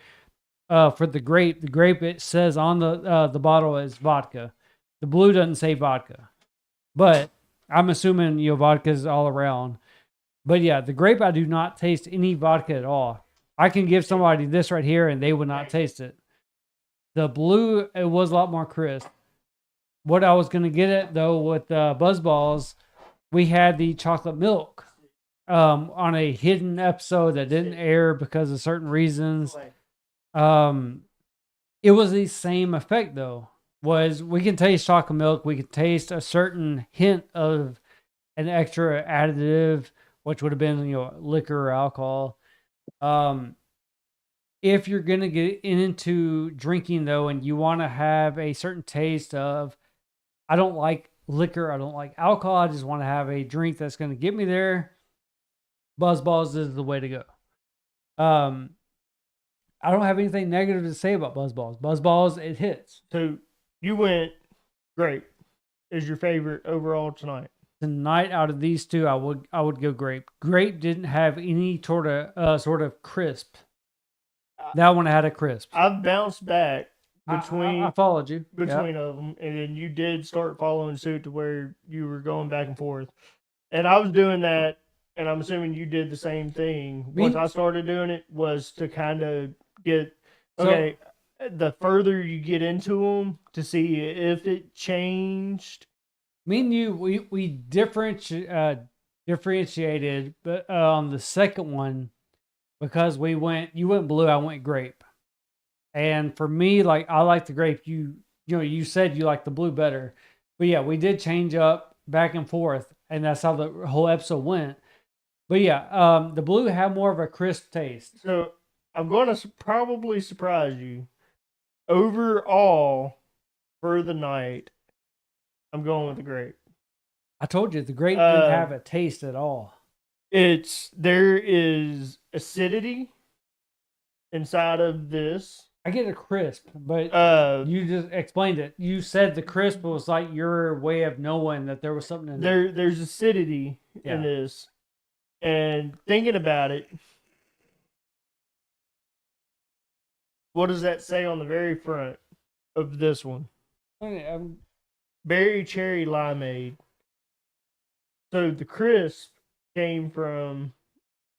For the grape, it says on the bottle is vodka. The blue doesn't say vodka, but I'm assuming vodka's all around. But yeah, the grape, I do not taste any vodka at all. I can give somebody this right here and they would not taste it. The blue, it was a lot more crisp. What I was going to get at though with BuzzBallz, we had the chocolate milk on a hidden episode that didn't air because of certain reasons. It was the same effect though. Was we can taste chocolate milk, we can taste a certain hint of an extra additive, which would have been liquor or alcohol. If you're gonna get into drinking though, and you want to have a certain taste of, I don't like liquor, I don't like alcohol, I just want to have a drink that's going to get me there, BuzzBallz is the way to go. I don't have anything negative to say about BuzzBallz. BuzzBallz, it hits. So you went grape is your favorite overall tonight. Tonight, out of these two, I would go grape. Grape didn't have any sort of crisp. That one had a crisp. I've bounced back between. I followed you between of them, and then you did start following suit to where you were going back and forth, and I was doing that, and I'm assuming you did the same thing. Once I started doing it, was to kind of get the further you get into them to see if it changed. Me and you, we differentiated, but on the second one, because you went blue, I went grape. And for me, like I like the grape. You said you like the blue better, but yeah, we did change up back and forth, and that's how the whole episode went. But yeah, the blue had more of a crisp taste. So I'm going to probably surprise you. Overall, for the night, I'm going with the grape. I told you the grape didn't have a taste at all. There is acidity inside of this. I get a crisp, but you just explained it. You said the crisp was like your way of knowing that there was something in there. There's acidity in this. And thinking about it, what does that say on the very front of this one? Berry cherry limeade. So the crisp came from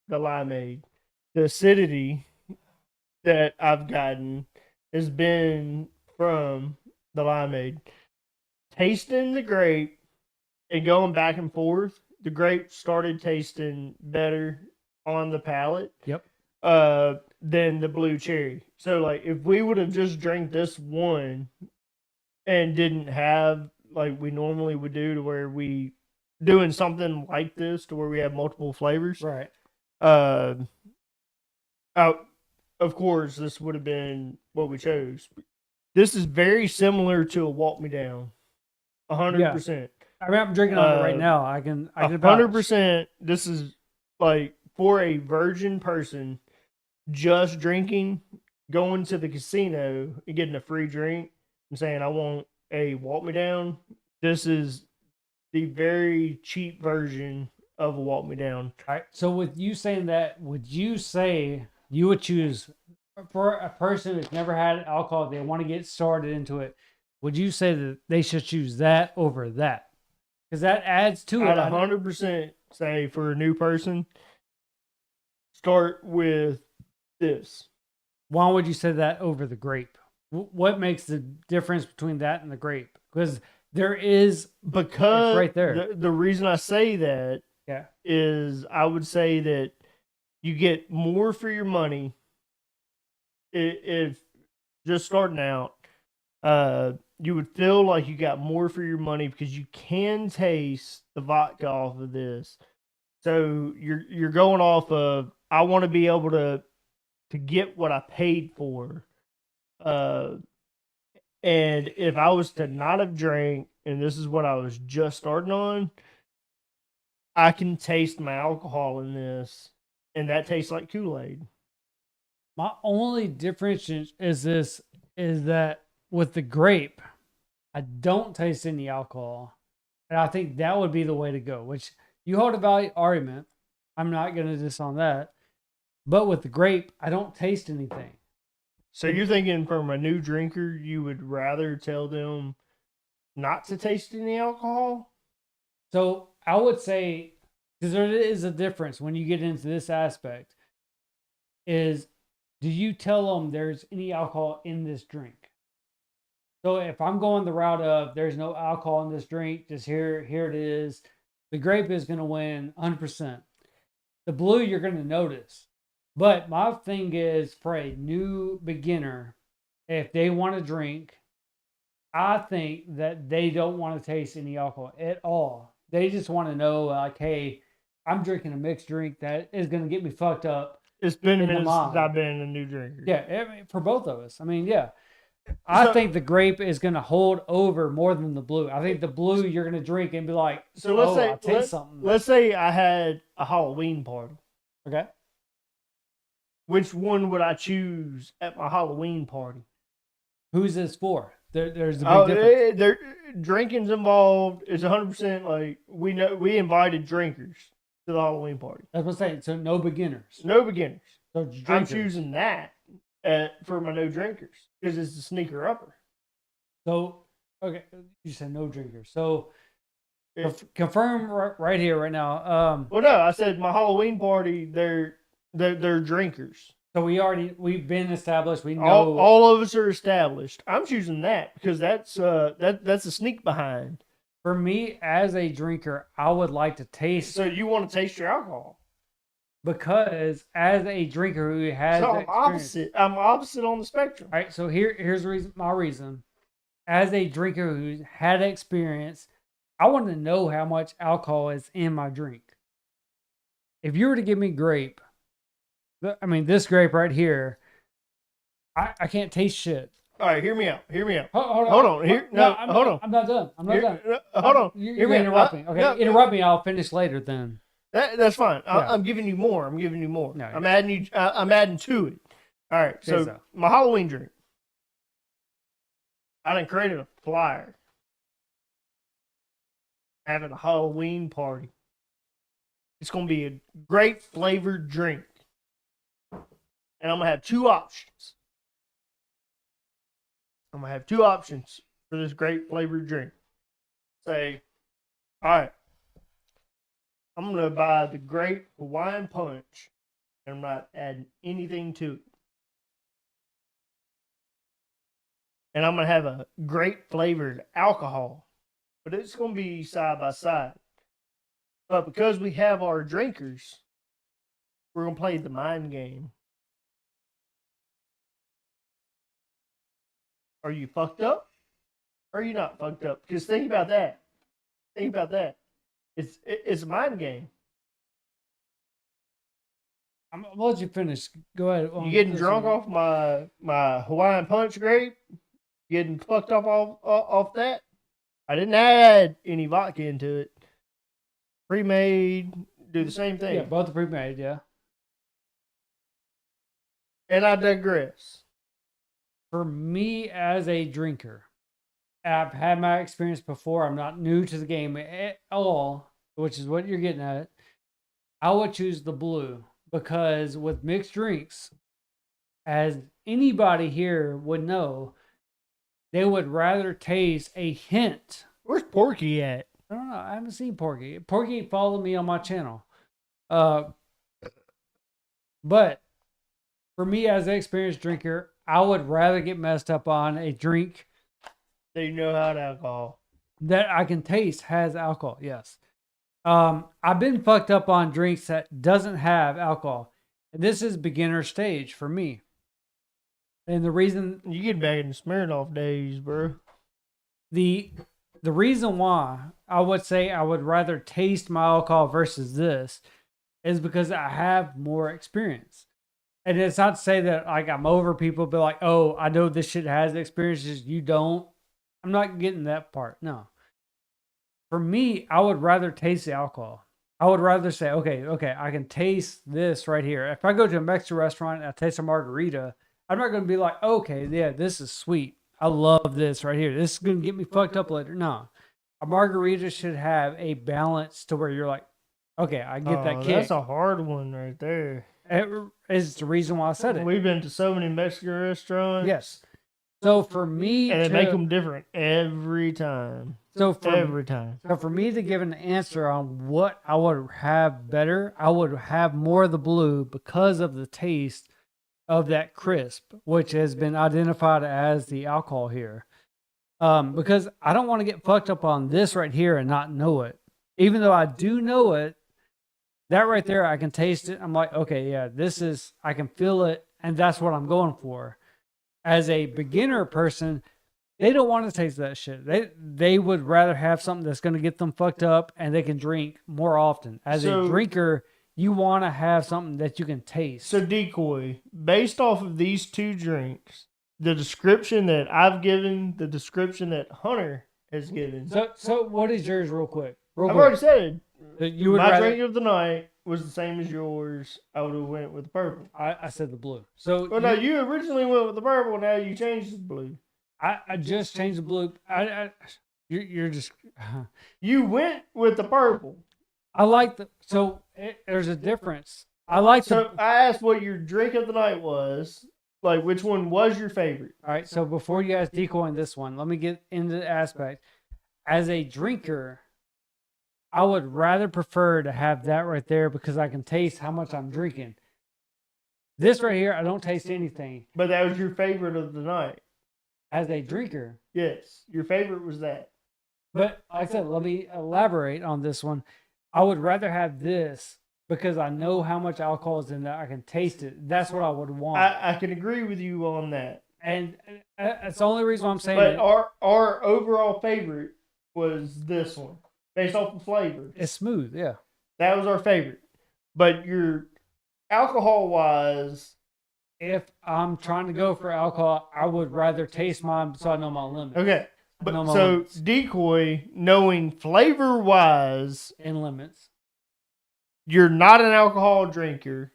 the limeade. The acidity that I've gotten has been from the limeade. Tasting the grape and going back and forth, the grape started tasting better on the palate. Yep. Than the blue cherry. So like if we would have just drank this one and didn't have like we normally would do to where we doing something like this to where we have multiple flavors. Right. Of course, this would have been what we chose. This is very similar to a Walk Me Down. 100%. I mean, I'm drinking on it right now. I can 100%. This is like for a virgin person just drinking, going to the casino and getting a free drink and saying, I want a Walk Me Down. This is the very cheap version of a Walk Me Down. All right. So with you saying that, would you say you would choose for a person who's never had alcohol, they want to get started into it, would you say that they should choose that over that? Because that adds to it. I'd 100% say for a new person, start with this. Why would you say that over the grape? What makes the difference between that and the grape? Because there is because right there. The reason I say that is I would say that you get more for your money if just starting out. you would feel like you got more for your money because you can taste the vodka off of this. So you're going off of, I want to be able to get what I paid for. And if I was to not have drank, and this is what I was just starting on, I can taste my alcohol in this, and that tastes like Kool-Aid. My only difference is that with the grape, I don't taste any alcohol. And I think that would be the way to go, which you hold a valid argument. I'm not going to disown that. But with the grape, I don't taste anything. So you're thinking from a new drinker, you would rather tell them not to taste any alcohol? So I would say, because there is a difference when you get into this aspect, is do you tell them there's any alcohol in this drink? So if I'm going the route of there's no alcohol in this drink, just here it is, the grape is going to win 100%. The blue, you're going to notice. But my thing is, for a new beginner, if they want to drink, I think that they don't want to taste any alcohol at all. They just want to know, like, hey, I'm drinking a mixed drink that is going to get me fucked up. It's been a minute since I've been a new drinker. Yeah, for both of us. I mean, yeah. I think the grape is going to hold over more than the blue. I think the blue you're going to drink and be like, so let's say, I taste something. Let's say I had a Halloween party. Okay. Which one would I choose at my Halloween party? Who's this for? There's a big difference. Drinking's involved. It's 100% like we invited drinkers to the Halloween party. That's what I'm saying. So no beginners. No beginners. So I'm choosing that for my no drinkers because it's the sneaker upper. So, okay, you said no drinkers. So confirm right here, right now. Well, no, I said my Halloween party. They're drinkers. So we've been established. We know all of us are established. I'm choosing that because that's a sneak behind. For me, as a drinker, I would like to taste. So you want to taste your alcohol? Because as a drinker who has, so I'm opposite on the spectrum. All right. So here's my reason. As a drinker who's had experience, I want to know how much alcohol is in my drink. If you were to give me grape, I mean, this grape right here, I can't taste shit. All right, hear me out. Hold on. Hold on. Hold on. I'm not done. Hold on. You're interrupt me. Okay, interrupt me. I'll finish later then. That's fine. Yeah. I'm giving you more. No, I'm adding to it. All right. So my Halloween drink. I done created a flyer. Having a Halloween party. It's gonna be a grape flavored drink. And I'm going to have two options. I'm going to have two options for this grape flavored drink. Say, all right, I'm going to buy the grape Hawaiian punch, and I'm not adding anything to it. And I'm going to have a grape flavored alcohol, but it's going to be side by side. But because we have our drinkers, we're going to play the mind game. Are you fucked up? Or are you not fucked up? Because think about that. It's a mind game. I'm gonna let you finish. Go ahead. You getting drunk off my Hawaiian punch grape? Getting fucked up off that? I didn't add any vodka into it. Pre-made, do the same thing. Yeah, both are pre-made, yeah. And I digress. For me as a drinker, I've had my experience before. I'm not new to the game at all, which is what you're getting at. I would choose the blue because with mixed drinks, as anybody here would know, they would rather taste a hint. Where's Porky at? I don't know. I haven't seen Porky. Porky followed me on my channel. But for me as an experienced drinker, I would rather get messed up on a drink that you know how to alcohol. That I can taste has alcohol, yes. I've been fucked up on drinks that doesn't have alcohol. And this is beginner stage for me. And the reason You get back in the Smirnoff days, bro. the reason why I would say I would rather taste my alcohol versus this is because I have more experience. And it's not to say that like I'm over people, but like, oh, I know this shit has experiences, you don't. I'm not getting that part. No. For me, I would rather taste the alcohol. I would rather say, okay, I can taste this right here. If I go to a Mexican restaurant and I taste a margarita, I'm not going to be like, okay, yeah, this is sweet. I love this right here. This is going to get me fucked up later. No. A margarita should have a balance to where you're like, okay, I get that kick. That's a hard one right there. It is the reason why I said it. We've been to so many Mexican restaurants. Yes. So for me, and they make them different every time. So for every time. So for me to give an answer on what I would have better, I would have more of the blue because of the taste of that crisp, which has been identified as the alcohol here. Because I don't want to get fucked up on this right here and not know it. Even though I do know it, that right there, I can taste it. I'm like, okay, yeah, this is, I can feel it, and that's what I'm going for. As a beginner person, they don't want to taste that shit. They would rather have something that's going to get them fucked up and they can drink more often. As a drinker, you want to have something that you can taste. So Decoy, based off of these two drinks, the description that I've given, the description that Hunter has given. So what is yours real quick? I've already said you would my rather... drink of the night was the same as yours. I would have went with the purple. I said the blue. So no, you originally went with the purple. Now you changed the blue. I just changed the blue. You're just you went with the purple. I like the there's a difference. I like I asked what your drink of the night was. Like which one was your favorite? All right. So before you guys decoy this one, let me get into the aspect. As a drinker, I would rather prefer to have that right there because I can taste how much I'm drinking. This right here, I don't taste anything. But that was your favorite of the night. As a drinker. Yes, your favorite was that. But like I said, let me elaborate on this one. I would rather have this because I know how much alcohol is in there. I can taste it. That's what I would want. I can agree with you on that. And that's the only reason why I'm saying but our overall favorite was this one. Based off the flavor. It's smooth, yeah. That was our favorite. But your alcohol-wise... If I'm trying to go for alcohol, I would rather taste mine so I know my limits. Okay. But so, limits. Decoy, knowing flavor-wise... And limits. You're not an alcohol drinker.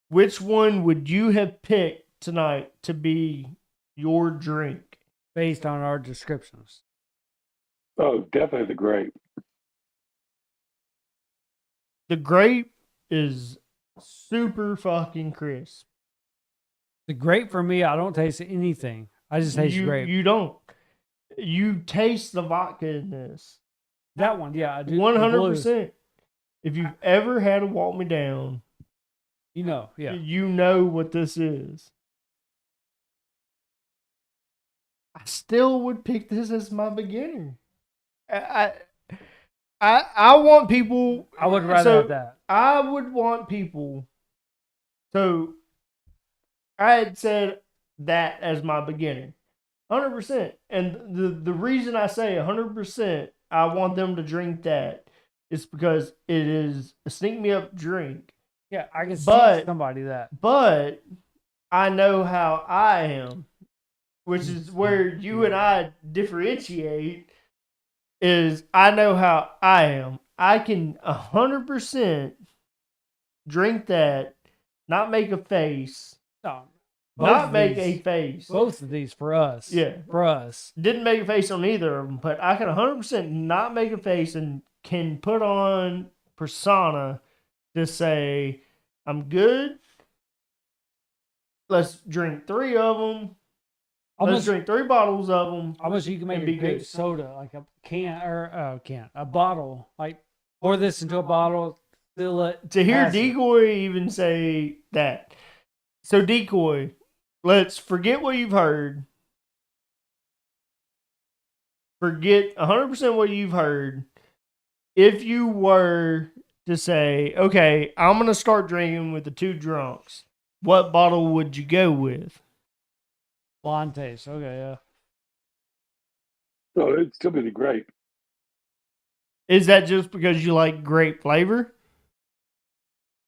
Which one would you have picked tonight to be your drink? Based on our descriptions. Oh, definitely the grape. The grape is super fucking crisp. The grape for me, I don't taste anything. I just taste grape. You don't. You taste the vodka in this. That one, yeah, I do. 100%. If you've ever had a Walk Me Down, you know, yeah. You know what this is. I still would pick this as my beginner. I want people. I would rather have that. I would want people. So I had said that as my beginner, 100%. And the reason I say 100%, I want them to drink that is because it is a sneak me up drink. Yeah, I can see somebody that. But I know how I am, which is where you and I differentiate. Is I know how I am. I can 100% drink that, not make a face. No, not make a face. Both of these for us. Yeah. For us. Didn't make a face on either of them, but I can 100% not make a face and can put on persona to say, I'm good. Let's drink 3 of them. Let's drink 3 bottles of them. I wish you could make a good soda, like a a bottle. Like pour this into a bottle, fill it. To hear Decoy even say that. So Decoy, let's forget what you've heard. Forget 100% what you've heard. If you were to say, okay, I'm going to start drinking with the 2 drunks, what bottle would you go with? Blonde taste. Okay, yeah. So it'd still be the grape. Is that just because you like grape flavor?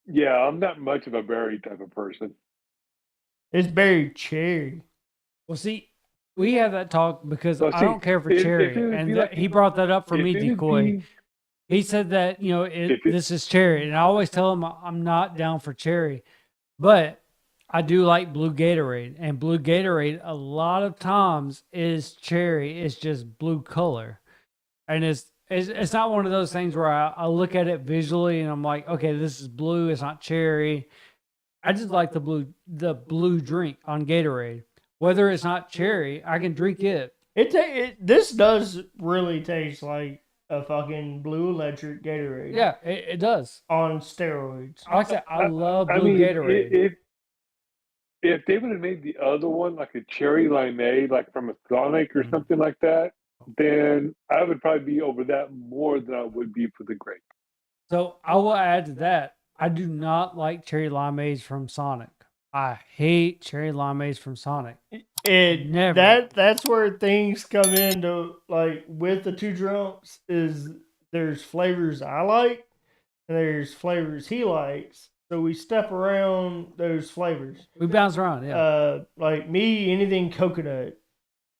Yeah, I'm not much of a berry type of person. It's berry cherry. Well, see, we had that talk because So I see, don't care for if cherry, it would and be like- he brought that up for if me, it would Decoy. be- He said that If it- this is cherry, and I always tell him I'm not down for cherry, but I do like blue Gatorade, and blue Gatorade a lot of times is cherry. It's just blue color, and it's not one of those things where I look at it visually and I'm like, okay, this is blue. It's not cherry. I just like the blue drink on Gatorade. Whether it's not cherry, I can drink it. This does really taste like a fucking blue electric Gatorade. Yeah, it does. On steroids. Like I said, I love I blue mean, Gatorade. if they would have made the other one like a cherry limeade, like from a Sonic or something like that, then I would probably be over that more than I would be for the grape. So I will add to that. I do not like cherry limeades from Sonic. I hate cherry limeades from Sonic. Never. That's where things come into, like, with the two drunks, is there's flavors I like and there's flavors he likes. So we step around those flavors. We bounce around, yeah. Like me, anything coconut.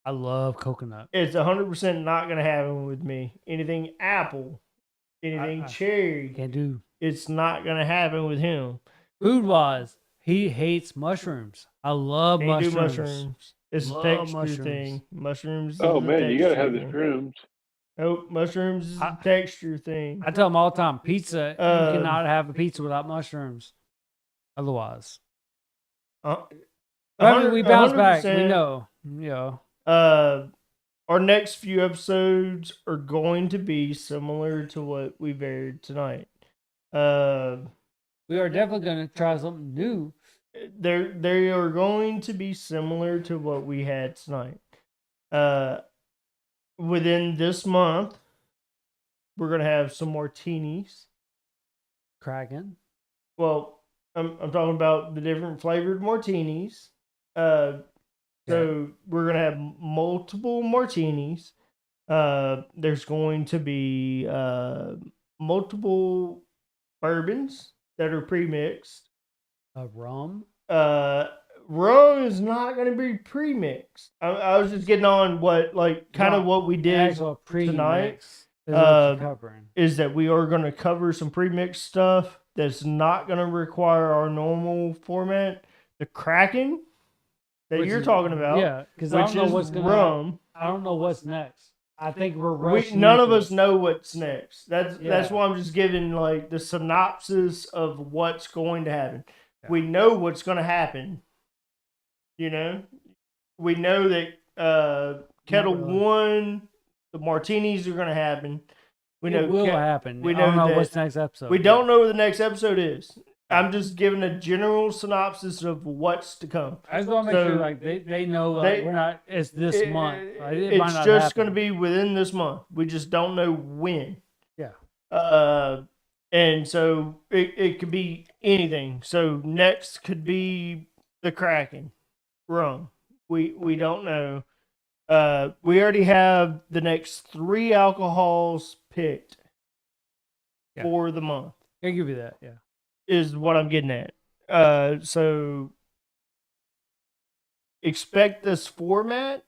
I love coconut. It's 100% not gonna happen with me. Anything apple, anything cherry. Can't do. It's not gonna happen with him. Food wise, he hates mushrooms. I love Can't do mushrooms. mushrooms. It's a Love texture mushrooms. thing. Mushrooms. Oh is a man, you gotta have the texture shrooms. thing. Nope, mushrooms is a texture thing. I tell him all the time, pizza, you cannot have a pizza without mushrooms. Otherwise. I mean, we bounce back. We 100%. know. Yeah. Our next few episodes are going to be similar to what we've aired tonight. We are definitely going to try something new. They are going to be similar to what we had tonight. Within this month, we're going to have some martinis. Kraken. Well, I'm talking about the different flavored martinis. So we're going to have multiple martinis. There's going to be multiple bourbons that are pre-mixed. Rum. Rum is not going to be pre-mixed. I was just getting on what, like, kind of what we did tonight. Is that we are going to cover some pre-mixed stuff that's not going to require our normal format. The Kraken that you're talking about, yeah, because I don't know what's going rum. I don't know what's next. I think we're rushing. None of us know what's next. That's why I'm just giving, like, the synopsis of what's going to happen. Yeah. We know what's going to happen. You know, we know that Kettle One, the martinis are going to happen. We know it will happen. We don't know what's next episode. We don't know what the next episode is. I'm just giving a general synopsis of what's to come. I just want to make sure, like, they know, like, we're not. It's this month. Like, it's just going to be within this month. We just don't know when. Yeah. And so it could be anything. So next could be the Kraken rum. We don't know. We already have the next 3 alcohols picked for the month. I'll give you that. Yeah. Is what I'm getting at. So expect this format.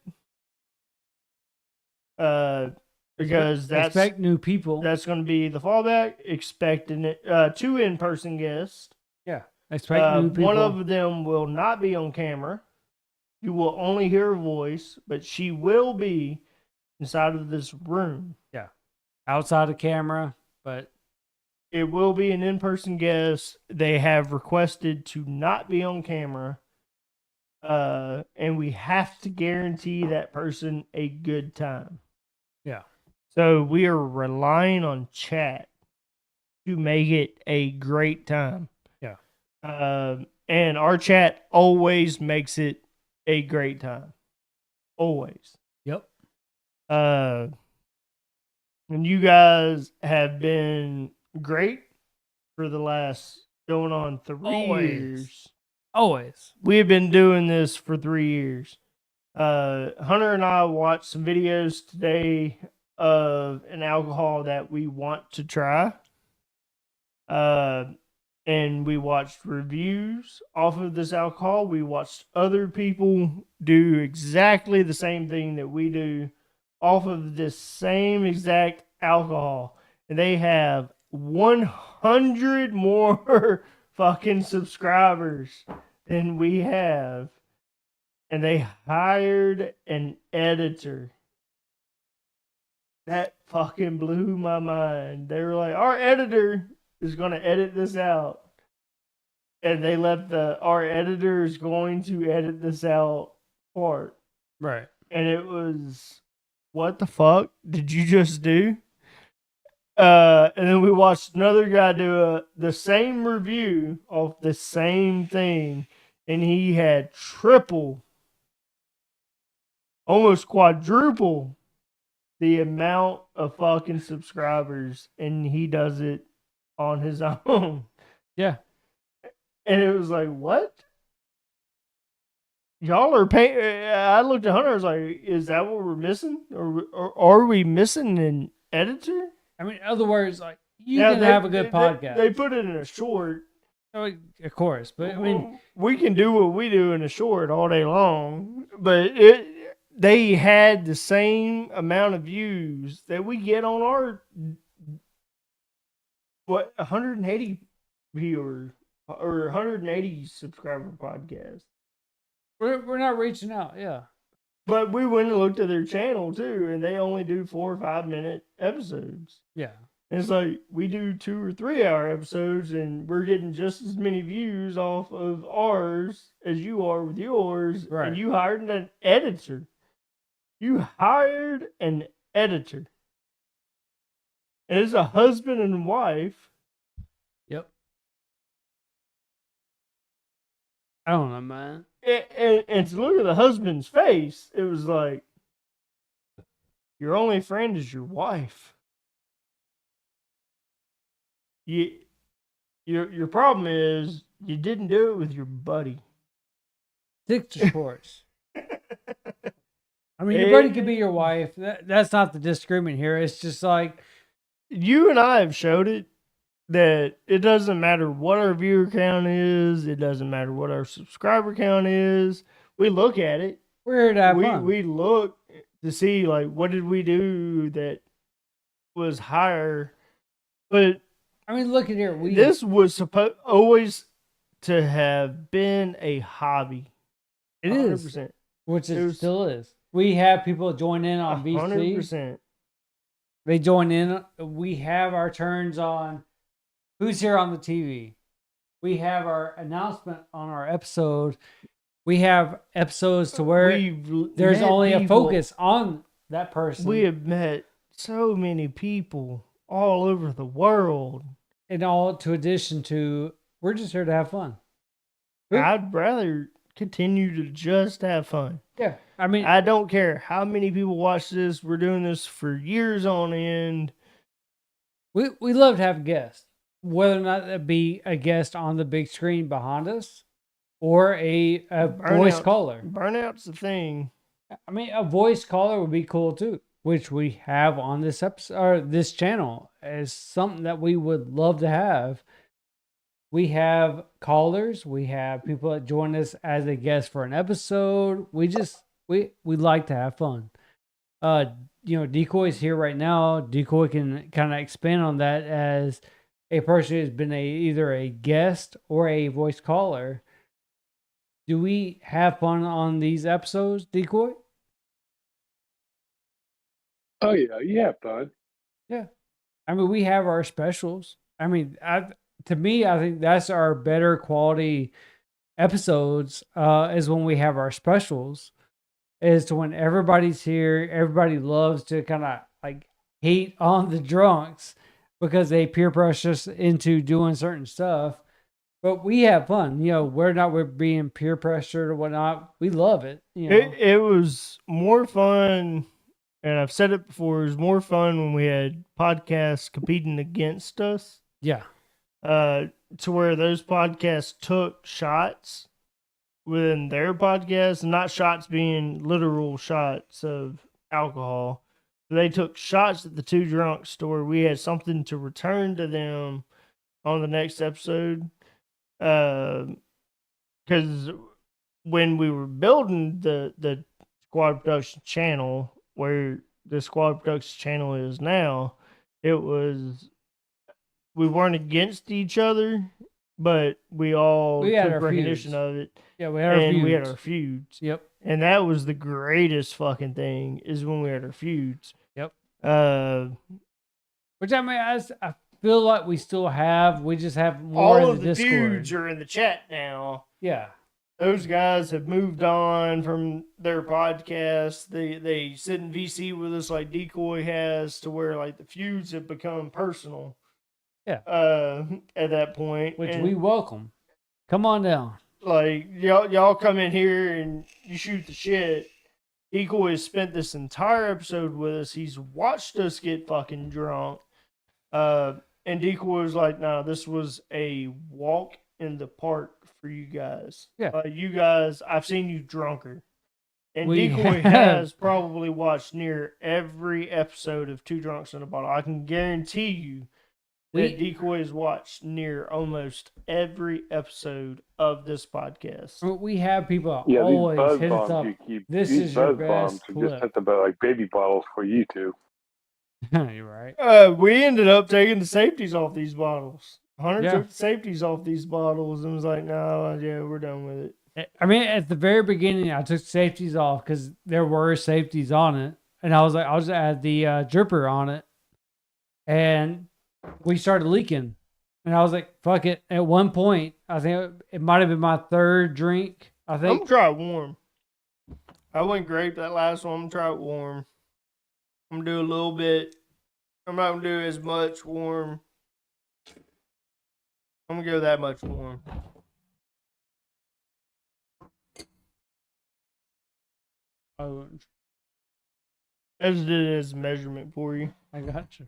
Because expect new people. That's going to be the fallback. Expecting 2 in-person guests. Yeah. Expect new people. One of them will not be on camera. You will only hear her voice, but she will be inside of this room. Yeah. Outside of camera, but it will be an in-person guest. They have requested to not be on camera. And we have to guarantee that person a good time. Yeah. So we are relying on chat to make it a great time. Yeah. And our chat always makes it a great time. Always. Yep. And you guys have been great for the last going on 3 years. Always. We have been doing this for 3 years. Hunter and I watched some videos today of an alcohol that we want to try. And we watched reviews off of this alcohol. We watched other people do exactly the same thing that we do off of this same exact alcohol. And they have 100 more fucking subscribers than we have. And they hired an editor. That fucking blew my mind. They were like, our editor is going to edit this out. And they left our editor is going to edit this out part. Right. And it was, what the fuck did you just do? And then we watched another guy do the same review of the same thing. And he had triple, almost quadruple the amount of fucking subscribers. And he does it on his own. Yeah. And it was like, what? Y'all are paying. I looked at Hunter. I was like, is that what we're missing? Or are we missing an editor? I mean, in other words, like, you can have a good podcast. They put it in a short. Oh, of course. But, I mean, we can do what we do in a short all day long. But they had the same amount of views that we get on our, 180 viewers. Or 180 subscriber podcast. we're not reaching out, yeah. But we went and looked at their channel too, and they only do 4 or 5 minute episodes. Yeah. And it's like we do 2 or 3 hour episodes, and we're getting just as many views off of ours as you are with yours. Right. And you hired an editor. You hired an editor. And it's a husband and wife. Yep. I don't know, man. And to look at the husband's face, it was like, your only friend is your wife. Your problem is you didn't do it with your buddy. Stick to sports. I mean, your buddy could be your wife. That's not the disagreement here. It's just like, you and I have showed it that it doesn't matter what our viewer count is. It doesn't matter what our subscriber count is. We look at it. we're here to have fun. We look to see, like, what did we do that was higher. But I mean, look at here. this was supposed always to have been a hobby. It is, 100%. which it still is. We have people join in on VC. 100%. They join in. We have our turns on who's here on the TV. We have our announcement on our episode. We have episodes to where there's met only a people. focus on that person. We have met so many people all over the world. And all to addition to, we're just here to have fun. I'd rather continue to just have fun. Yeah. I mean, I don't care how many people watch this. We're doing this for years on end. we love to have guests, whether or not that be a guest on the big screen behind us or a voice caller. Burnout's the thing. I mean, a voice caller would be cool too, which we have on this episode or this channel as something that we would love to have. We have callers. We have people that join us as a guest for an episode. We like to have fun. Decoy's here right now. Decoy can kind of expand on that as a person who's been either a guest or a voice caller. Do we have fun on these episodes, Decoy? Oh yeah, you have fun. Yeah. I mean, we have our specials. I mean, to me, I think that's our better quality episodes is when we have our specials. Is to when everybody's here, everybody loves to kind of like hate on the drunks because they peer pressure us into doing certain stuff. But we have fun. We're being peer pressured or whatnot. We love it. It was more fun, and I've said it before, it was more fun when we had podcasts competing against us. Yeah. To where those podcasts took shots within their podcast, and not shots being literal shots of alcohol. They took shots at the Two Drunk store. We had something to return to them on the next episode. Because when we were building the Squad Production channel, where the Squad Production channel is now, we weren't against each other, but we all had our took recognition feuds. of it. Yeah, we had our feuds. We had our feuds. Yep. And that was the greatest fucking thing, is when we had our feuds. Yep. Which I mean, I feel like we still have. We just have more all in of the Discord. feuds are in the chat now. Yeah. Those guys have moved on from their podcast. They sit in VC with us like Decoy has, to where like the feuds have become personal. Yeah. At that point, Which and, we welcome. Come on down. like y'all come in here and you shoot the shit. Decoy has spent this entire episode with us. He's watched us get fucking drunk. And Decoy was like, "No, this was a walk in the park for you guys. Yeah. You guys, I've seen you drunker." And We Decoy have. has probably watched near every episode of Two Drunks in a Bottle. I can guarantee you that Decoy has watched near almost every episode of this podcast. We have people Yeah, these always buzz hit us up. bombs you keep. This these is your buzz bombs best are clip. just nothing but like baby bottles for you two. You're right. We ended up taking the safeties off these bottles. Hunter Yeah. took the safeties off these bottles and was like, "No, yeah, we're done with it." I mean, at the very beginning, I took safeties off because there were safeties on it, and I was like, I'll just add the dripper on it, and we started leaking, and I was like, fuck it. At one point, I think it might have been my third drink. I I'm think gonna try it warm. I went grape that last one. I'm gonna try it warm. I'm gonna do a little bit. I'm not gonna do as much warm. I'm gonna go that much warm. oh, I just did it as a measurement for you. I got you.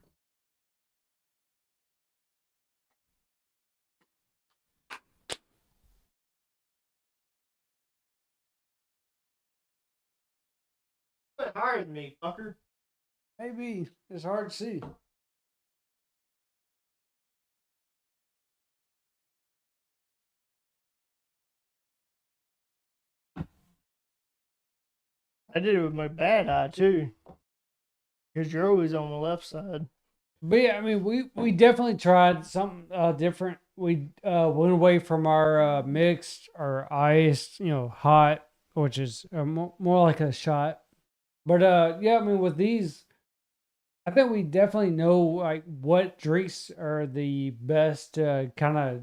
Higher than me, fucker. Maybe it's hard to see. I did it with my bad eye too, because you're always on the left side. But yeah, I mean, we definitely tried something different. We went away from our mixed or iced, hot, which is more like a shot. But yeah, I mean, with these, I think we definitely know like what drinks are the best to kind of,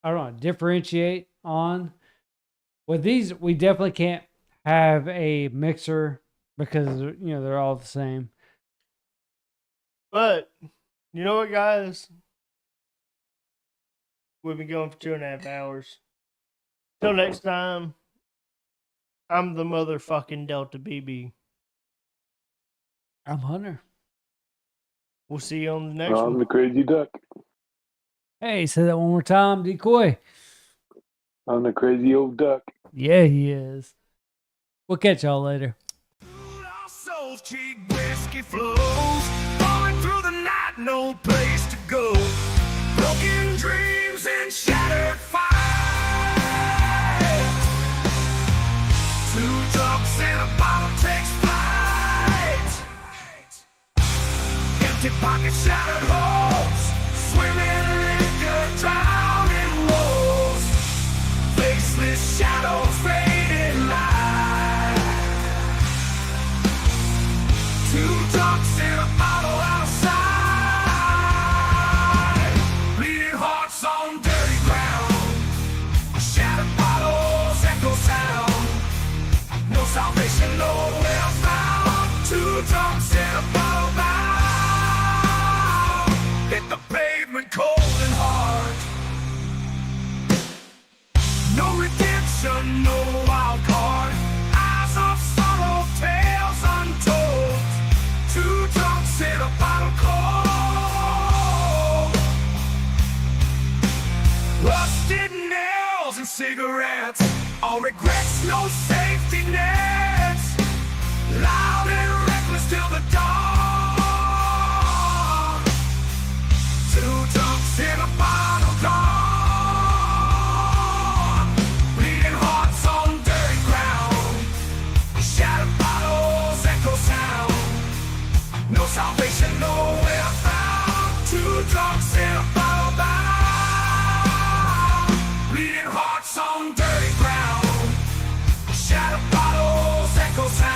I don't know, differentiate on. With these, we definitely can't have a mixer because they're all the same. But you know what, guys? We've been going for 2.5 hours. Till next time, I'm the motherfucking Delta BB. I'm Hunter. We'll see you on the next I'm one. the crazy duck. Hey, say that one more time, Decoy. I'm the crazy old duck. Yeah, he is. We'll catch y'all later. Our souls, cheap whiskey flows, falling through the night, no place to go. Broken dreams and shattered fights. Two drunks and a bottle takes flight. Empty pockets, shattered holes, swimming liquor, drowning woes. Faceless shadows, faded light. Two drunks in a bottle outside. Bleeding hearts on dirty ground. Shattered bottles, echo sound. No salvation, nowhere found. Two drunks in a bottle bound. Hit the pavement cold and hard. No redemption, no wild card. Eyes of sorrow, tales untold. Two drunks in a bottle cold. Rusted nails and cigarettes. All No regrets, no safety nets. Loud and reckless till the dawn. Two drunks in a bottle dawn. Bleeding hearts on dirty ground. Shattered bottles echo sound. No salvation, nowhere found. Two drunks in a bottle bound. Bleeding hearts on dirty ground. Shattered bottles echo sound.